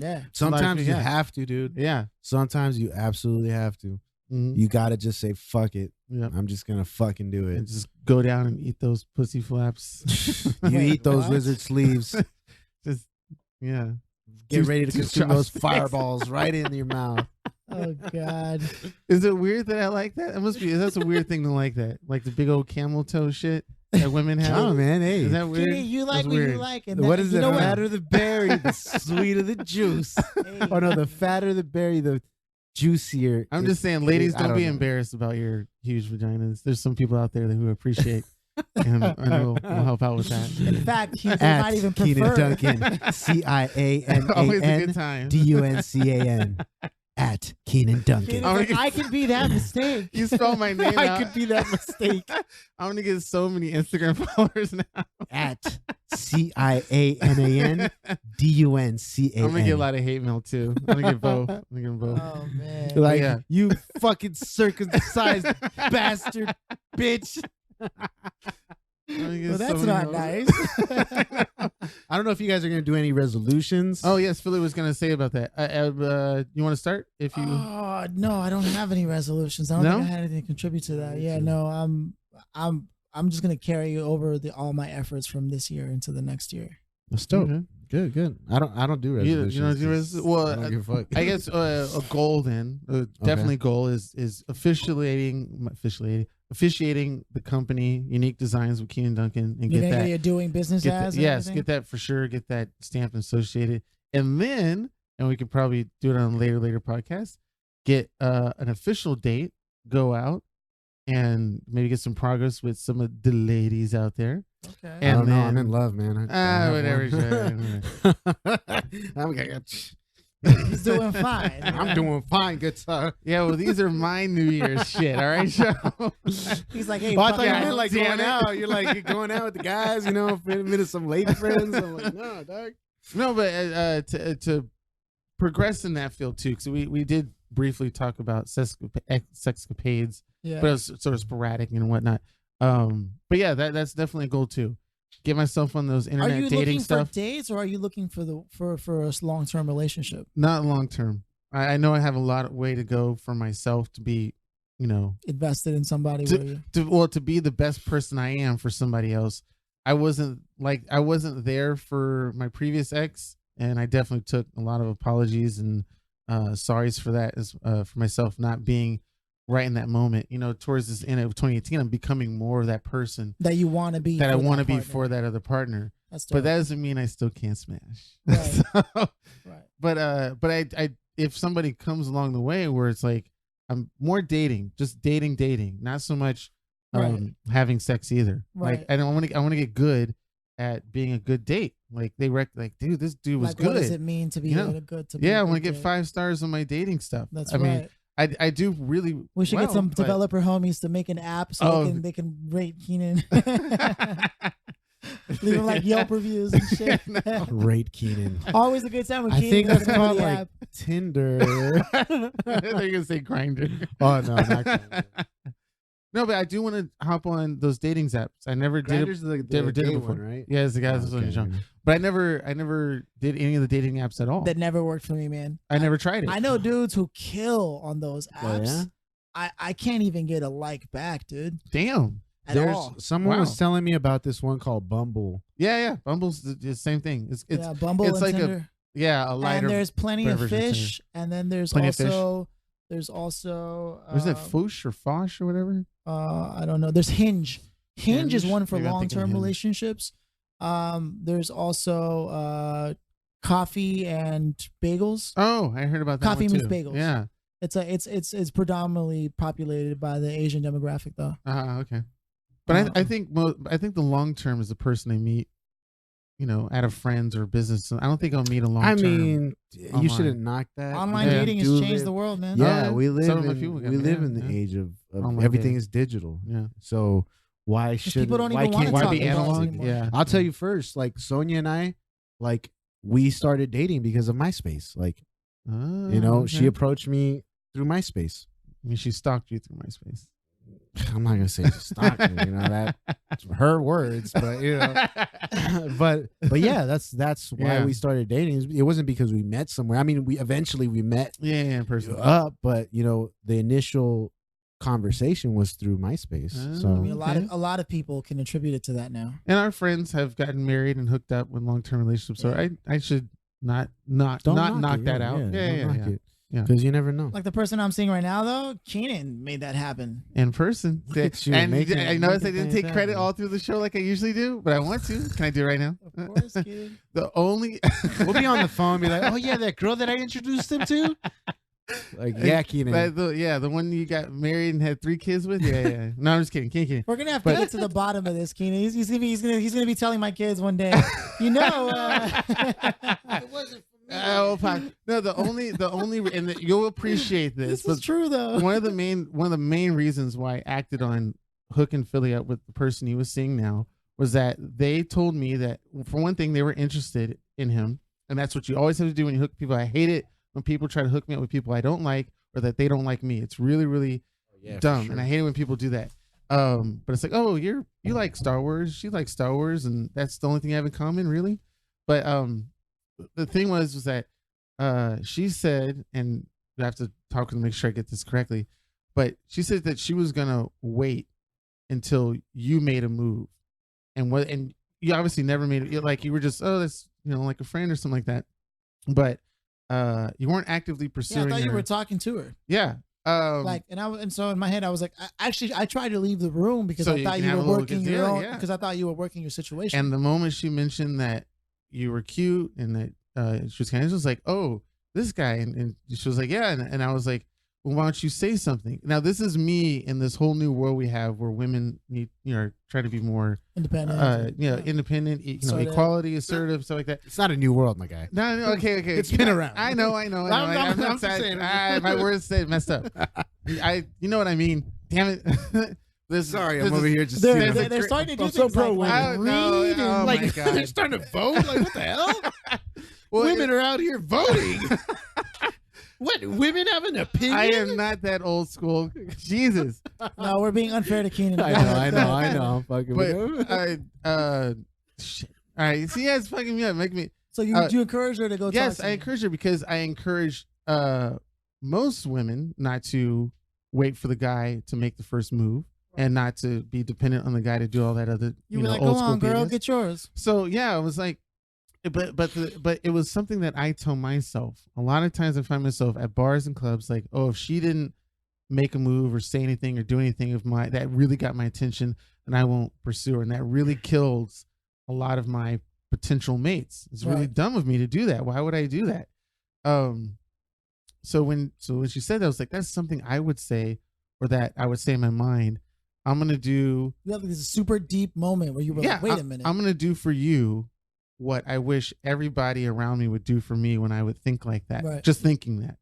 yeah. Sometimes you yeah. have to, dude. Yeah. Sometimes you absolutely have to. Mhm. You gotta just say fuck it. Yeah. I'm just gonna fucking do And it. just go down and eat those pussy flaps. You eat those What? lizard sleeves. Just yeah. Get Juice- ready to juice consume those chopsticks. fireballs right in your mouth. Oh God. Is it weird that I like that? It must be. That's a weird thing to like that. Like the big old camel toe shit that women have. Oh man, hey. Is that weird? Kitty, you like That's what you weird. like. And What that- is you it? know The what? fatter the berry, the sweeter the juice. Hey, Oh no, the fatter the berry, the juicier. I'm it- just saying, ladies, I don't don't be know. embarrassed about your huge vaginas. There's some people out there who appreciate, and we'll help out with that. in fact, he At might even Keenan prefer. Duncan, Always a good CIANAN time. DUNCAN. At Keenan Duncan. Keenan's Oh, like, yeah. I can be that mistake. You spell my name I out. could be that mistake. I'm gonna get so many Instagram followers now. At CIANAN DUNCAN. I'm gonna get a lot of hate mail too. I'm gonna get both. I'm gonna get both. Oh man. Like, Yeah. you fucking circumcised bastard bitch. I'm gonna get Well, that's so not many nice. I don't know if you guys are going to do any resolutions. Oh yes, Philly was gonna say about that. You want to start? If you Oh no, I don't have any resolutions. I don't No? think I had anything to contribute to that. Yeah, no, I'm just gonna carry over all my efforts from this year into the next year. That's dope. Okay. Good, good. I don't do You resolutions. don't do 'cause well, I don't give a fuck. I guess a goal then, definitely goal is officiating the company Unique Designs with Keenan Duncan and You get think that. you're doing business Get as? that yes, get that for sure. Get that stamped and associated, and then we could probably do it on a later podcast. Get an official date, go out, and maybe get some progress with some of the ladies out there. Okay. I And don't know. then- I'm in love, man. I don't whatever. have one. He's doing fine. I'm doing fine, good sir. Yeah, well, these are my New Year's shit. All right, show. He's like, hey, Oh, I fuck thought you it. meant like damn going it. out. You're like you're going out with the guys, you know, meeting some lady friends. I'm like, no, dog. No, but to progress in that field too, because we did briefly talk about sexcapades, Yeah. but it was sort of sporadic and whatnot. But yeah, that's definitely a goal too. Get myself on those Are internet you dating looking stuff. for dates, or are you looking for a long term relationship? Not long term. I know I have a lot of way to go for myself to be, Invested in somebody where you to be the best person I am for somebody else. I wasn't there for my previous ex, and I definitely took a lot of apologies and sorries for that as for myself not being right in that moment. Towards this end of 2018, I'm becoming more of that person that you want to be. that I for want to be partner. for that other partner. That's But dope. that doesn't mean I still can't smash. Right. So, right. but I if somebody comes along the way where it's like I'm more dating, just dating, not so much Right. having sex either. Right. Like I want to get good at being a good date. Like dude, this dude was Like, good. what does it mean to be good? To be Yeah, I a want to good get date? 5 stars on my dating stuff. That's I right. mean, I do really. We should get well, some but- developer homies to make an app so Oh. they can rate Keenan. Leave him like Yelp reviews and shit. No. Rate Keenan. Always a good time when I Keenan think doesn't that's have called the like app. Tinder. They're gonna say grinder. Oh no, not Grindr. No, but I do want to hop on those dating apps. I never did it. Grindr's the Never did it gay before. one, right? Yeah, it's the guy Oh, that's okay. on John. But I never did any of the dating apps at all. That never worked for me, man. I never tried it. I know dudes who kill on those Oh, apps. yeah? I can't even get a like back, dude. Damn. At There's all. someone Wow. was telling me about this one called Bumble. Yeah. Bumble's the same thing. It's Yeah, Bumble it's and like Tinder. a lighter. And there's plenty of version of Tinder. fish, and then there's Plenty of fish. also was it Foosh or Fosh or whatever? I don't know. There's Hinge. Hinge is Hinge? one for Maybe I'm thinking long-term Hinge. relationships. There's also coffee and bagels. Oh, I heard about that. Coffee one meets too. bagels. Yeah. It's predominantly populated by the Asian demographic though. Okay. But I think the long term is the person I meet, out of friends or business. I don't think I'll meet a long term. I mean, online. you shouldn't knock that. Online Yeah. dating has Do changed live- the world, man. Yeah, Oh, we live some of my people got we live married, in the yeah. age of Online everything dating. is digital. Yeah. So why should people don't even why wanna can't Why talk be about it analog? anymore. Yeah. I'll tell you first, like Sonia and I, like we started dating because of MySpace. Like, she Okay. approached me through MySpace. I mean, she stalked you through MySpace. I'm not gonna say she stalked me, that's her words, but but yeah, that's why Yeah. we started dating. It wasn't because we met somewhere. I mean, we eventually met Yeah, in person. up, but the initial conversation was through MySpace. So I mean, Okay. a lot of people can attribute it to that now. And our friends have gotten married and hooked up with long term relationships. So I should not knock don't that it, out. don't Yeah. knock it. Yeah. Because you never know. Like the person I'm seeing right now, though, Keenan made that happen. In person. Look at you, And making- I noticed I making didn't things take credit happen. all through the show like I usually do, but I want to. Can I do it right now? Of course, Keenan. The only We'll be on the phone and be like, oh yeah, that girl that I introduced him to. Like, yeah, Keenan. the one you got married and had 3 kids with. Yeah. No, I'm just kidding. Kidding. We're gonna have to get to the bottom of this, Keenan. He's gonna be telling my kids one day. It wasn't for me. No, the only, and you'll appreciate This this. is true though. One of the main reasons why I acted on hooking Philly up with the person he was seeing now was that they told me that, for one thing, they were interested in him, and that's what you always have to do when you hook people. I hate it when people try to hook me up with people I don't like or that they don't like me. It's really, really dumb, and I hate it when people do that. But it's like, oh, you like Star Wars, she likes Star Wars, and that's the only thing you have in common, really. But the thing was that she said, and I have to talk to make sure I get this correctly, but she said that she was gonna wait until you made a move, and you obviously never made it. Like you were just, oh, that's like a friend or something like that, but you weren't actively Yeah, pursuing. I thought you her. were talking to her. Yeah. And so in my head I was like, I tried to leave the room because So I you thought can you have were a little working good your deal, own yeah. because I thought you were working your situation. And the moment she mentioned that you were cute and that she was kind of just like, oh, this guy, and she was like, yeah, and I was like, well, why don't you say something? Now this is me in this whole new world we have where women need try to be more Independent. independent, Assertive. equality, assertive, stuff like that. It's not a new world, my guy. No, okay. It's been around. I know. I'm I'm just saying. my words said messed up. You know what I mean? Damn it. Sorry, I'm over here just. They're sitting- they're starting to do I'm so things pro like women. read and Oh, like my God. they're starting to vote. Like what the hell? Well, Women are out here voting. What? Women have an opinion? I am not that old school. Jesus. no, we're being unfair to Keenan. I know. I'm fucking. But shit. All right. See, it's fucking me up. Make me. So you encourage her to go? Yes, talk to I me. encourage her because I encourage most women not to wait for the guy to make the first move and not to be dependent on the guy to do all that other You were like, old go school on, girl, business. get yours. So yeah, I was like, but it was something that I tell myself. A lot of times I find myself at bars and clubs like, oh, if she didn't make a move or say anything or do anything of my that really got my attention, then I won't pursue her, and that really kills a lot of my potential mates. It's really Right. dumb of me to do that. Why would I do that? So when she said that, I was like, that's something I would say, or that I would say in my mind. I'm gonna do. You have this super deep moment where you were like, wait a minute. I'm gonna do for you what I wish everybody around me would do for me when I would think like that. Right. Just thinking that.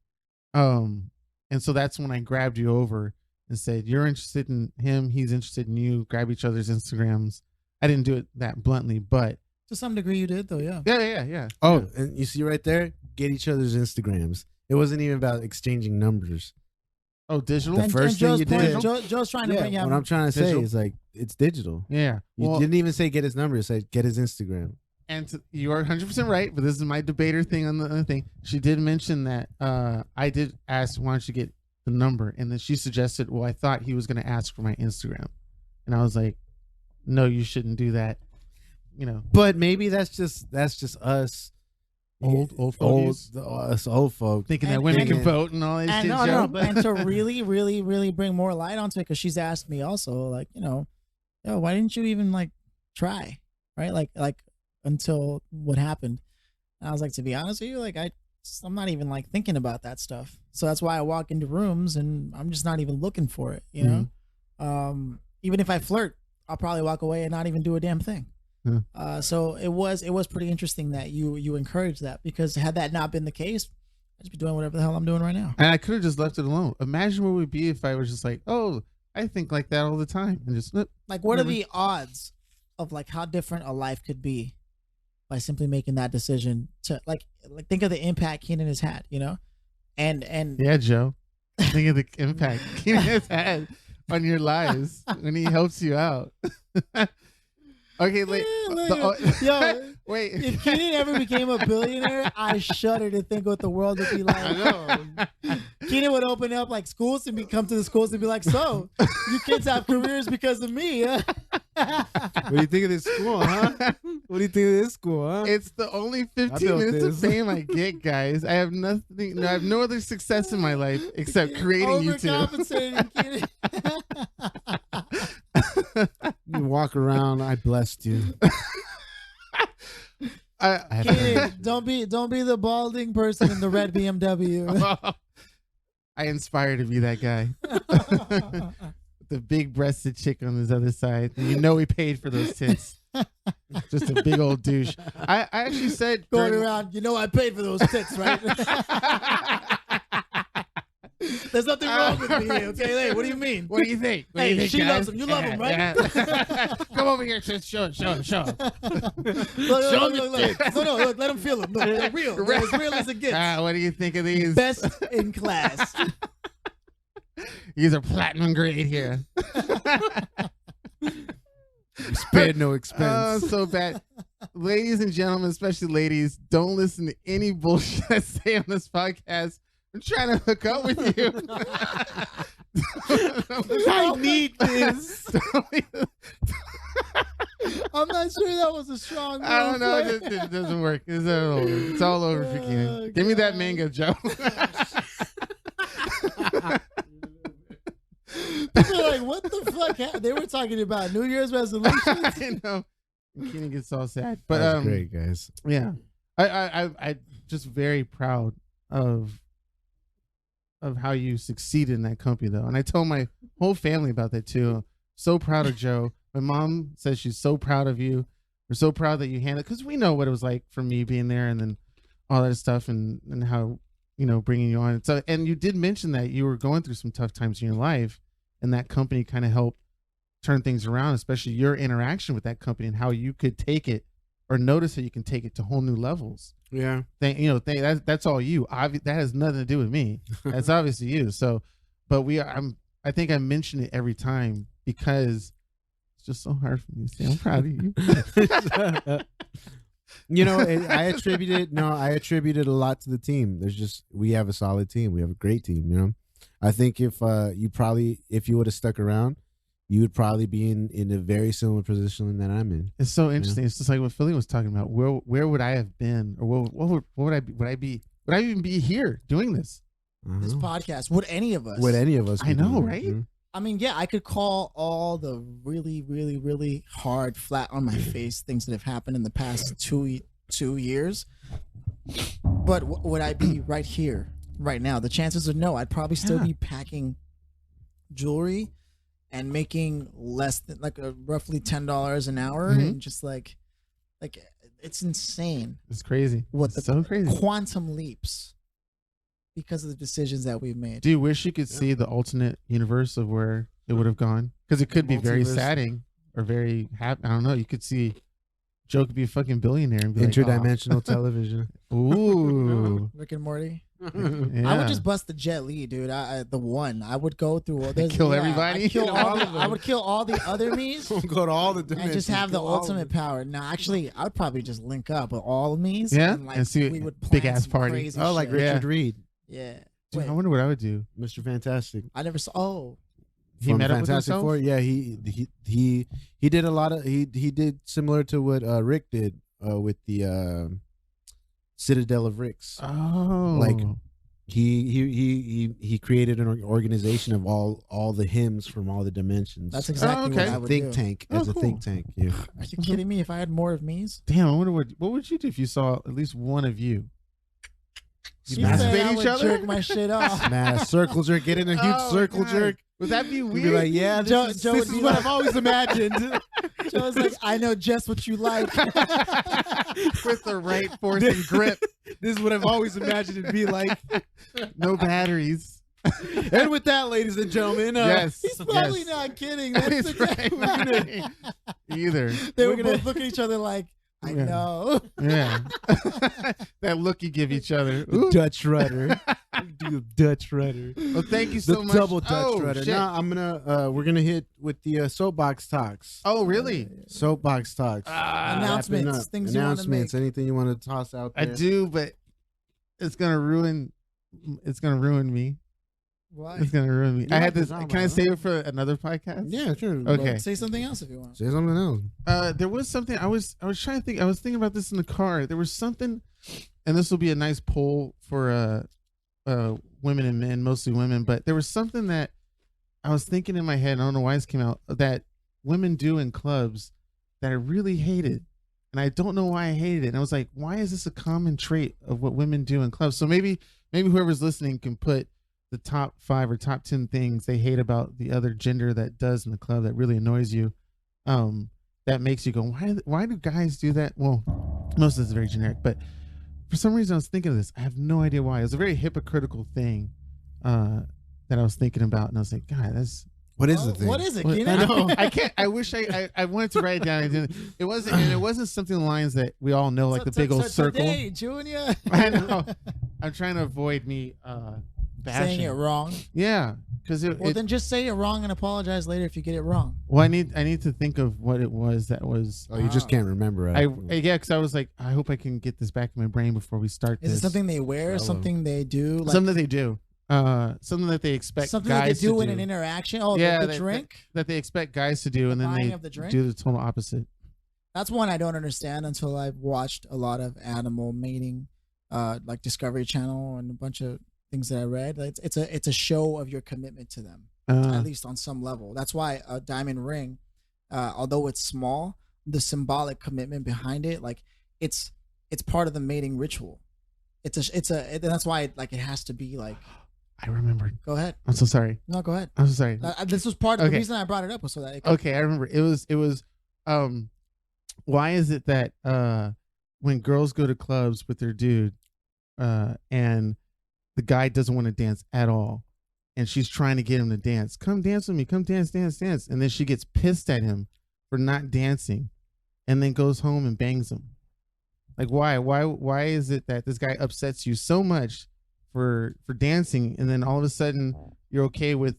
And so that's when I grabbed you over and said, you're interested in him, he's interested in you, grab each other's Instagrams. I didn't do it that bluntly, but To some degree, you did though. Yeah. yeah. Oh, and you see right there, get each other's Instagrams. It wasn't even about exchanging numbers. Oh, digital? The first thing Joe's you point- did- Joe's trying to Yeah, bring what out. I'm trying to say Digital? is like it's digital. Yeah. You Well, didn't even say get his number. You said get his Instagram. and you are 100% right, but this is my debater thing on the other thing. She did mention that I did ask, why don't you get the number? And then she suggested, well, I thought he was going to ask for my Instagram. And I was like, no, you shouldn't do that. But maybe that's just us Old fogies. us old folk. Thinking And- that women and- can vote and all that And shit. no, Joe. and to really, really, really bring more light onto it, because she's asked me also, like, yo, why didn't you even like try, right? Like until what happened. And I was like, to be honest with you, like I I'm not even like thinking about that stuff. So that's why I walk into rooms and I'm just not even looking for it, you know? Even if I flirt, I'll probably walk away and not even do a damn thing. So it was pretty interesting that you encouraged that, because had that not been the case, I'd just be doing whatever the hell I'm doing right now. And I could have just left it alone. Imagine what it would be if I was just like, oh, I think like that all the time, and just like, what are the odds of like how different a life could be by simply making that decision to like think of the impact Keenan has had, you know? And yeah, Joe, think of the impact Keenan has had on your lives when he helps you out. Okay, wait. Wait. If Keenan ever became a billionaire, I shudder to think what the world would be like. I know. Keenan would open up like schools and come to the schools and be like, "So, you kids have careers because of me." Huh? What do you think of this school, huh? What do you think of this school, huh? It's the only 15 minutes of fame I get, guys. I have nothing. I have no other success in my life except creating you two. Overcompensating, Keenan. You walk around, I blessed you. Keenan, don't be the balding person in the red BMW. I inspire to be that guy. The big breasted chick on his other side. And you know he paid for those tits. Just a big old douche. I actually said going around, you know I paid for those tits, right? There's nothing wrong with me, okay? Hey, what do you mean? What do you think? What hey, do you think, she guys? loves him. You love him, right? Come over here, sis. Show him. Look, Show no, look, let him feel it. Look, they're real. They're as real as it gets. What do you think of these? Best in class. These are platinum grade here. Spared no expense. Oh, so bad. Ladies and gentlemen, especially ladies, don't listen to any bullshit I say on this podcast. I'm trying to hook up with you. I need this. I'm not sure that was a strong move. I don't know. It doesn't work. It's all over for Keenan. Give me that mango, Joe. People are like, what the fuck? They were talking about New Year's resolutions. I know. Keenan gets all sad. But that's great, guys. Yeah. I just very proud of how you succeeded in that company, though. And I told my whole family about that too. So proud of Joe. My mom says she's so proud of you. We're so proud that you handled it, because we know what it was like for me being there, and then all that stuff, and how, you know, bringing you on. So, and you did mention that you were going through some tough times in your life, and that company kind of helped turn things around, especially your interaction with that company and how you could take it, or notice that you can take it to whole new levels. Yeah. That's all you. That has nothing to do with me. That's obviously you. So, but I think I mention it every time because it's just so hard for me to say I'm proud of you. You know, I attributed a lot to the team. We have a solid team. We have a great team, you know. I think if you would have stuck around, you would probably be in a very similar position that I'm in. It's so interesting. It's just like what Philly was talking about. Where would I have been, or what would I be? Would I even be here doing this? This podcast? Would any of us? Would any of us? I know, right? Mm-hmm. I mean, yeah, I could call all the really, really, really hard, flat on my face things that have happened in the past 2 years. But would I be right here, right now? The chances are no. I'd probably still be packing jewelry and making less than roughly $10 an hour, and just like it's insane. It's crazy. So crazy. Quantum leaps because of the decisions that we've made. Do you wish you could see the alternate universe of where it would have gone? Because it could be very saddening or very happy. I don't know. You could see Joe could be a fucking billionaire and be interdimensional television. Ooh, Rick and Morty. Yeah. I would just bust the Jet Li, dude. I would go through all this. Kill everybody. I would kill all the other me's. Go to all the dimensions. And just have the ultimate power. No, actually, I would probably just link up with all of me's. Yeah, and see we would plan big ass some party. crazy Oh, like shit. Richard Reed. Yeah. Dude, I wonder what I would do. Mr. Fantastic. I never saw. Oh, He From met up with Fantastic himself? Four. Yeah, he did a lot of he did similar to what Rick did with the Citadel of Ricks. Oh, Like he created an organization of all the hymns from all the dimensions. that's exactly okay. what I would think do. tank Oh, as a cool. think tank. Yeah. Are you kidding me? If I had more of me's, damn. I wonder what would you do if you saw at least one of you? You He said I masturbate would each other? jerk my shit off. Man, a circle jerk, getting a huge Oh, circle God. jerk. Would that be You'd weird? be like, yeah, this Joe- is, Joe this would is be what like- I've always imagined. Joe's like, I know just what you like. With the right force and grip. This is what I've always imagined it'd be like. No batteries. And with that, ladies and gentlemen, Yes. He's probably yes. not kidding. That's He's exactly right. Either. They We're would gonna- both look at each other like, I Yeah. know. Yeah. That look you give each other. the Ooh. Dutch rudder. Do the Dutch rudder. Well, thank you The so much. double Dutch Oh, rudder. shit. Now I'm gonna we're gonna hit with the soapbox talks. Oh, really? Soapbox talks. Ah, Announcements, Wrapping up. things you wanna announcements. make. Anything you want to toss out I there? do, but it's gonna ruin. It's gonna ruin me. Why? It's gonna ruin me. You I like had the this. drama, Can I huh? save it for another podcast? Yeah, sure. Okay. Say something else if you want. Say something else. There was something I was trying to think. I was thinking about this in the car. There was something, and this will be a nice poll for women and men, mostly women. But there was something that I was thinking in my head. I don't know why this came out. That women do in clubs that I really hated, and I don't know why I hated it. And I was like, why is this a common trait of what women do in clubs? So maybe whoever's listening can put the top 5 or top 10 things they hate about the other gender that does in the club that really annoys you. That makes you go, why do guys do that? Well, most of this is very generic, but for some reason I was thinking of this. I have no idea why. It was a very hypocritical thing that I was thinking about, and I was like, God, that's What is the thing? What is it, what- Keenan? I know. I can't. I wish I wanted to write it down. I didn't. It wasn't something along the lines that we all know, like the big old circle. Today, Junior. I know. I'm trying to avoid me bashing. Saying it wrong. Yeah, because Well, then just say it wrong and apologize later if you get it wrong. well, I need to think of what it was that was. Oh, you just can't remember. Yeah, because I was like, I hope I can get this back in my brain before we start Is this. it something they wear? Hello. Something they do? Like Something that they do. Something that they expect something that they guys do to in do. an interaction? Oh, Yeah, the that- drink? that they expect guys to do, and then buying they of the drink? do the total opposite. That's one I don't understand until I've watched a lot of animal mating, like Discovery Channel and a bunch of things that I read. It's a show of your commitment to them, at least on some level. That's why a diamond ring, although it's small, the symbolic commitment behind it, like it's part of the mating ritual. And that's why it has to be like. I remembered. Go ahead. I'm so sorry. No, go ahead. I'm so sorry. This was part of the Okay. reason I brought it up was so that it could, Okay, I remember. It was why is it that when girls go to clubs with their dude and the guy doesn't want to dance at all, and she's trying to get him to dance, come dance with me, come dance, and then she gets pissed at him for not dancing, and then goes home and bangs him. Like why is it that this guy upsets you so much for dancing, and then all of a sudden you're okay with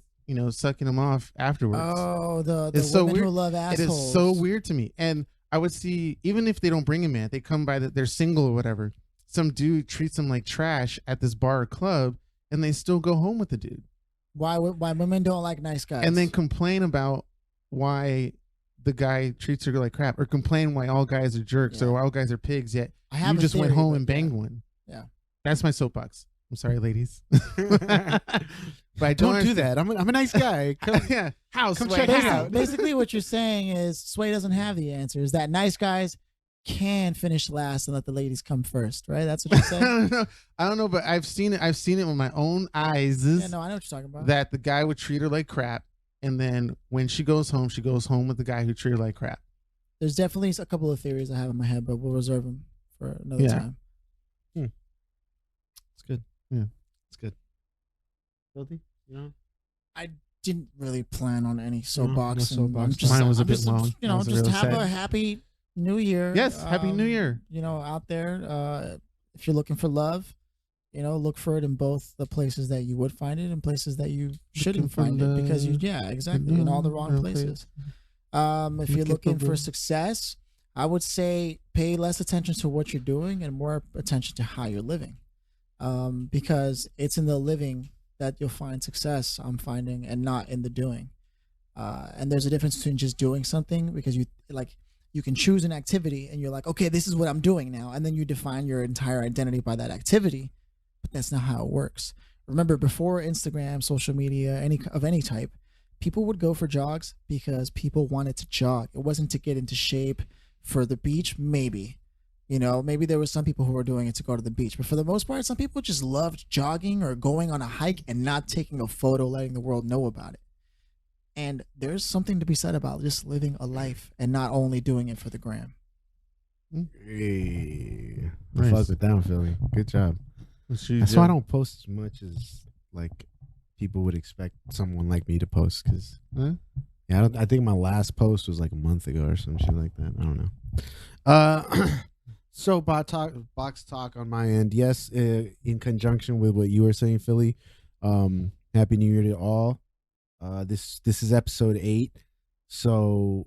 sucking him off afterwards? Oh, the It's so women weird. who love assholes. It is so weird to me. And I would see, even if they don't bring him in, they come by they're single or whatever. Some dude treats them like trash at this bar or club, and they still go home with the dude, Why women don't like nice guys. and then complain about why the guy treats her like crap, or complain why all guys are jerks Yeah. or why all guys are pigs. Yet I have you a just went theory, home but and banged one. Yeah. That's my soapbox. I'm sorry, ladies, but I Don't do that. I'm a nice guy. Come- Yeah, house. Come Sway, check it house. out. Basically, what you're saying is Sway doesn't have the answers. That nice guys can finish last and let the ladies come first, right? That's what you're saying. I don't know, but I've seen it. I've seen it with my own eyes. Yeah, no, I know what you're talking about. That the guy would treat her like crap, and then when she goes home with the guy who treated her like crap. There's definitely a couple of theories I have in my head, but we'll reserve them for another Yeah. time. It's good. Yeah. It's good. Guilty? I didn't really plan on any soapbox. no and soapbox. I'm just, Mine was a I'm bit just, long. You I know, was just real have sad. a happy New Year. Yes, Happy New Year. Out there, if you're looking for love, look for it in both the places that you would find it and places that you shouldn't for find it because love. exactly, in all the wrong places. If you're looking for success, I would say pay less attention to what you're doing and more attention to how you're living, because it's in the living that you'll find success, I'm finding, and not in the doing. And there's a difference between just doing something, because you can choose an activity and you're like, okay, this is what I'm doing now, and then you define your entire identity by that activity, but that's not how it works. Remember, before Instagram, social media, any type, people would go for jogs because people wanted to jog. It wasn't to get into shape for the beach, maybe, You know, maybe there were some people who were doing it to go to the beach, but for the most part, some people just loved jogging or going on a hike and not taking a photo, letting the world know about it. And there's something to be said about just living a life and not only doing it for the gram. Hey, Nice. fuck with that, Philly. Good job. That's why I don't post as much as like people would expect someone like me to post. Because Huh? yeah, I think my last post was like a month ago or some shit like that. I don't know. So box talk on my end. Yes, in conjunction with what you were saying, Philly. Happy New Year to all. This is episode 8. So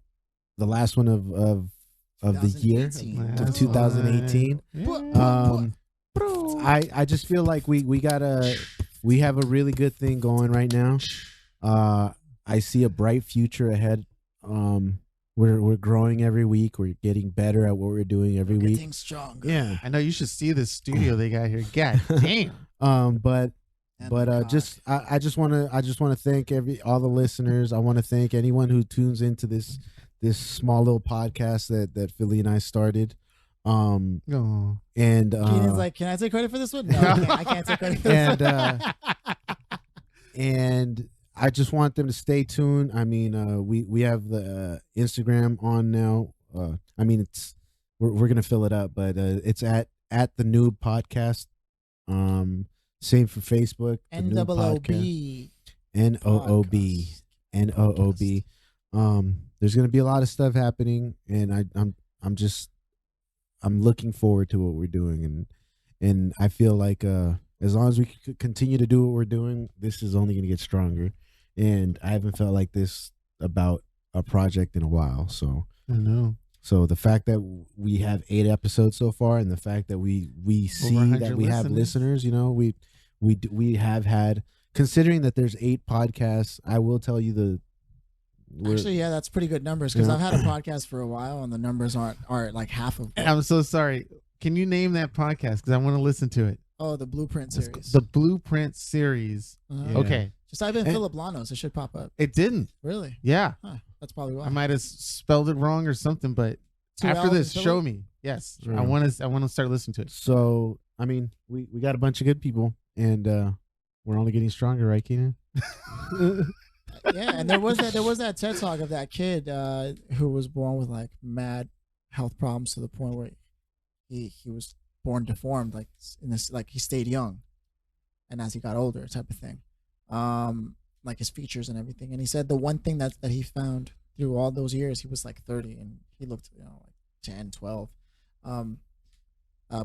the last one of the year, 2018. of 2018. I just feel like we have a really good thing going right now. I see a bright future ahead. We're growing every week. We're getting better at what we're doing every week. Getting stronger. Yeah. I know you should see this studio they got here. God damn. But just I just want to thank all the listeners. I want to thank anyone who tunes into this small little podcast that Philly and I started. Oh. And Keenan's like, can I take credit for this one? No, I can't take credit for this one. and I just want them to stay tuned. I mean, we have the Instagram on now. I mean, we're gonna fill it up, but it's at the Noob podcast. Same for Facebook. NOOB. NOOB. NOOB. There's gonna be a lot of stuff happening, and I'm looking forward to what we're doing, and I feel like as long as we continue to do what we're doing, this is only gonna get stronger. And I haven't felt like this about a project in a while. So I know. So the fact that we have 8 episodes so far, and the fact that we see that we have listeners, you know, we have had, considering that there's 8 podcasts, I will tell you actually, yeah, that's pretty good numbers, because I've had a podcast for a while and the numbers aren't like half of. I'm so sorry. Can you name that podcast? Because I want to listen to it. Oh, the Blueprint series. The Blueprint series. Uh-huh. Okay. Just type in Philip Lanos. It should pop up. It didn't. Really? Yeah. Huh. That's probably why. I might have spelled it wrong or something, but 2 after L's this, and show Philip? me. Yes. Sure. I want to start listening to it. So I mean, we got a bunch of good people, and we're only getting stronger, right, Keenan? Yeah, and there was that TED talk of that kid who was born with like mad health problems to the point where he was born deformed, like in this, like he stayed young, and as he got older, type of thing, like his features and everything. And he said the one thing that he found through all those years, he was like 30 and he looked, you know, like 10, 12,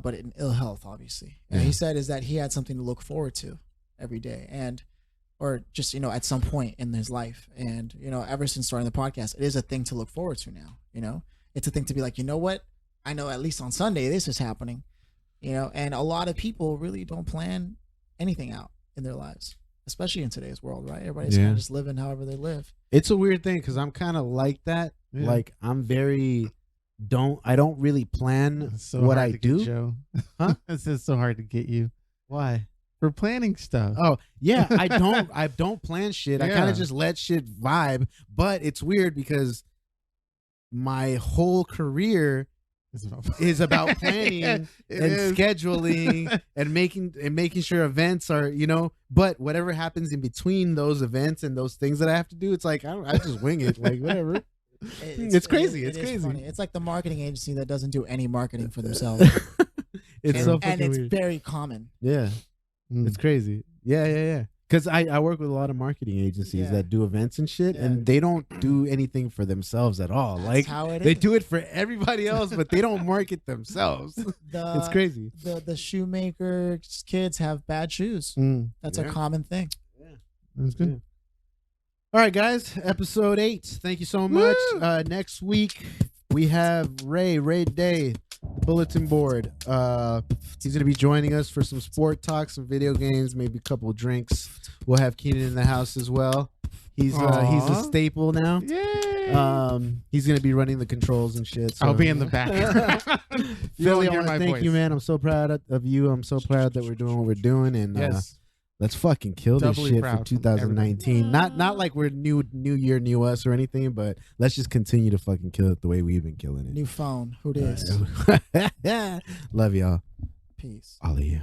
but in ill health, obviously. And he said is that he had something to look forward to every day, and or just, you know, at some point in his life. And, you know, ever since starting the podcast, it is a thing to look forward to now. You know, it's a thing to be like, you know what, I know at least on Sunday this is happening, you know. And a lot of people really don't plan anything out in their lives, especially in today's world, right? Everybody's kind of just living however they live. It's a weird thing because I'm kind of like that. Yeah. Like I'm very I don't really plan It's so what hard I to do. get Joe. Huh? It's just so hard to get you Why? for planning stuff. Oh yeah, I don't plan shit. I kind Yeah. of just let shit vibe. But it's weird because my whole career is about planning It and is. scheduling and making sure events are, you know. But whatever happens in between those events and those things that I have to do, it's like I just wing it, like whatever. It's crazy. It It's is crazy. funny. It's like the marketing agency that doesn't do any marketing for themselves. It's and, so and fucking it's weird. very common. Yeah. Mm. It's crazy. Yeah. Because I work with a lot of marketing agencies Yeah. that do events and shit, Yeah. and they don't do anything for themselves at all. That's Like how it they is. do it for everybody else, but they don't market themselves. It's crazy. The shoemaker kids have bad shoes. Mm. That's Yeah. a common thing. That's good. All right, guys. Episode 8. Thank you so much. Next week we have Ray Day, bulletin board. He's gonna be joining us for some sport talk, some video games, maybe a couple of drinks. We'll have Keenan in the house as well. He's a Aw. staple now. Yay! He's gonna be running the controls and shit. So. I'll be in the back. You Philly, won't I hear want my to thank voice. you, man. I'm so proud of you. I'm so proud that we're doing what we're doing, and Yes. Let's fucking kill this Doubly shit proud for from 2019. Not like we're new year, new us or anything, but let's just continue to fucking kill it the way we've been killing it. New phone. Who this? Love y'all. Peace. All of you.